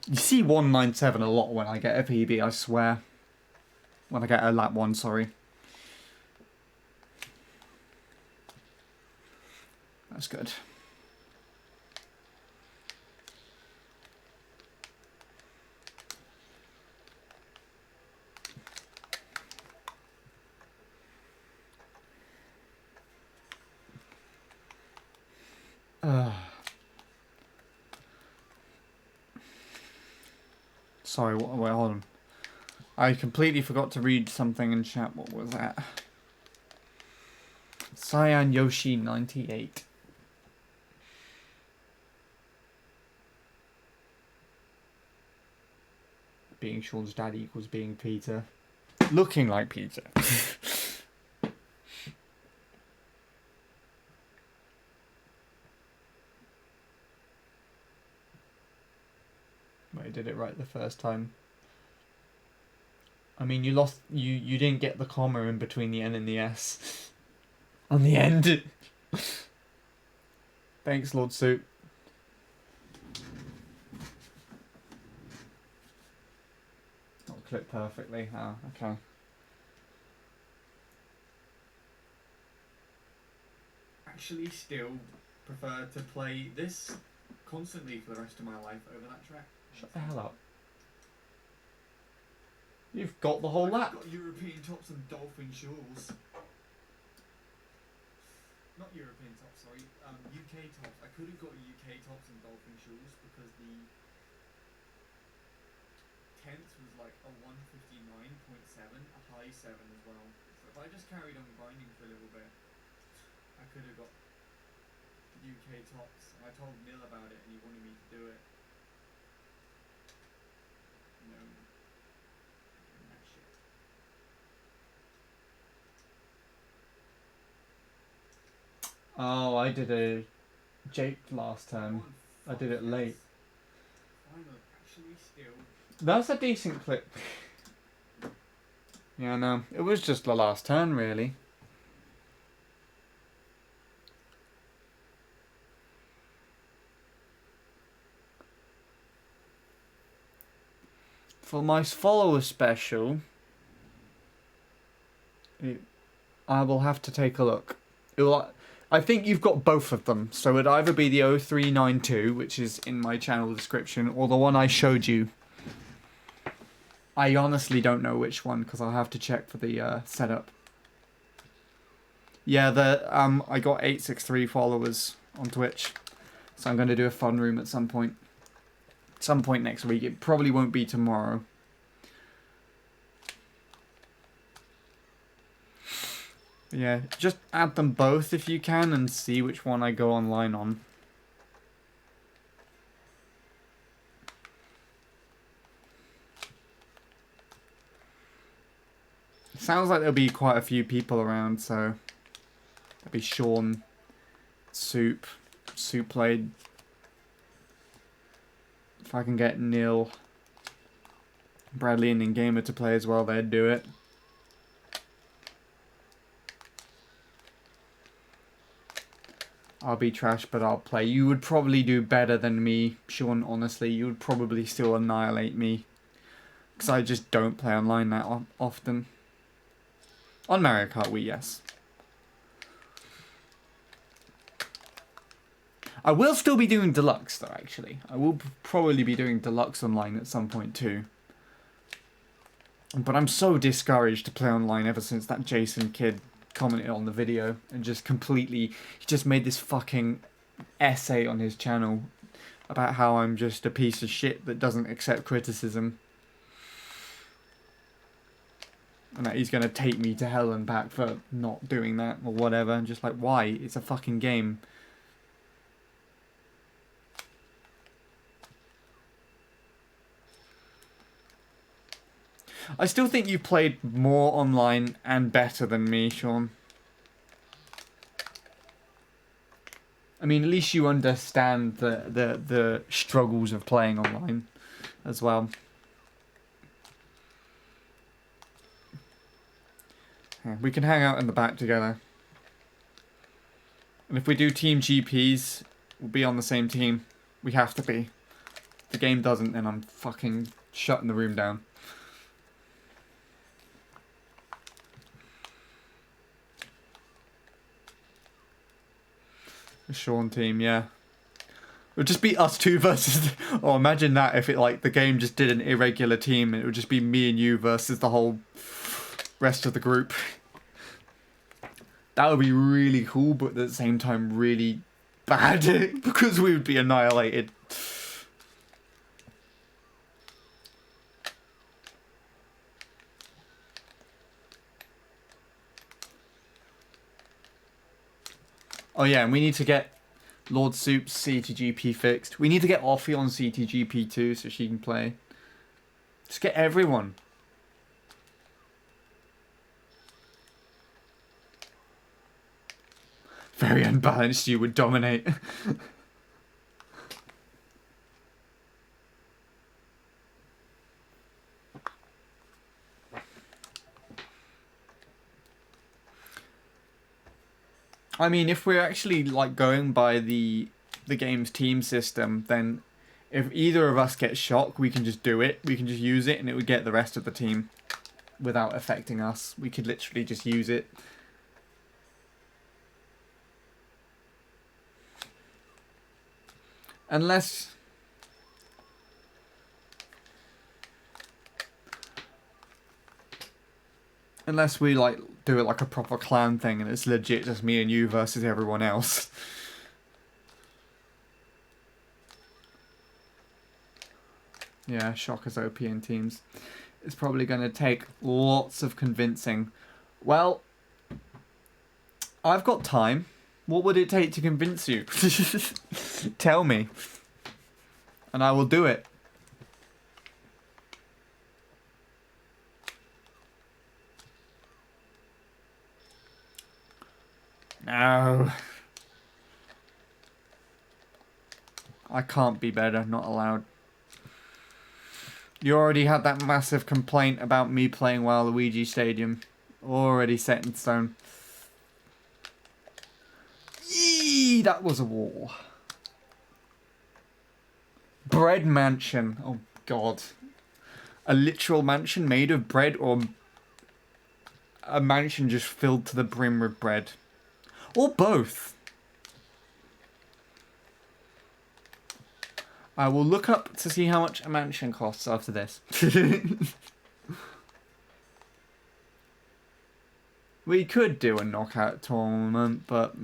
You see 197 a lot when I get a PB, I swear. When I get a lap 1, sorry. That's good. Sorry, wait, hold on. I completely forgot to read something in chat. What was that? Cyan Yoshi 98. Being Sean's dad equals being Peter. Looking like Peter. I did it right the first time. I mean, you didn't get the comma in between the N and the S on the end. Thanks, Lord Soup. Not clipped perfectly. Oh, okay. Actually, still prefer to play this constantly for the rest of my life over that track. Shut the hell up. You've got the whole lap. I've got European tops and dolphin shores. Not European tops, sorry. UK tops. I could have got UK tops and dolphin shores because the 10th was like a 159.7, a high 7 as well. So if I just carried on grinding for a little bit, I could have got UK tops. And I told Neil about it and he wanted me to do it. No. That shit. Oh, I did a Jake last term. I did it late. Finally, actually still. That's a decent clip. Yeah, no. It was just the last turn, really. For my follower special, I will have to take a look. I think you've got both of them, so it'd either be the 0392, which is in my channel description, or the one I showed you. I honestly don't know which one, because I'll have to check for the setup. Yeah, I got 863 followers on Twitch, so I'm going to do a fun room at some point. Some point next week. It probably won't be tomorrow. Yeah, just add them both if you can and see which one I go online on. Sounds like there'll be quite a few people around, so there'll be Sean, Soup played. If I can get Neil, Bradley and Gamer to play as well, they'd do it. I'll be trash, but I'll play. You would probably do better than me, Sean, honestly. You would probably still annihilate me. Because I just don't play online that often. On Mario Kart Wii, yes. I will still be doing Deluxe, though, actually. I will probably be doing Deluxe online at some point, too. But I'm so discouraged to play online ever since that Jason kid commented on the video and just completely... He just made this fucking essay on his channel about how I'm just a piece of shit that doesn't accept criticism. And that he's going to take me to hell and back for not doing that or whatever. And just like, why? It's a fucking game. I still think you played more online and better than me, Sean. I mean, at least you understand the struggles of playing online as well. Yeah, we can hang out in the back together. And if we do team GPs, we'll be on the same team. We have to be. If the game doesn't, then I'm fucking shutting the room down. The Sean team, yeah. It would just be us two versus... Oh, imagine that if it like the game just did an irregular team and it would just be me and you versus the whole rest of the group. That would be really cool, but at the same time really bad because we would be annihilated. Oh yeah, and we need to get Lord Soup's CTGP fixed. We need to get Offie on CTGP too so she can play. Just get everyone. Very unbalanced, you would dominate. I mean, if we're actually like going by the game's team system, then if either of us gets shocked, we can just do it. We can just use it and it would get the rest of the team without affecting us. We could literally just use it. Unless... Unless we, like, do it like a proper clan thing and it's legit just me and you versus everyone else. Yeah, Shocker's OP in teams. It's probably going to take lots of convincing. Well, I've got time. What would it take to convince you? Tell me. And I will do it. No. I can't be better, not allowed. You already had that massive complaint about me playing Waluigi Stadium. Already set in stone. Yee, that was a wall. Bread mansion. Oh, God. A literal mansion made of bread, or a mansion just filled to the brim with bread? Or both. I will look up to see how much a mansion costs after this. We could do a knockout tournament, but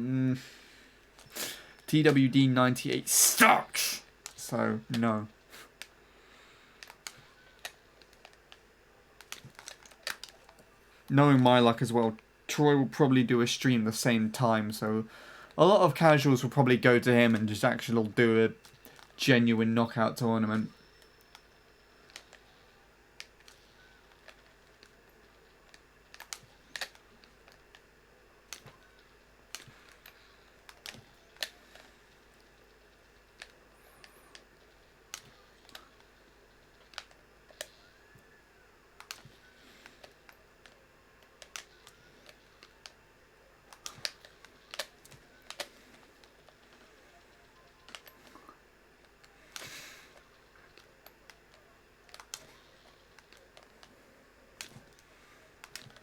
TWD 98 sucks. So, no. Knowing my luck as well, Troy will probably do a stream the same time, so a lot of casuals will probably go to him and just actually do a genuine knockout tournament.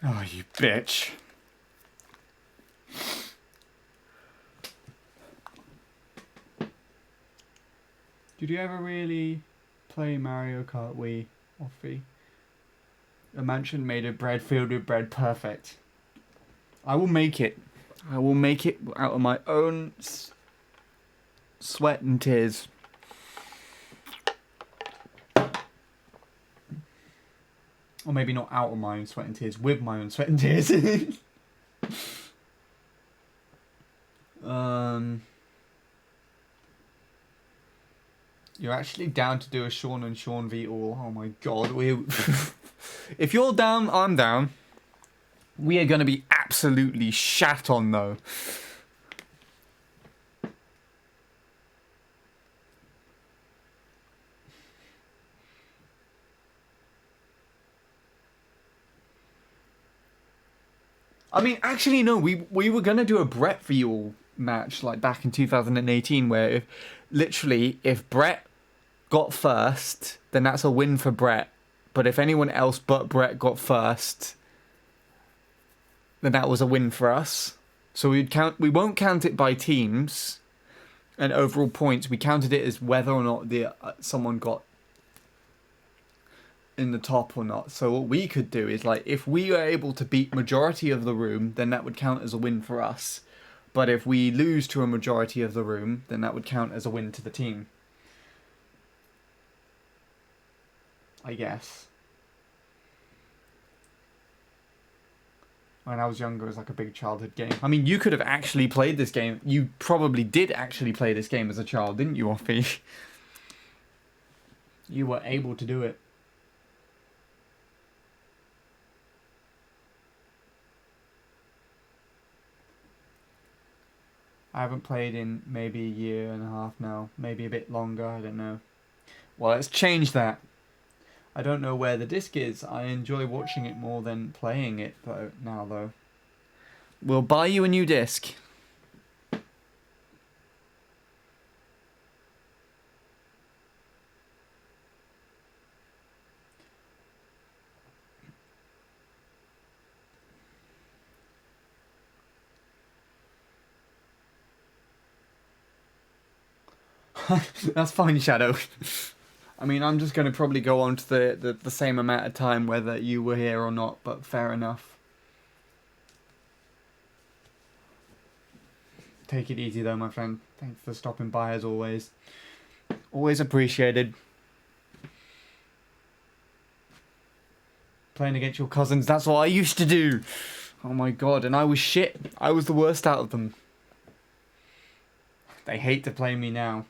Oh, you bitch. Did you ever really play Mario Kart Wii, Offie? A mansion made of bread, filled with bread, perfect. I will make it. I will make it out of my own sweat and tears. Or maybe not out of my own sweat and tears, with my own sweat and tears. You're actually down to do a Sean and Sean v all. Oh my god. If you're down, I'm down. We are going to be absolutely shat on though. I mean, actually, no. We were gonna do a Brett v all match like back in 2018, where if Brett got first, then that's a win for Brett. But if anyone else but Brett got first, then that was a win for us. So we won't count it by teams and overall points. We counted it as whether or not someone got in the top or not. So what we could do is, like, if we are able to beat majority of the room, then that would count as a win for us. But if we lose to a majority of the room, then that would count as a win to the team. I guess. When I was younger, it was like a big childhood game. I mean, you could have actually played this game. You probably did actually play this game as a child, didn't you, Offie? You were able to do it. I haven't played in maybe a year and a half now. Maybe a bit longer, I don't know. Well, let's change that. I don't know where the disc is. I enjoy watching it more than playing it though. We'll buy you a new disc. That's fine, Shadow. I mean, I'm just going to probably go on to the same amount of time whether you were here or not, but fair enough. Take it easy though, my friend. Thanks for stopping by as always. Always appreciated. Playing against your cousins, that's what I used to do. Oh my god, and I was shit. I was the worst out of them. They hate to play me now.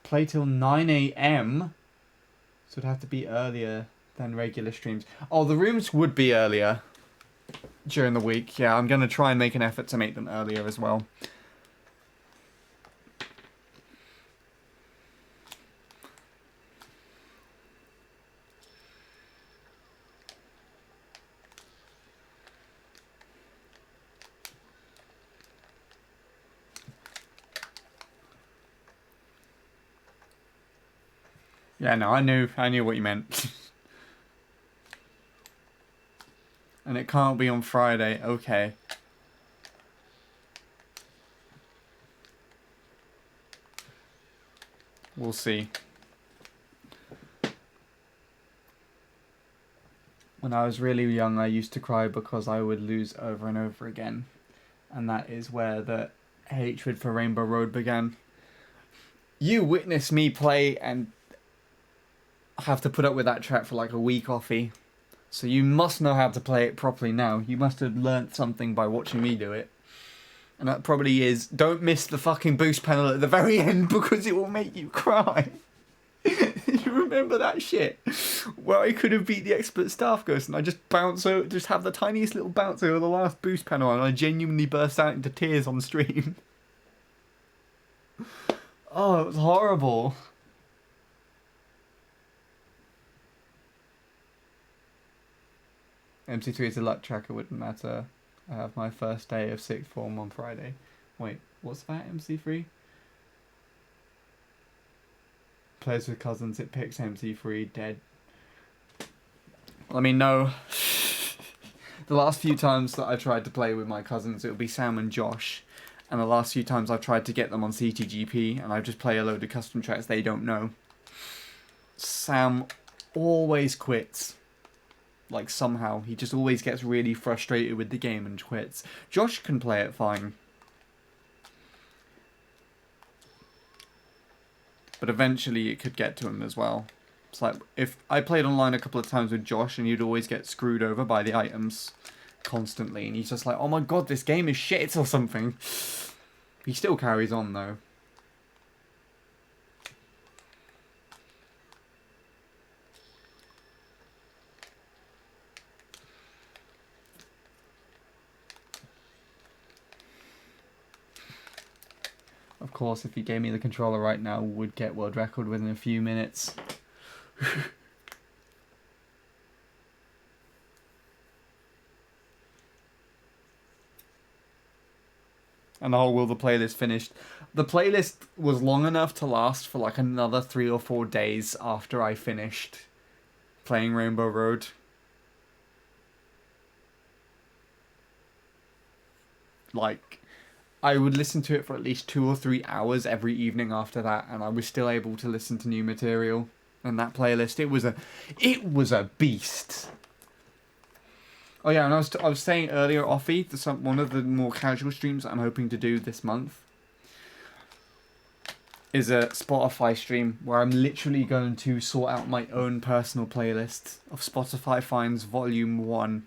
Play till 9 AM? So it'd have to be earlier than regular streams. Oh, the rooms would be earlier during the week. Yeah, I'm going to try and make an effort to make them earlier as well. Yeah, no, I knew what you meant. And it can't be on Friday. Okay. We'll see. When I was really young, I used to cry because I would lose over and over again. And that is where the hatred for Rainbow Road began. You witnessed me play and have to put up with that track for like a week, Offie. So you must know how to play it properly now. You must have learnt something by watching me do it. And that probably is, don't miss the fucking boost panel at the very end because it will make you cry. You remember that shit? Where I could have beat the expert staff ghost and I just just have the tiniest little bounce over the last boost panel and I genuinely burst out into tears on stream. Oh, it was horrible. MC3 is a luck tracker, wouldn't matter. I have my first day of sixth form on Friday. Wait, what's that, MC3? Plays with cousins, it picks MC3, dead. I mean, no. The last few times that I tried to play with my cousins, it would be Sam and Josh. And the last few times I've tried to get them on CTGP, and I just play a load of custom tracks they don't know. Sam always quits. Like, somehow. He just always gets really frustrated with the game and quits. Josh can play it fine. But eventually it could get to him as well. It's like, if I played online a couple of times with Josh and you'd always get screwed over by the items constantly. And he's just like, oh my god, this game is shit or something. He still carries on though. Of course, if he gave me the controller right now, would get world record within a few minutes. And the whole will the playlist finished. The playlist was long enough to last for like another 3 or 4 days after I finished playing Rainbow Road. Like, I would listen to it for at least 2 or 3 hours every evening after that, and I was still able to listen to new material. And that playlist, it was a beast. Oh yeah, and I was saying earlier, Offie, one of the more casual streams that I'm hoping to do this month is a Spotify stream where I'm literally going to sort out my own personal playlist of Spotify Finds Volume 1.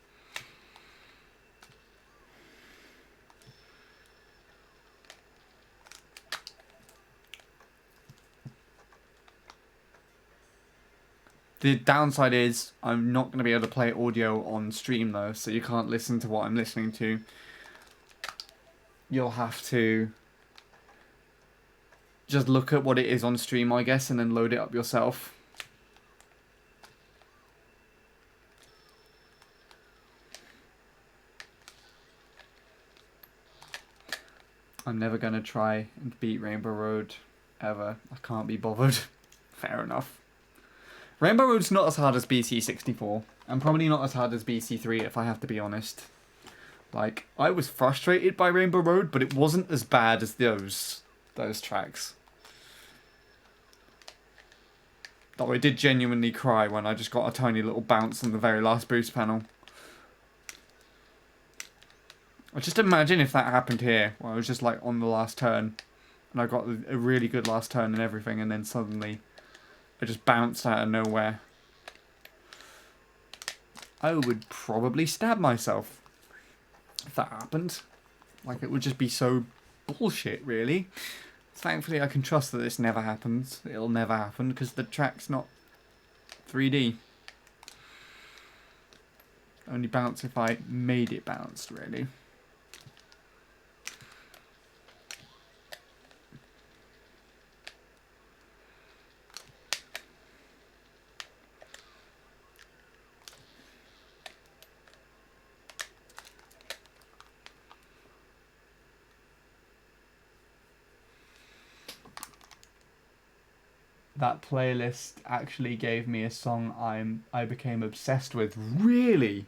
The downside is I'm not going to be able to play audio on stream though, so you can't listen to what I'm listening to. You'll have to just look at what it is on stream, I guess, and then load it up yourself. I'm never going to try and beat Rainbow Road, ever. I can't be bothered. Fair enough. Rainbow Road's not as hard as BC64, and probably not as hard as BC3 if I have to be honest. Like, I was frustrated by Rainbow Road, but it wasn't as bad as those tracks. Though I did genuinely cry when I just got a tiny little bounce on the very last boost panel. I just imagine if that happened here, where I was just like on the last turn, and I got a really good last turn and everything, and then suddenly I just bounced out of nowhere. I would probably stab myself if that happened. Like, it would just be so bullshit, really. Thankfully, I can trust that this never happens. It'll never happen, because the track's not 3D. Only bounce if I made it bounced, really. That playlist actually gave me a song I became obsessed with. Really?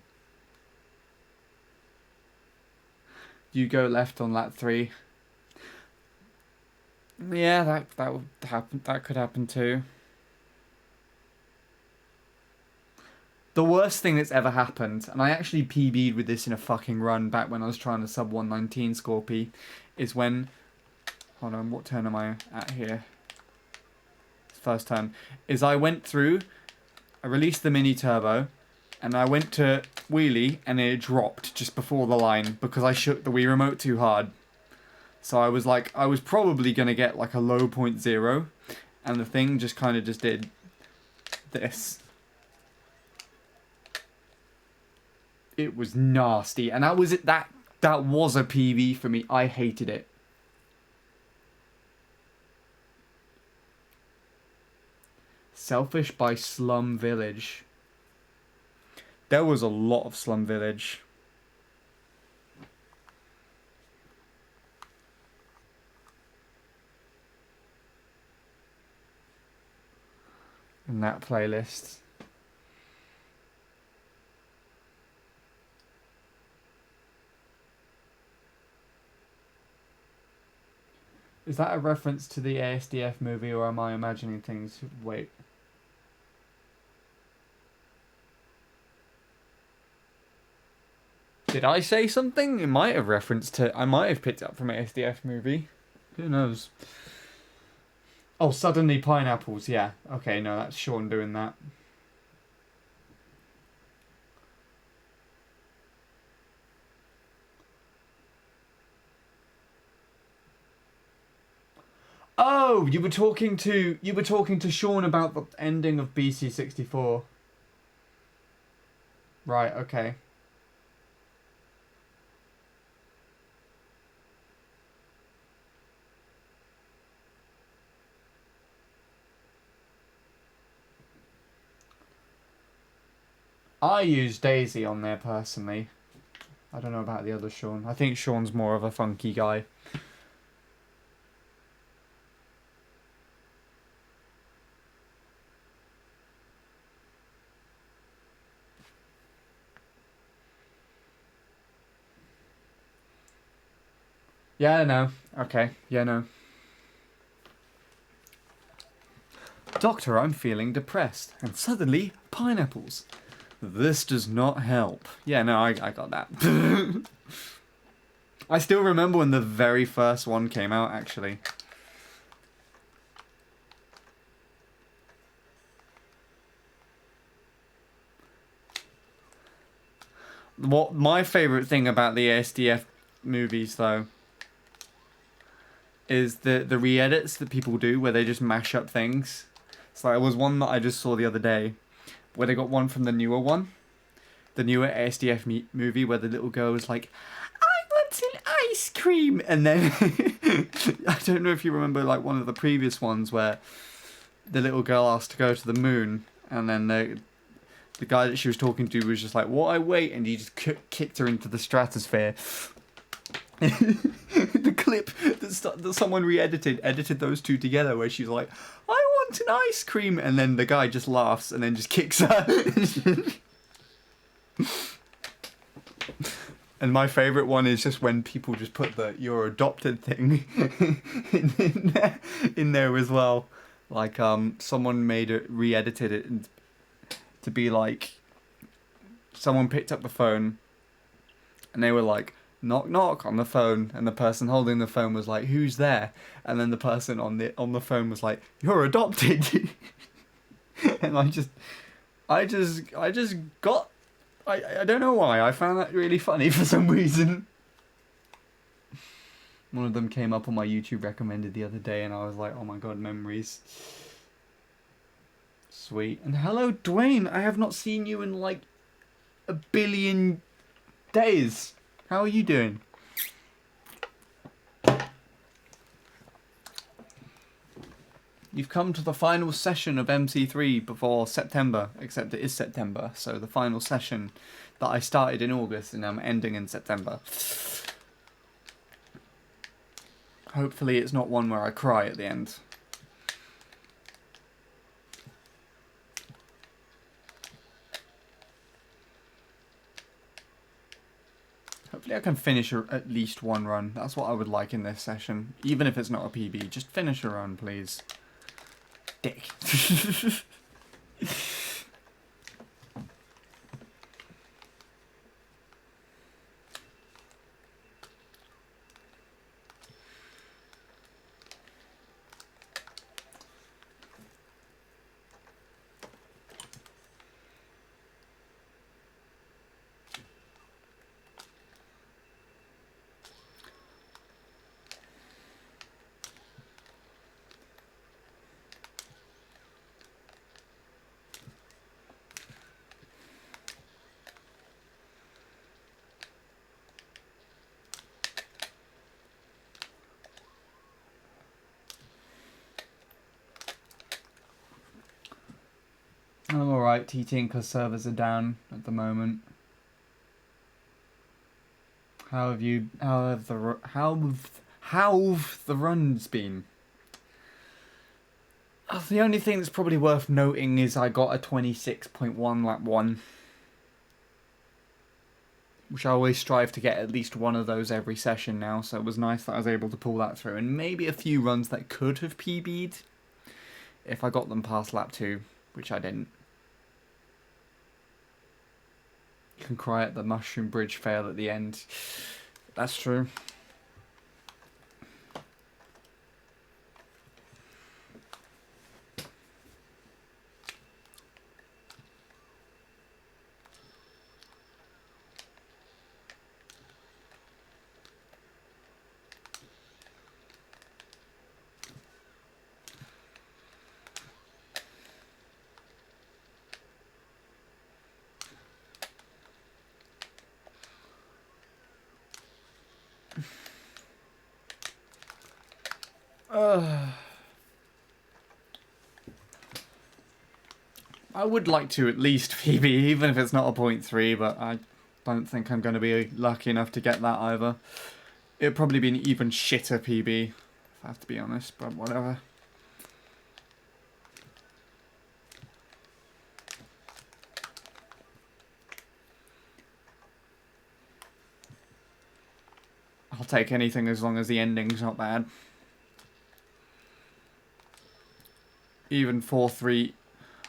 You Go Left on lap 3. Yeah, that would happen. That could happen too. The worst thing that's ever happened, and I actually PB'd with this in a fucking run back when I was trying to sub 119 Scorpy, is when... Hold on, what turn am I at here? First turn. Is I went through, I released the mini turbo, and I went to wheelie, and it dropped just before the line because I shook the Wii remote too hard. So I was like, I was probably going to get like a low 0.0, and the thing just kind of just did this. It was nasty, and that was it. That was a PV for me. I hated it. Selfish by Slum Village. There was a lot of Slum Village. In that playlist. Is that a reference to the ASDF movie, or am I imagining things? Wait. Did I say something? It might have referenced to... I might have picked up from ASDF movie. Who knows? Oh, Suddenly Pineapples, yeah. Okay, no, that's Sean doing that. Oh, you were talking to Sean about the ending of BC64. Right, okay. I use Daisy on there personally. I don't know about the other Sean. I think Sean's more of a funky guy. Yeah, no. Okay. Yeah, no. Doctor, I'm feeling depressed. And suddenly, pineapples. This does not help. Yeah, no, I got that. I still remember when the very first one came out, actually. What my favourite thing about the ASDF movies, though, is the re-edits that people do where they just mash up things. So there was one that I just saw the other day where they got one from the newer one. The newer ASDF movie where the little girl was like, I want an ice cream! And then, I don't know if you remember like one of the previous ones where the little girl asked to go to the moon, and then the guy that she was talking to was just like, what, I wait? And he just kicked her into the stratosphere. The clip that someone edited those two together where she's like, I want an ice cream, and then the guy just laughs and then just kicks her. And my favourite one is just when people just put the "you're adopted" thing in there as well. Like someone made it, re-edited it to be like, someone picked up the phone, and they were like, "Knock knock" on the phone, and the person holding the phone was like, "Who's there?" And then the person on the phone was like, "You're adopted." And I just got. I don't know why. I found that really funny for some reason. One of them came up on my YouTube recommended the other day, and I was like, oh my god, memories. Sweet. And hello, Dwayne. I have not seen you in like a billion days. How are you doing? You've come to the final session of MC3 before September, except it is September, so the final session that I started in August and I'm ending in September. Hopefully it's not one where I cry at the end. Hopefully I can finish at least one run. That's what I would like in this session. Even if it's not a PB, just finish a run, please. Dick. I'm alright, TTing, because servers are down at the moment. How have the runs been? The only thing that's probably worth noting is I got a 26.1 lap 1. Which I always strive to get at least one of those every session now, so it was nice that I was able to pull that through. And maybe a few runs that could have PB'd if I got them past lap 2, which I didn't. You can cry at the mushroom bridge fail at the end. That's true. I would like to at least PB, even if it's not a 0.3, but I don't think I'm going to be lucky enough to get that either. It'd probably be an even shitter PB, if I have to be honest, but whatever. I'll take anything as long as the ending's not bad. Even 4-3.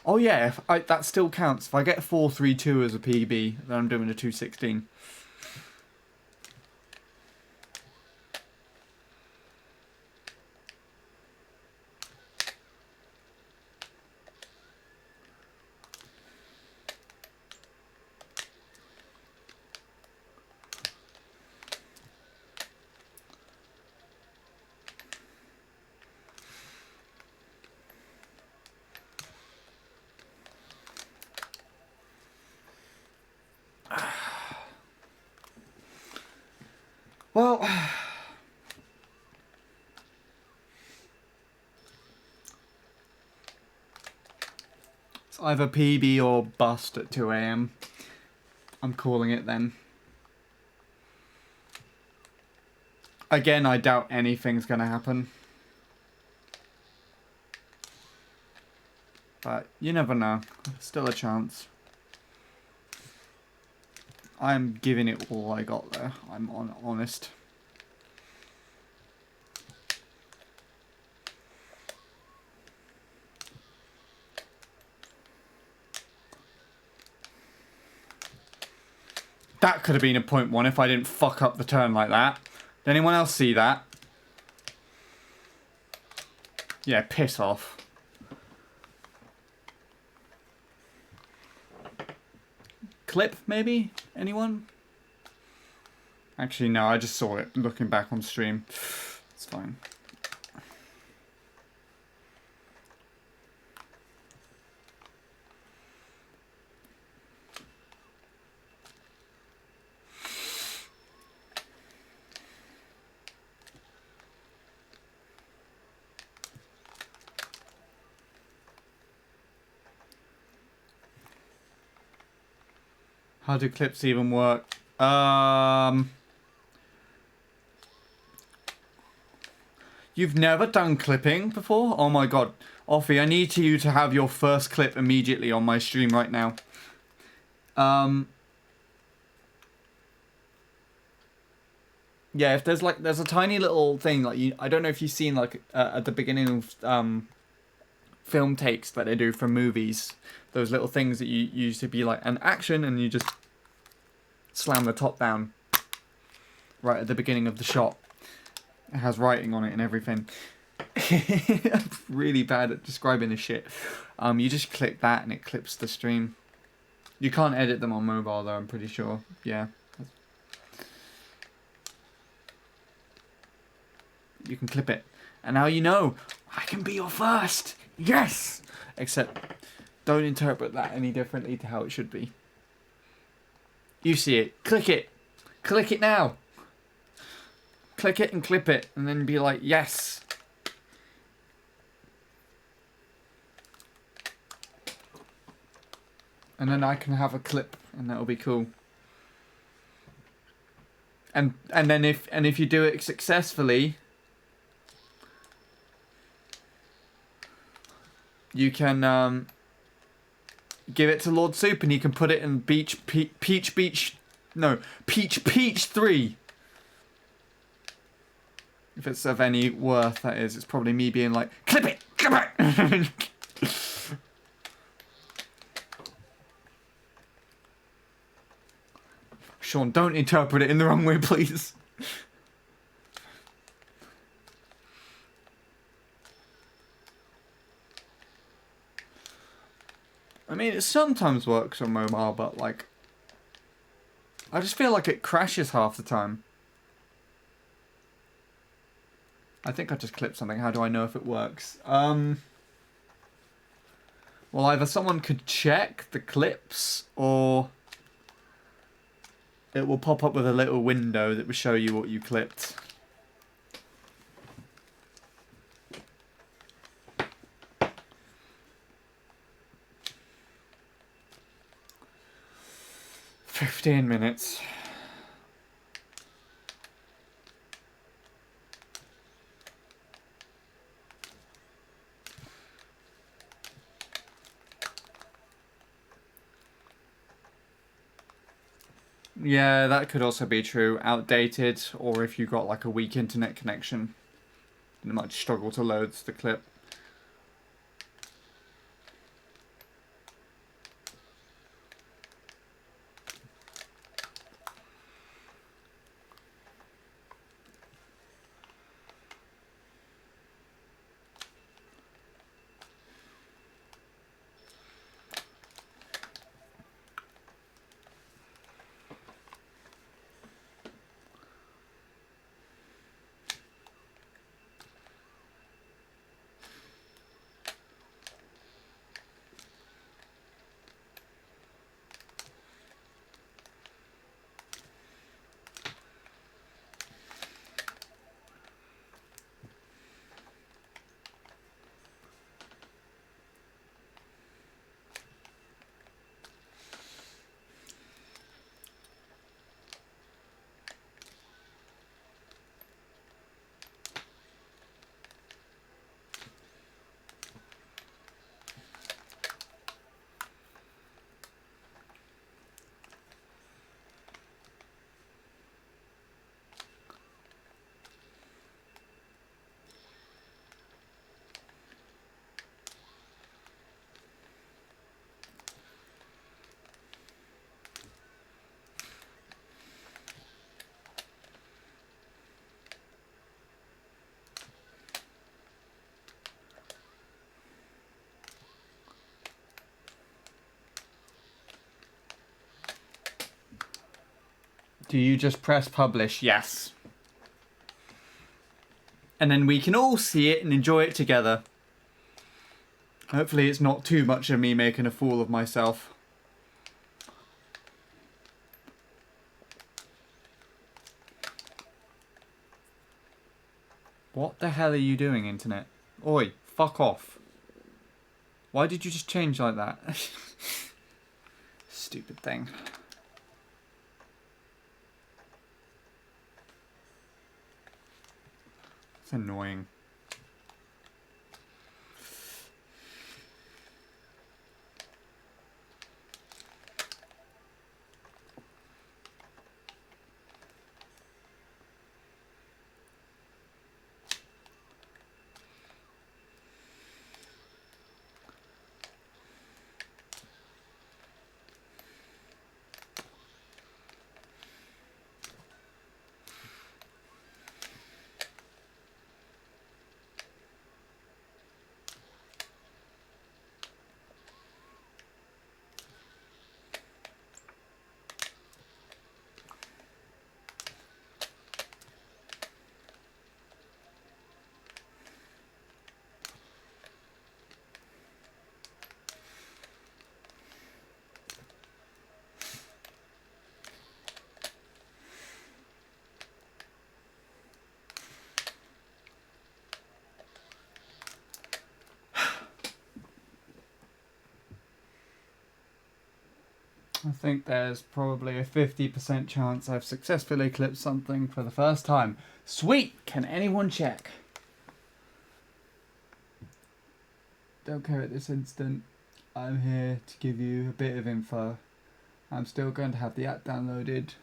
Oh yeah, that still counts. If I get 4-3-2 as a PB, then I'm doing a 216. Well, it's either PB or bust at 2 AM. I'm calling it then. Again, I doubt anything's going to happen. But you never know. Still a chance. I'm giving it all I got there. I'm honest. That could have been a 0.1 if I didn't fuck up the turn like that. Did anyone else see that? Yeah, piss off. Clip, maybe? Anyone? Actually, no, I just saw it looking back on stream. It's fine. How do clips even work? You've never done clipping before? Oh my god. Offie, I need you to have your first clip immediately on my stream right now. Yeah, if there's a tiny little thing, like, I don't know if you've seen, like, at the beginning of, film takes that they do for movies. Those little things that you used to be like an action and you just slam the top down right at the beginning of the shot. It has writing on it and everything. I'm really bad at describing this shit. You just click that and it clips the stream. You can't edit them on mobile though, I'm pretty sure. Yeah. You can clip it. And now you know, I can be your first. Yes! Except, don't interpret that any differently to how it should be. You see it. Click it. Click it now. Click it and clip it. And then be like, yes. And then I can have a clip. And that'll be cool. And then if you do it successfully, you can give it to Lord Soup and he can put it in Peach 3. If it's of any worth, that is. It's probably me being like, clip it! Clip it! Sean, don't interpret it in the wrong way, please. I mean, it sometimes works on mobile, but, like, I just feel like it crashes half the time. I think I just clipped something. How do I know if it works? Well, either someone could check the clips, or it will pop up with a little window that will show you what you clipped. "15 minutes. Yeah, that could also be true. Outdated, or if you got like a weak internet connection, it might struggle to load the clip. Do you just press publish? Yes. And then we can all see it and enjoy it together. Hopefully it's not too much of me making a fool of myself. What the hell are you doing, internet? Oi, fuck off. Why did you just change like that? Stupid thing. It's annoying. I think there's probably a 50% chance I've successfully clipped something for the first time. Sweet! Can anyone check? Don't care at this instant. I'm here to give you a bit of info. I'm still going to have the app downloaded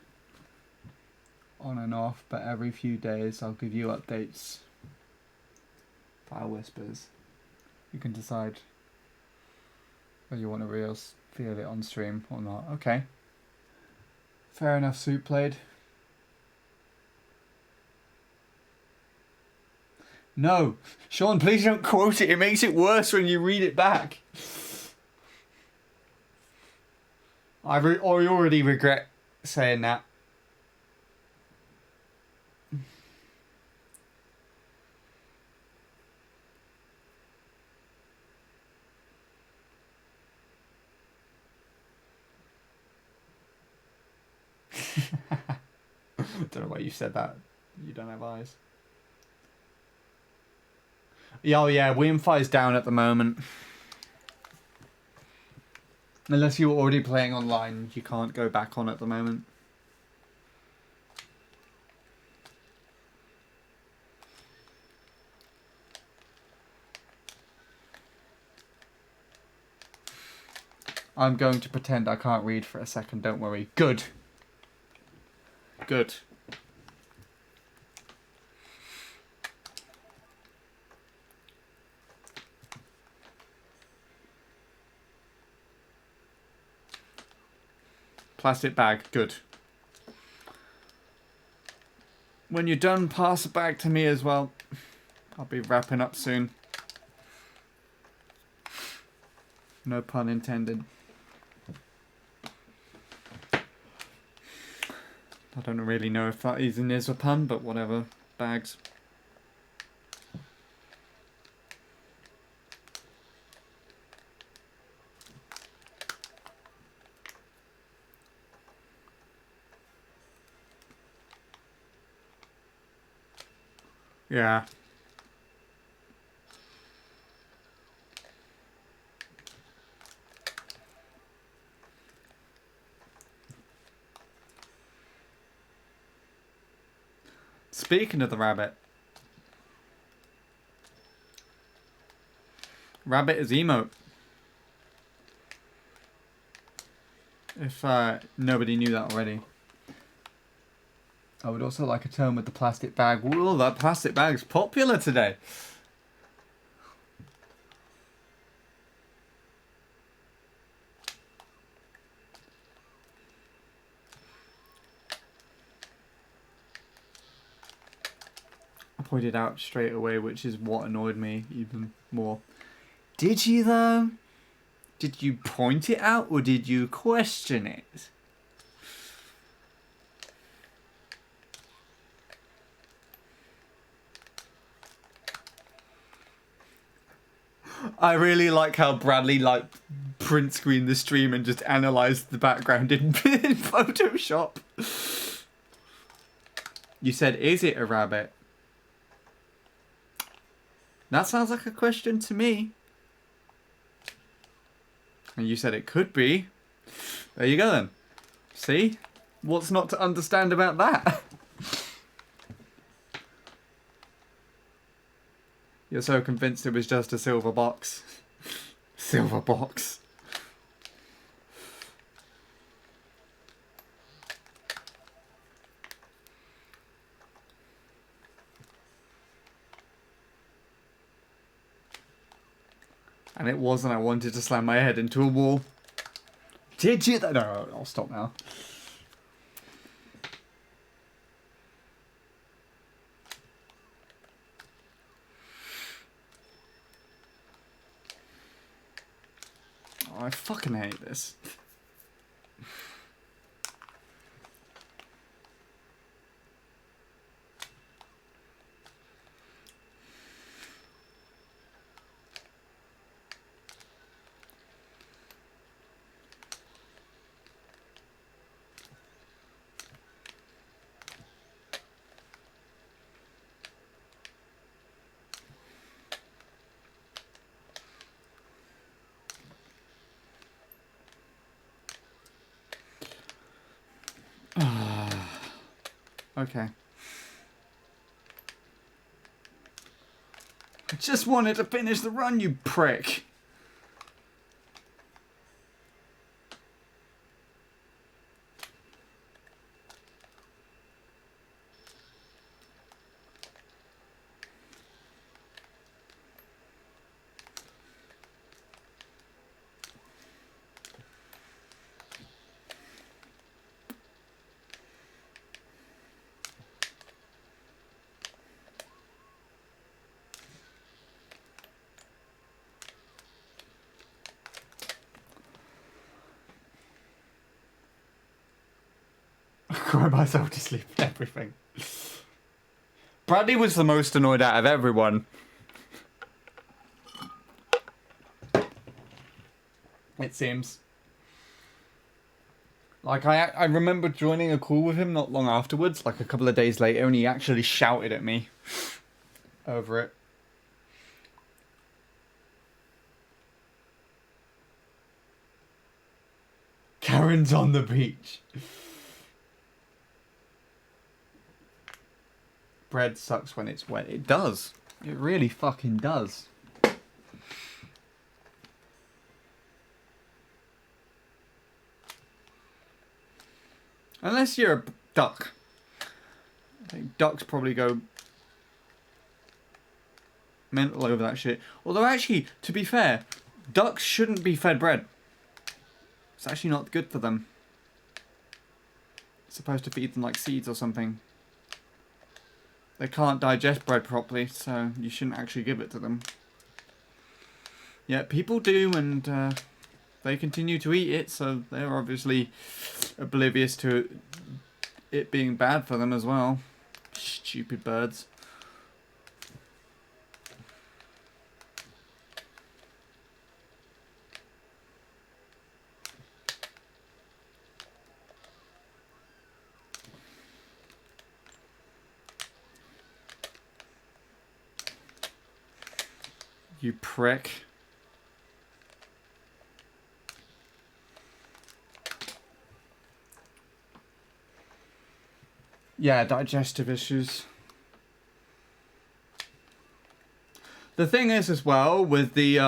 on and off, but every few days I'll give you updates via whispers. You can decide whether you want to feel it on stream or not. Okay. Fair enough, Soup played. No! Sean, please don't quote it. It makes it worse when you read it back. I already regret saying that. Don't know why you said that. You don't have eyes. Oh yeah, Wi-Fi's down at the moment. Unless you're already playing online, you can't go back on at the moment. I'm going to pretend I can't read for a second, don't worry. Good. Good. Plastic bag, good. When you're done, pass it back to me as well. I'll be wrapping up soon. No pun intended. I don't really know if that even is a pun, but whatever. Bags. Yeah. Speaking of the rabbit. Rabbit is emote. If nobody knew that already. I would also like a tone with the plastic bag. Whoa, that plastic bag's popular today. I pointed out straight away, which is what annoyed me even more. Did you though? Did you point it out or did you question it? I really like how Bradley like print screened the stream and just analysed the background in Photoshop. You said, is it a rabbit? That sounds like a question to me. And you said it could be. There you go then. See? What's not to understand about that? You're so convinced it was just a silver box. Silver box. And it wasn't. I wanted to slam my head into a wall. Did you? No, I'll stop now. Oh, I fucking hate this. Okay. I just wanted to finish the run, you prick. Cry myself to sleep and everything. Bradley was the most annoyed out of everyone. It seems. Like, I remember joining a call with him not long afterwards, like a couple of days later, and he actually shouted at me over it. Karen's on the beach. Bread sucks when it's wet. It does. It really fucking does. Unless you're a duck. I think ducks probably go mental over that shit. Although actually, to be fair, ducks shouldn't be fed bread. It's actually not good for them. It's supposed to feed them like seeds or something. They can't digest bread properly, so you shouldn't actually give it to them. Yeah, people do, and they continue to eat it, so they're obviously oblivious to it being bad for them as well. Stupid birds. You prick. Yeah, digestive issues. The thing is as well with the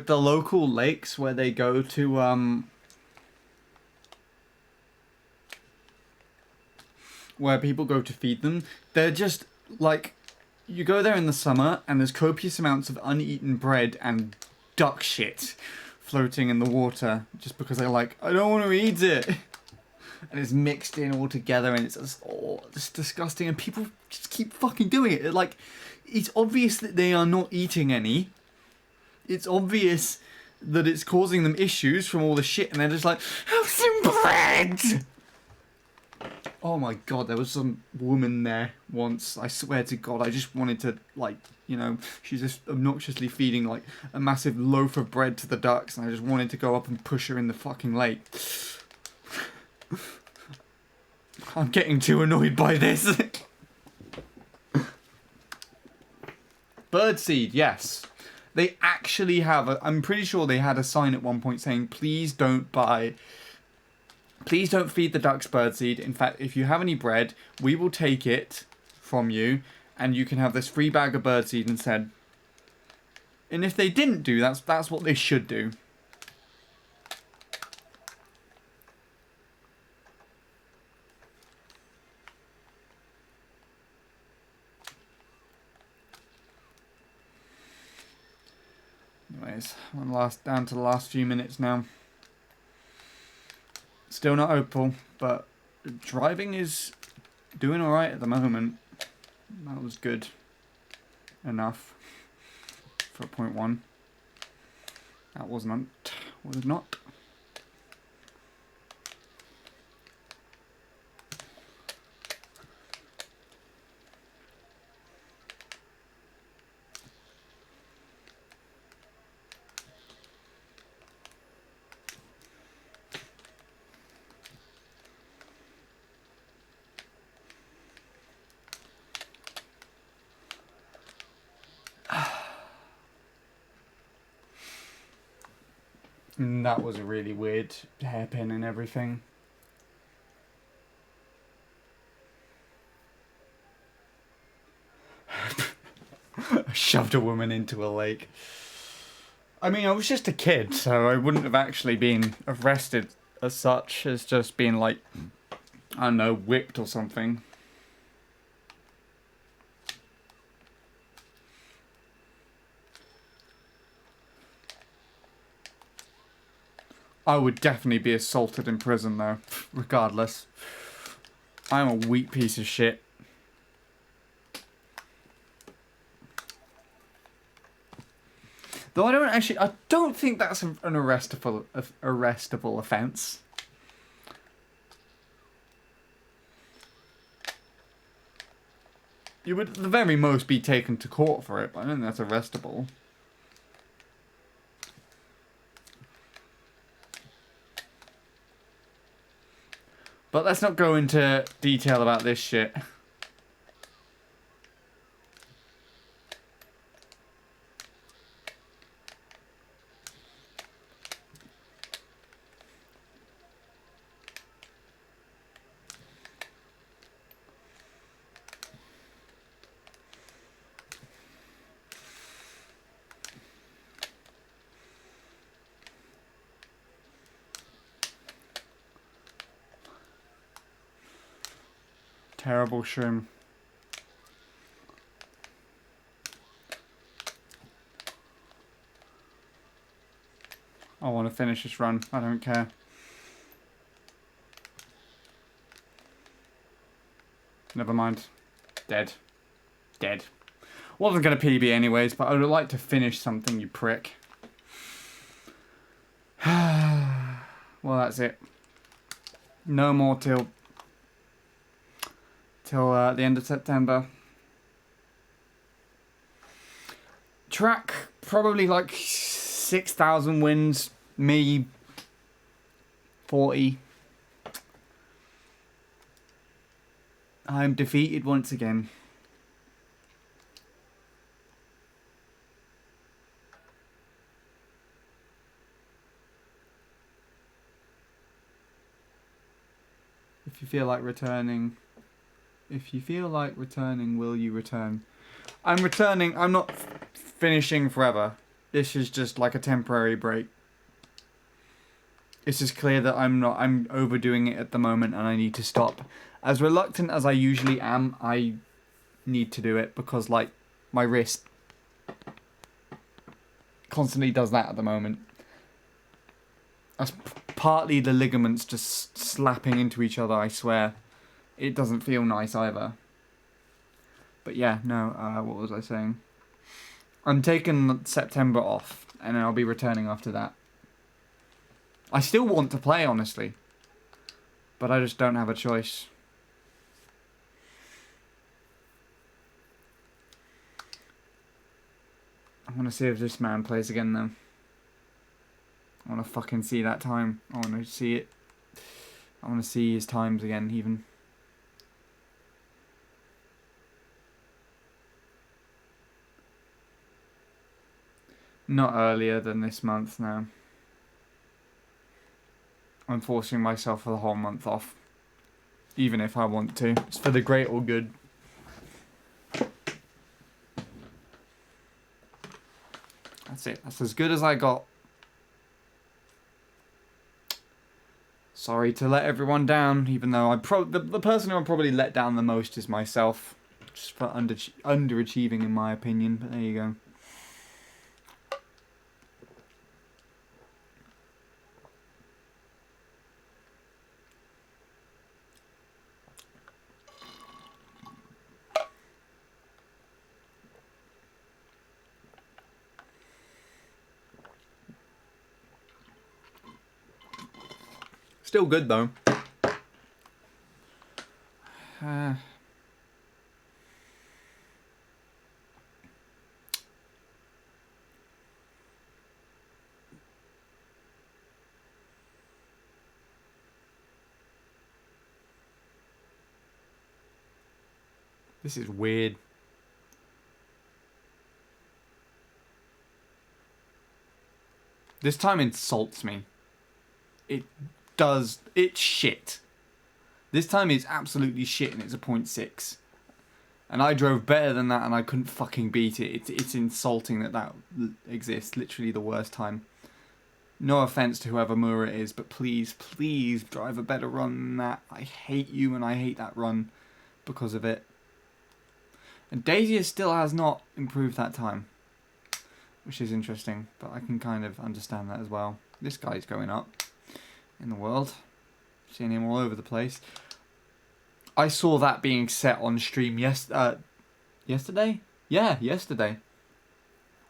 local lakes where they go to where people go to feed them, they're just like, you go there in the summer and there's copious amounts of uneaten bread and duck shit floating in the water just because they're like, I don't want to eat it. And it's mixed in all together and it's just, oh, it's disgusting, and people just keep fucking doing it. Like, it's obvious that they are not eating any. It's obvious that it's causing them issues from all the shit, and they're just like, have some bread! Oh my god, there was some woman there once. I swear to God, I just wanted to, like, you know, she's just obnoxiously feeding, like, a massive loaf of bread to the ducks, and I just wanted to go up and push her in the fucking lake. I'm getting too annoyed by this. Birdseed, yes. They actually have I'm pretty sure they had a sign at one point saying, please don't feed the ducks birdseed. In fact, if you have any bread, we will take it from you, and you can have this free bag of birdseed instead. And if they didn't do that, that's what they should do. Anyways, down to the last few minutes now. Still not Opal, but driving is doing alright at the moment. That was good enough for 0.1. That was not. And that was a really weird hairpin and everything. I shoved a woman into a lake. I mean, I was just a kid, so I wouldn't have actually been arrested as such as just being, like, I don't know, whipped or something. I would definitely be assaulted in prison, though, regardless. I'm a weak piece of shit. Though I don't think that's an arrestable offence. You would at the very most be taken to court for it, but I don't think that's arrestable. But let's not go into detail about this shit. Terrible shroom. I want to finish this run. I don't care. Never mind. Dead. Dead. Wasn't going to PB anyways, but I would like to finish something, you prick. Well, that's it. No more till the end of September. Track probably like 6,000 wins, me 40. I'm defeated once again. If you feel like returning, will you return? I'm returning. I'm not finishing forever. This is just like a temporary break. It's just clear that I'm overdoing it at the moment and I need to stop. As reluctant as I usually am, I need to do it because, like, my wrist constantly does that at the moment. That's partly the ligaments just slapping into each other, I swear. It doesn't feel nice either. But yeah, no, what was I saying? I'm taking September off, and then I'll be returning after that. I still want to play, honestly. But I just don't have a choice. want to see if this man plays again, though. I want to fucking see that time. I want to see it. I want to see his times again, even. Not earlier than this month now. I'm forcing myself for the whole month off. Even if I want to. It's for the greater good. That's it. That's as good as I got. Sorry to let everyone down, even though the person who I'm probably let down the most is myself. Just for underachieving in my opinion, but there you go. Still good though. This is weird. This time insults me. It does. It's shit. This time it's absolutely shit and it's a 0.6. And I drove better than that and I couldn't fucking beat it. It's insulting that exists. Literally the worst time. No offense to whoever Moore is, but please, please drive a better run than that. I hate you and I hate that run because of it. And Daisy still has not improved that time, which is interesting, but I can kind of understand that as well. This guy's going up in the world. Seeing him all over the place. I saw that being set on stream yesterday? Yeah, yesterday.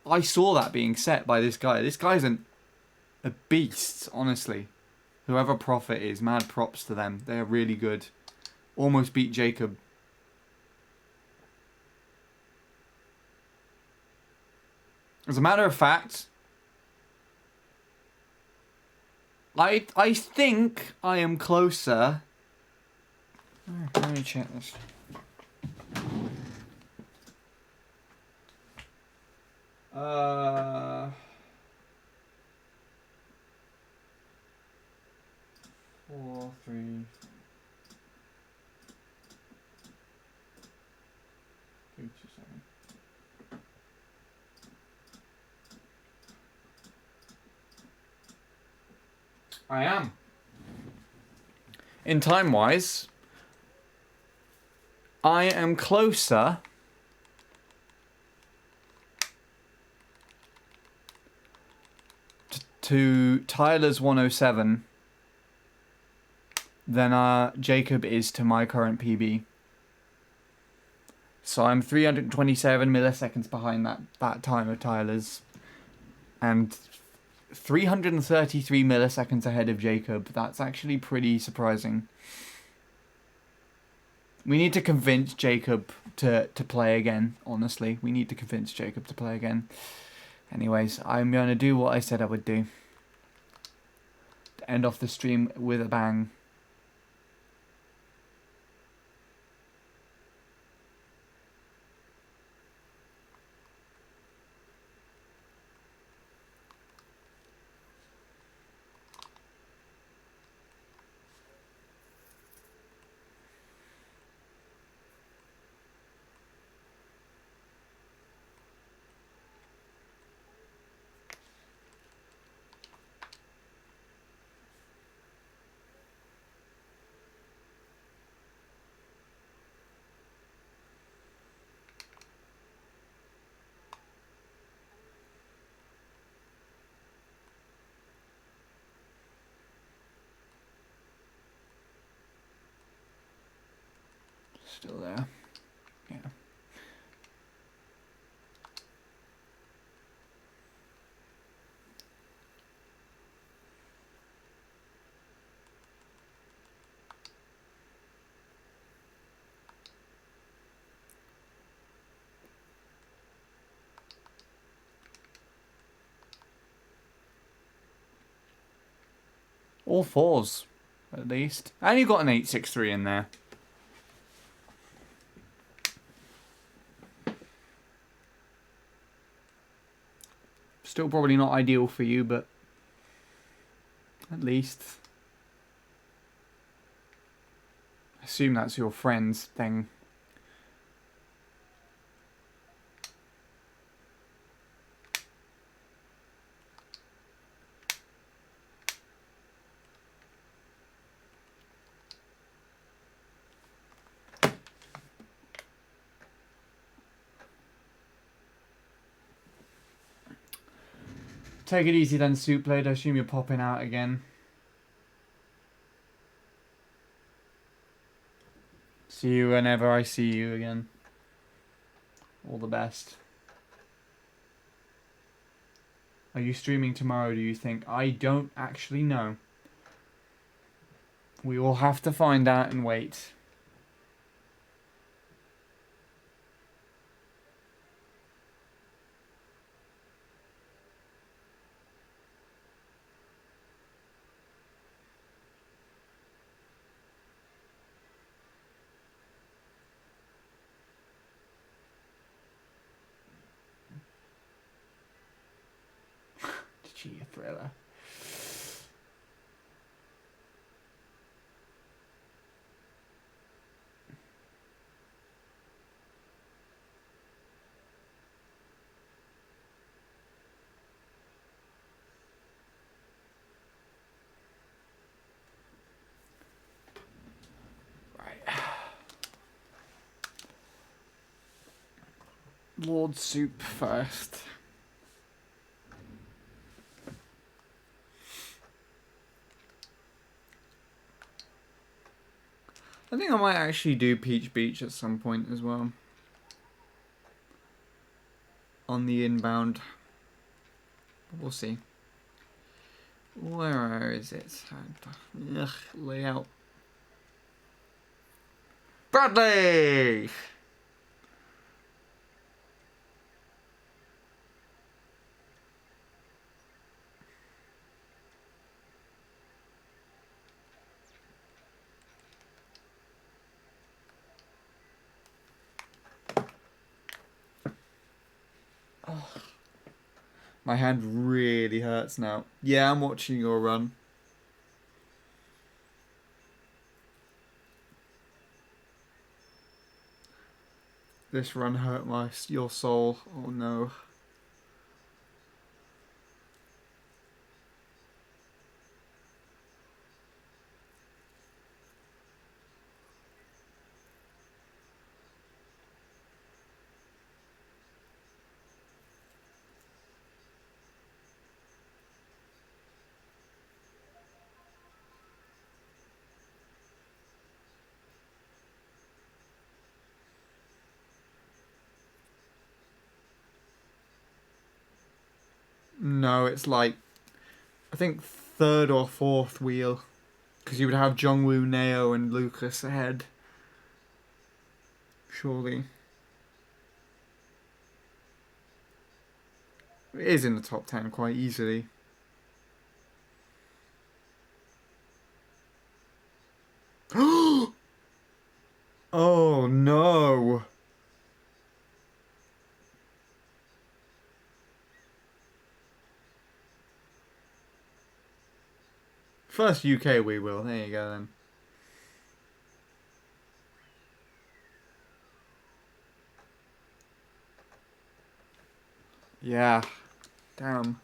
I saw that being set by this guy. This guy's a beast, honestly. Whoever Prophet is, mad props to them. They're really good. Almost beat Jacob. As a matter of fact, I think I am closer. Let me check this. Four, three, two, 7. I am. In time-wise, I am closer to Tyler's 107 than Jacob is to my current PB. So I'm 327 milliseconds behind that time of Tyler's. And 333 milliseconds ahead of Jacob. That's actually pretty surprising. We need to convince Jacob to play again, honestly. We need to convince Jacob to play again. Anyways, I'm going to do what I said I would do. To end off the stream with a bang. Still there. Yeah. All fours, at least. And you got an 863 in there. Still probably not ideal for you, but at least. I assume that's your friend's thing. Take it easy then, Soup Blade. I assume you're popping out again. See you whenever I see you again. All the best. Are you streaming tomorrow, do you think? I don't actually know. We will have to find out and wait. Gee, a thriller. Lord Soup first. I think I might actually do Peach Beach at some point as well. On the inbound. We'll see. Where is it? Ugh, layout. Bradley! Oh. My hand really hurts now. Yeah, I'm watching your run. This run hurt your soul. Oh no. No, it's like, I think third or fourth wheel. Because you would have Jongwoo, Neo, and Lucas ahead. Surely. It is in the top 10 quite easily. Oh no! First UK we will. There you go then. Yeah. Damn.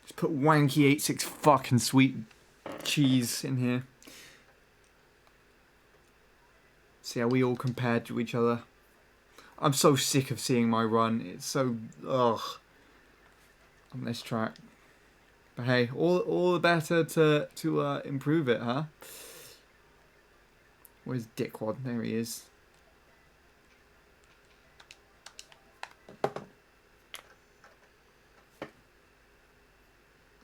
Just put wanky 86 fucking sweet cheese in here. See how we all compared to each other. I'm so sick of seeing my run. It's so ugh on this track. But hey, all the better to improve it, huh? Where's Dickwad? There he is.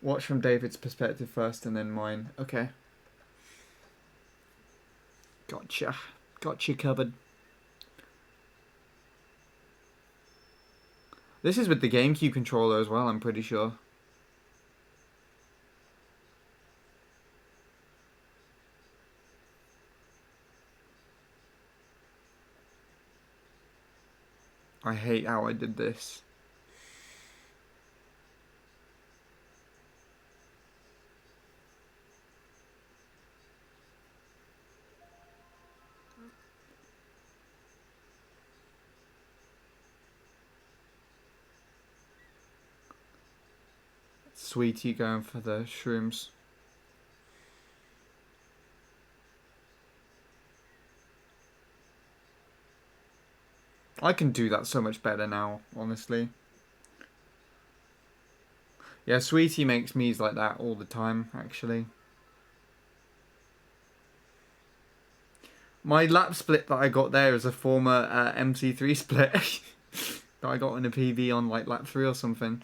Watch from David's perspective first and then mine. Okay. Gotcha. Got you covered. This is with the GameCube controller as well, I'm pretty sure. I hate how I did this. Sweetie going for the shrooms. I can do that so much better now, honestly. Yeah, Sweetie makes me's like that all the time, actually. My lap split that I got there is a former MC3 split that I got in a PB on like lap 3 or something.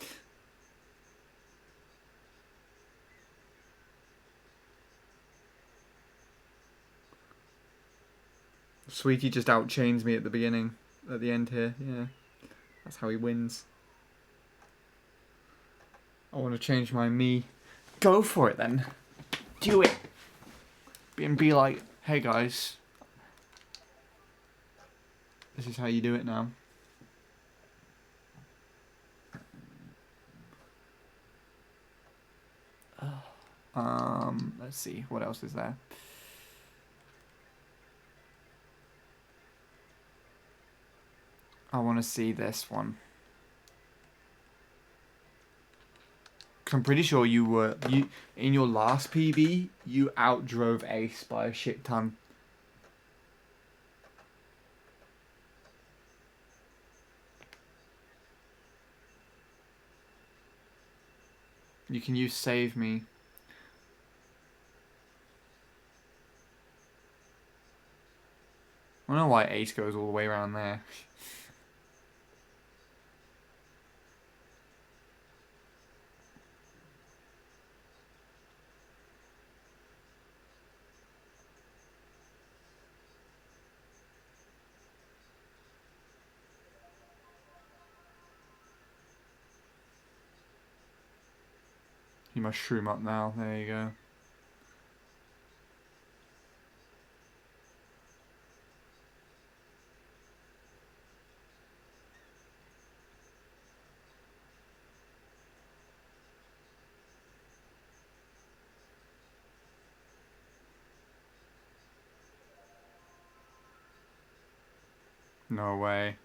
Sweetie just outchains me at the beginning, at the end here, yeah. That's how he wins. I want to change my me. Go for it then. Do it. And be like, hey guys. This is how you do it now. Let's see, what else is there? I want to see this one. Cause I'm pretty sure you in your last PB, you outdrove Ace by a shit ton. You can use save me. I don't know why Ace goes all the way around there. You must shroom up now. There you go. No way.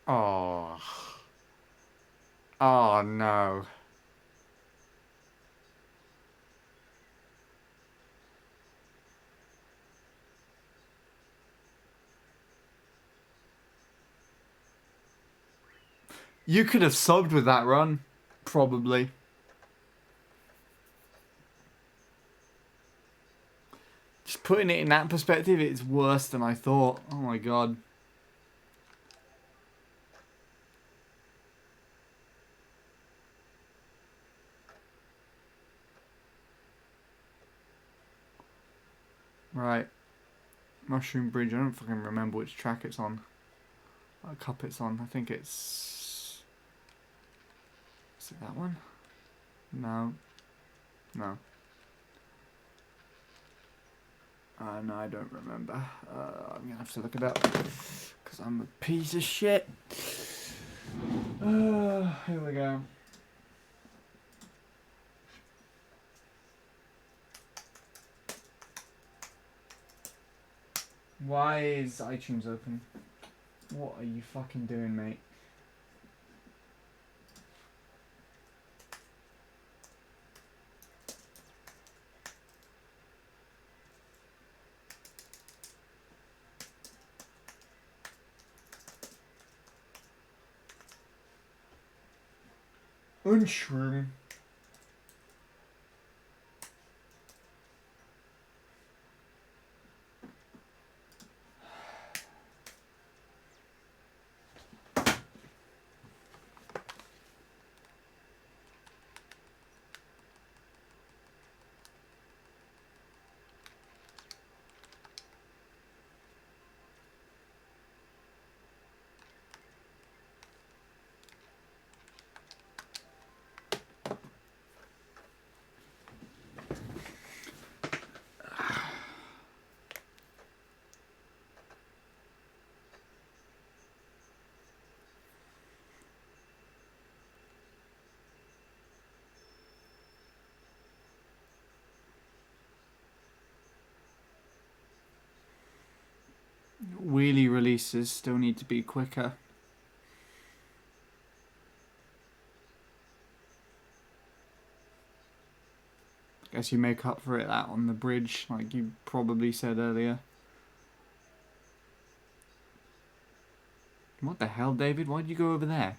Oh. Oh no. You could have subbed with that run. Probably. Just putting it in that perspective, it's worse than I thought. Oh my god. Right. Mushroom Bridge. I don't fucking remember which track it's on. What cup it's on. I think it's... Is it that one? No. No. No, I don't remember. I'm gonna have to look it up. Because I'm a piece of shit. Here we go. Why is iTunes open? What are you fucking doing, mate? Unshroom. wheelie releases still need to be quicker. Guess you make up for it that on the bridge, like you probably said earlier. What the hell, David? Why'd you go over there?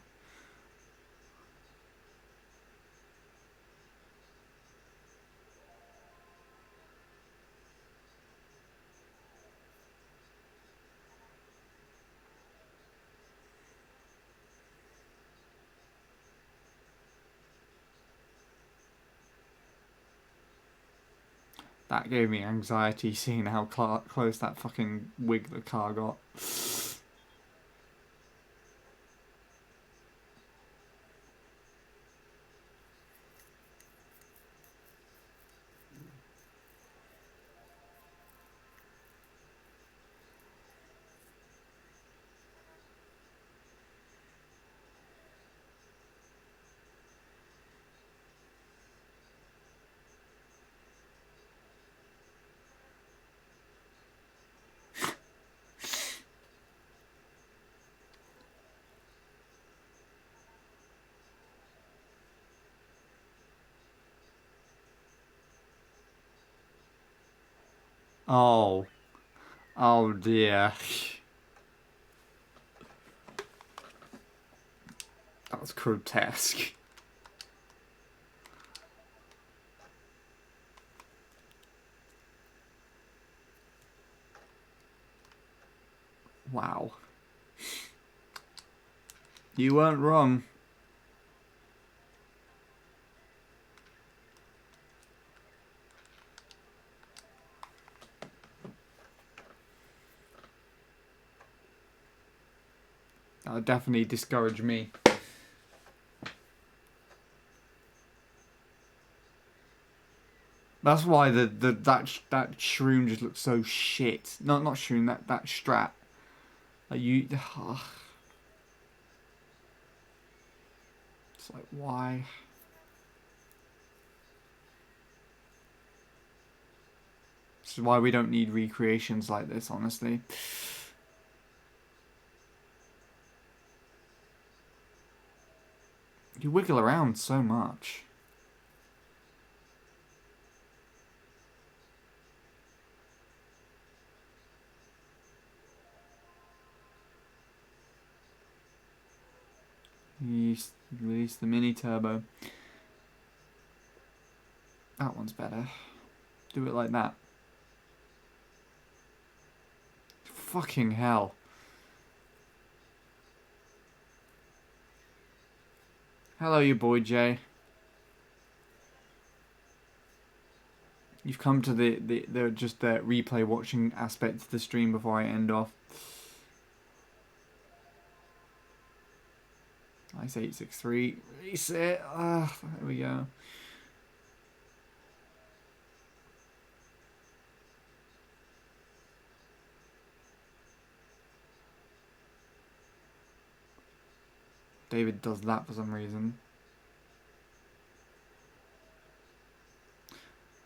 That gave me anxiety seeing how close that fucking wig the car got. Oh. Oh dear. That was grotesque. Wow. You weren't wrong. That would definitely discourage me. That's why that shroom just looks so shit. Not shroom, that strat. Like you, it's like why? This is why we don't need recreations like this, honestly. You wiggle around so much. Release the mini turbo. That one's better. Do it like that. Fucking hell. Hello, you boy Jay. You've come to the just the replay watching aspect of the stream before I end off. Nice 863. Release it. There we go. David does that for some reason.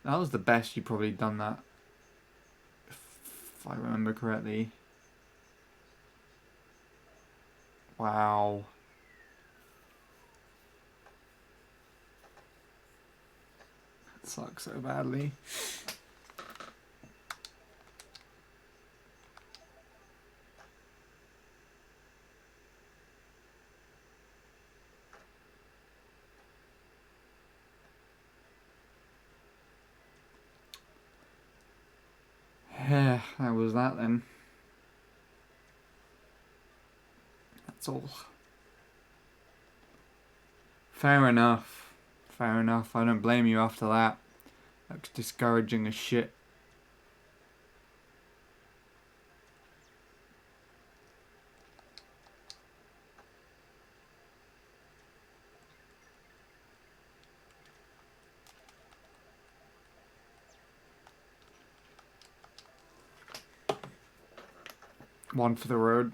That was the best you've probably done that. If I remember correctly. Wow. That sucks so badly. Yeah, that was that then. That's all. Fair enough. Fair enough. I don't blame you after that. That's discouraging as shit. One for the road.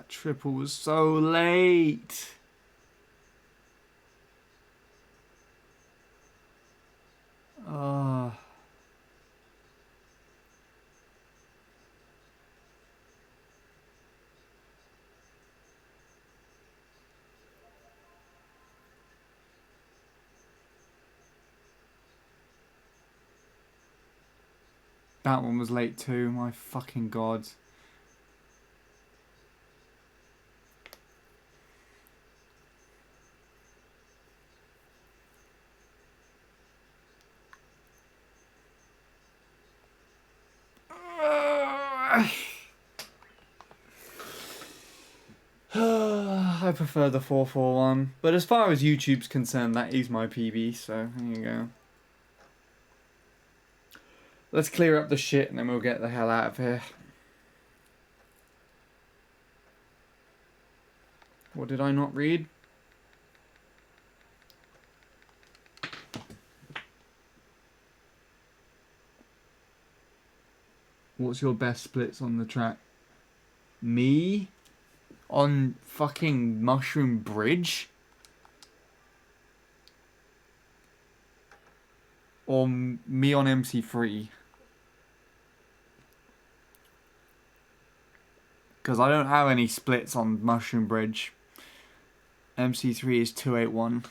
That triple was so late. Ah. That one was late too, my fucking god. I prefer the 441, but as far as YouTube's concerned, that is my PB, so there you go. Let's clear up the shit and then we'll get the hell out of here. What did I not read? What's your best splits on the track? Me? On fucking Mushroom Bridge? Or me on MC3? Because I don't have any splits on Mushroom Bridge. MC3 is 281.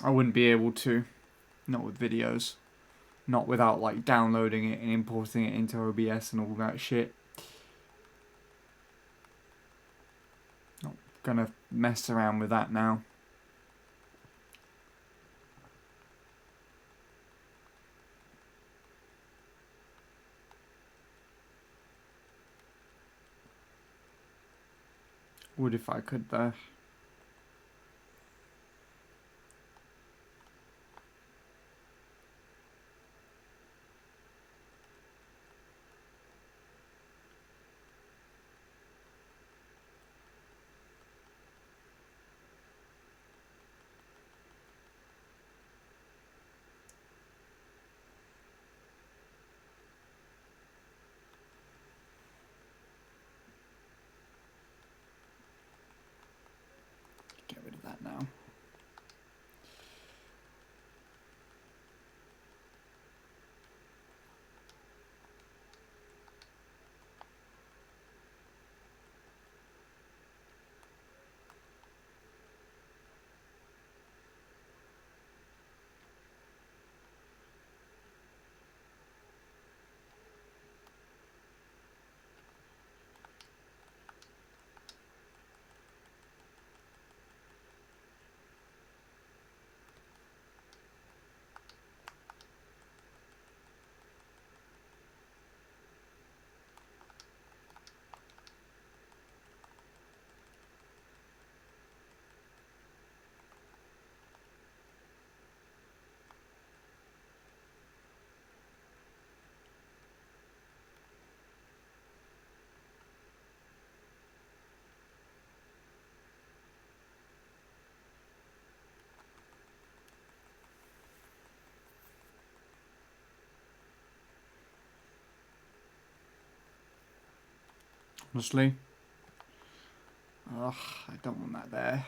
I wouldn't be able to. Not with videos. Not without like downloading it and importing it into OBS and all that shit. Not gonna mess around with that now. Would if I could though. Get rid of that now. Honestly. Ugh, I don't want that there.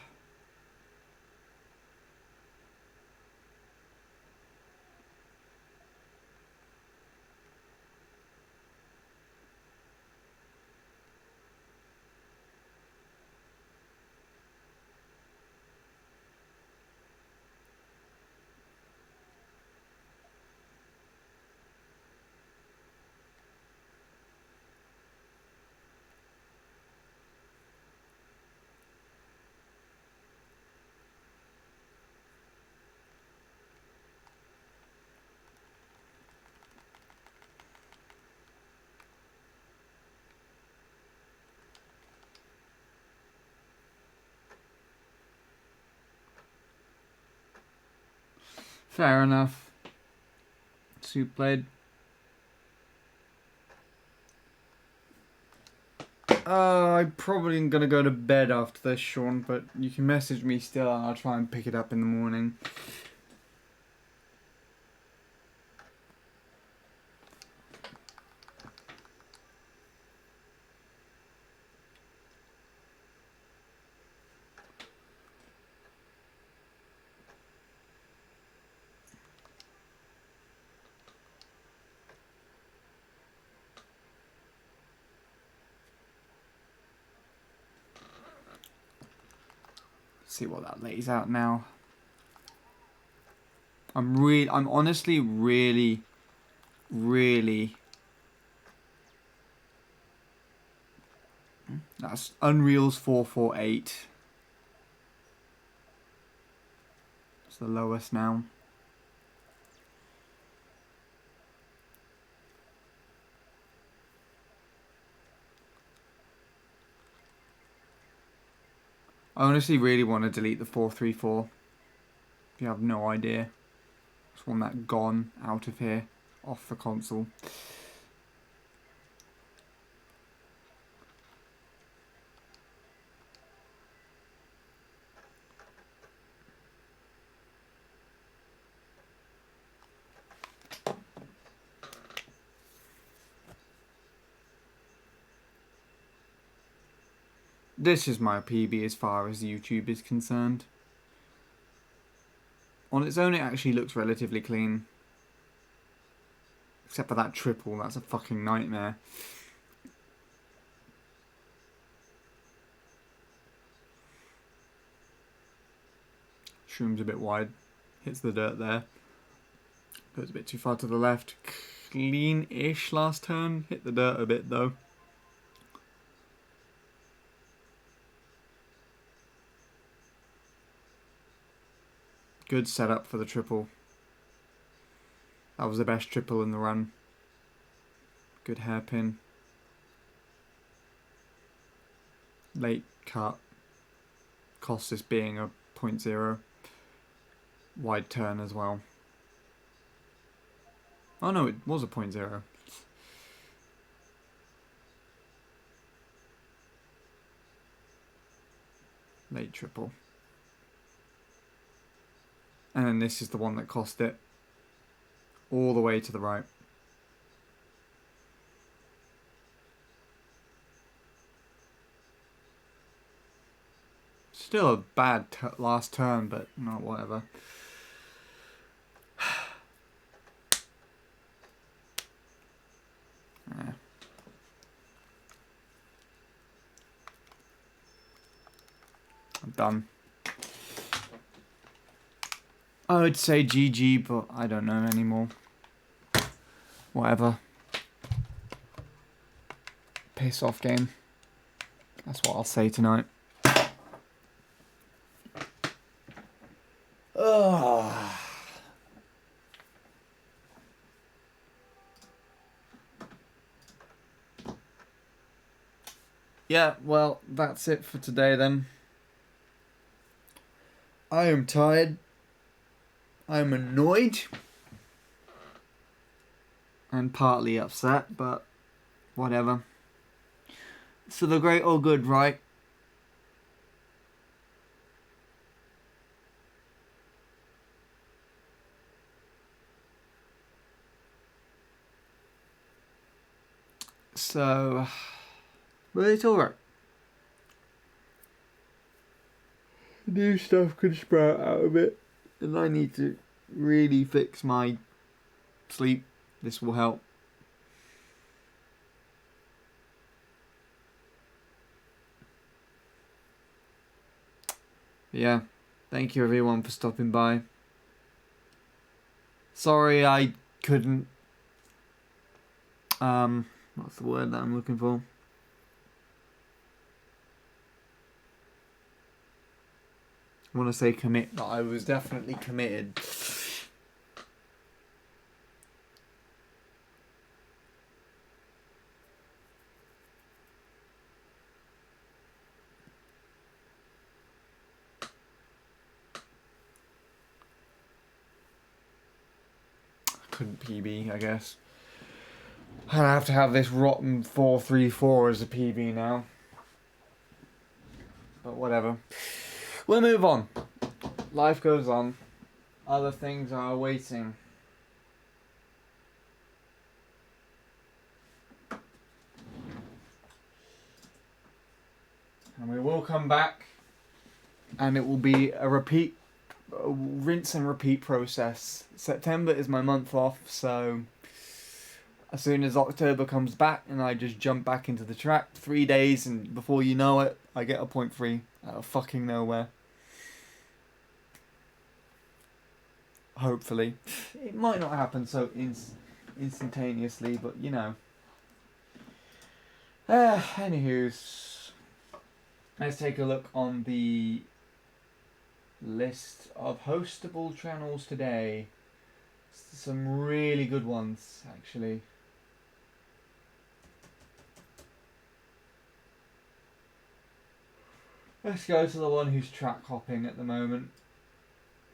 Fair enough. Soup played. I'm probably gonna go to bed after this, Sean, but you can message me still and I'll try and pick it up in the morning. See what that lays out now. I'm honestly really that's Unreal's 448. It's the lowest now. I honestly really want to delete the 434. If you have no idea. Just want that gone out of here, off the console. This is my PB as far as YouTube is concerned. On its own, it actually looks relatively clean. Except for that triple, that's a fucking nightmare. Shroom's a bit wide. Hits the dirt there. Goes a bit too far to the left. Clean-ish last turn. Hit the dirt a bit though. Good setup for the triple. That was the best triple in the run. Good hairpin. Late cut. Cost this being a 0.0. Wide turn as well. Oh no, it was a 0.0. Late triple. And then this is the one that cost it. All the way to the right. Still a bad last turn, but not whatever. Yeah. I'm done. I would say GG, but I don't know anymore. Whatever. Piss off game. That's what I'll say tonight. Ugh. Yeah, well, that's it for today then. I am tired. I'm annoyed. And partly upset, but whatever. So the great or good, right? So, but it's alright. New stuff could sprout out of it. And I need to really fix my sleep. This will help. Yeah. Thank you everyone for stopping by. Sorry I couldn't... what's the word that I'm looking for? I want to say commit, but I was definitely committed. couldn't PB, I guess. I have to have this rotten 434 as a PB now. But whatever. We'll move on. Life goes on. Other things are awaiting. And we will come back, and it will be a rinse and repeat process. September is my month off, so as soon as October comes back and I just jump back into the track, 3 days, and before you know it, I get a .3 out of fucking nowhere. Hopefully. It might not happen so instantaneously, but you know. Anywho's, let's take a look on the list of hostable channels today. Some really good ones, actually. Let's go to the one who's track hopping at the moment.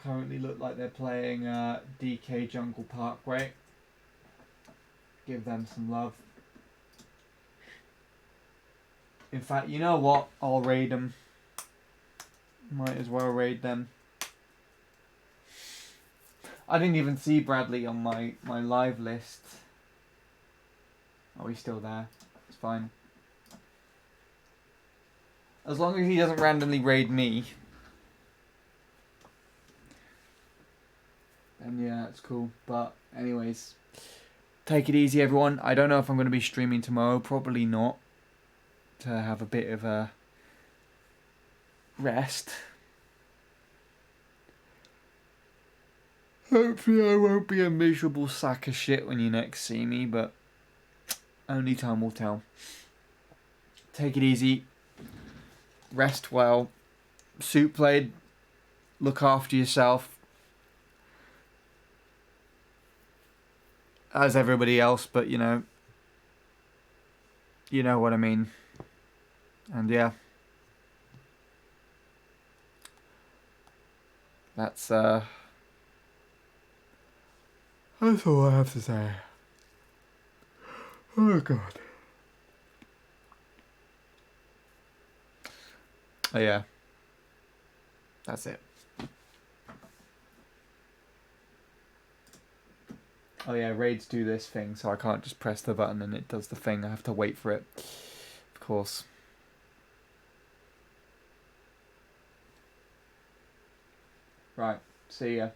Currently look like they're playing DK Jungle Parkway. Give them some love. In fact, you know what? I'll raid them. Might as well raid them. I didn't even see Bradley on my live list. Oh, he's still there. It's fine. As long as he doesn't randomly raid me. Then yeah, it's cool. But anyways, take it easy, everyone. I don't know if I'm going to be streaming tomorrow. Probably not. To have a bit of a rest. Hopefully I won't be a miserable sack of shit when you next see me, but only time will tell. Take it easy. Rest well. Soup played. Look after yourself. As everybody else, but you know what I mean. And yeah. That's all I have to say. Oh god. Oh yeah. That's it. Oh yeah, raids do this thing, so I can't just press the button and it does the thing. I have to wait for it. Of course. Right, see ya.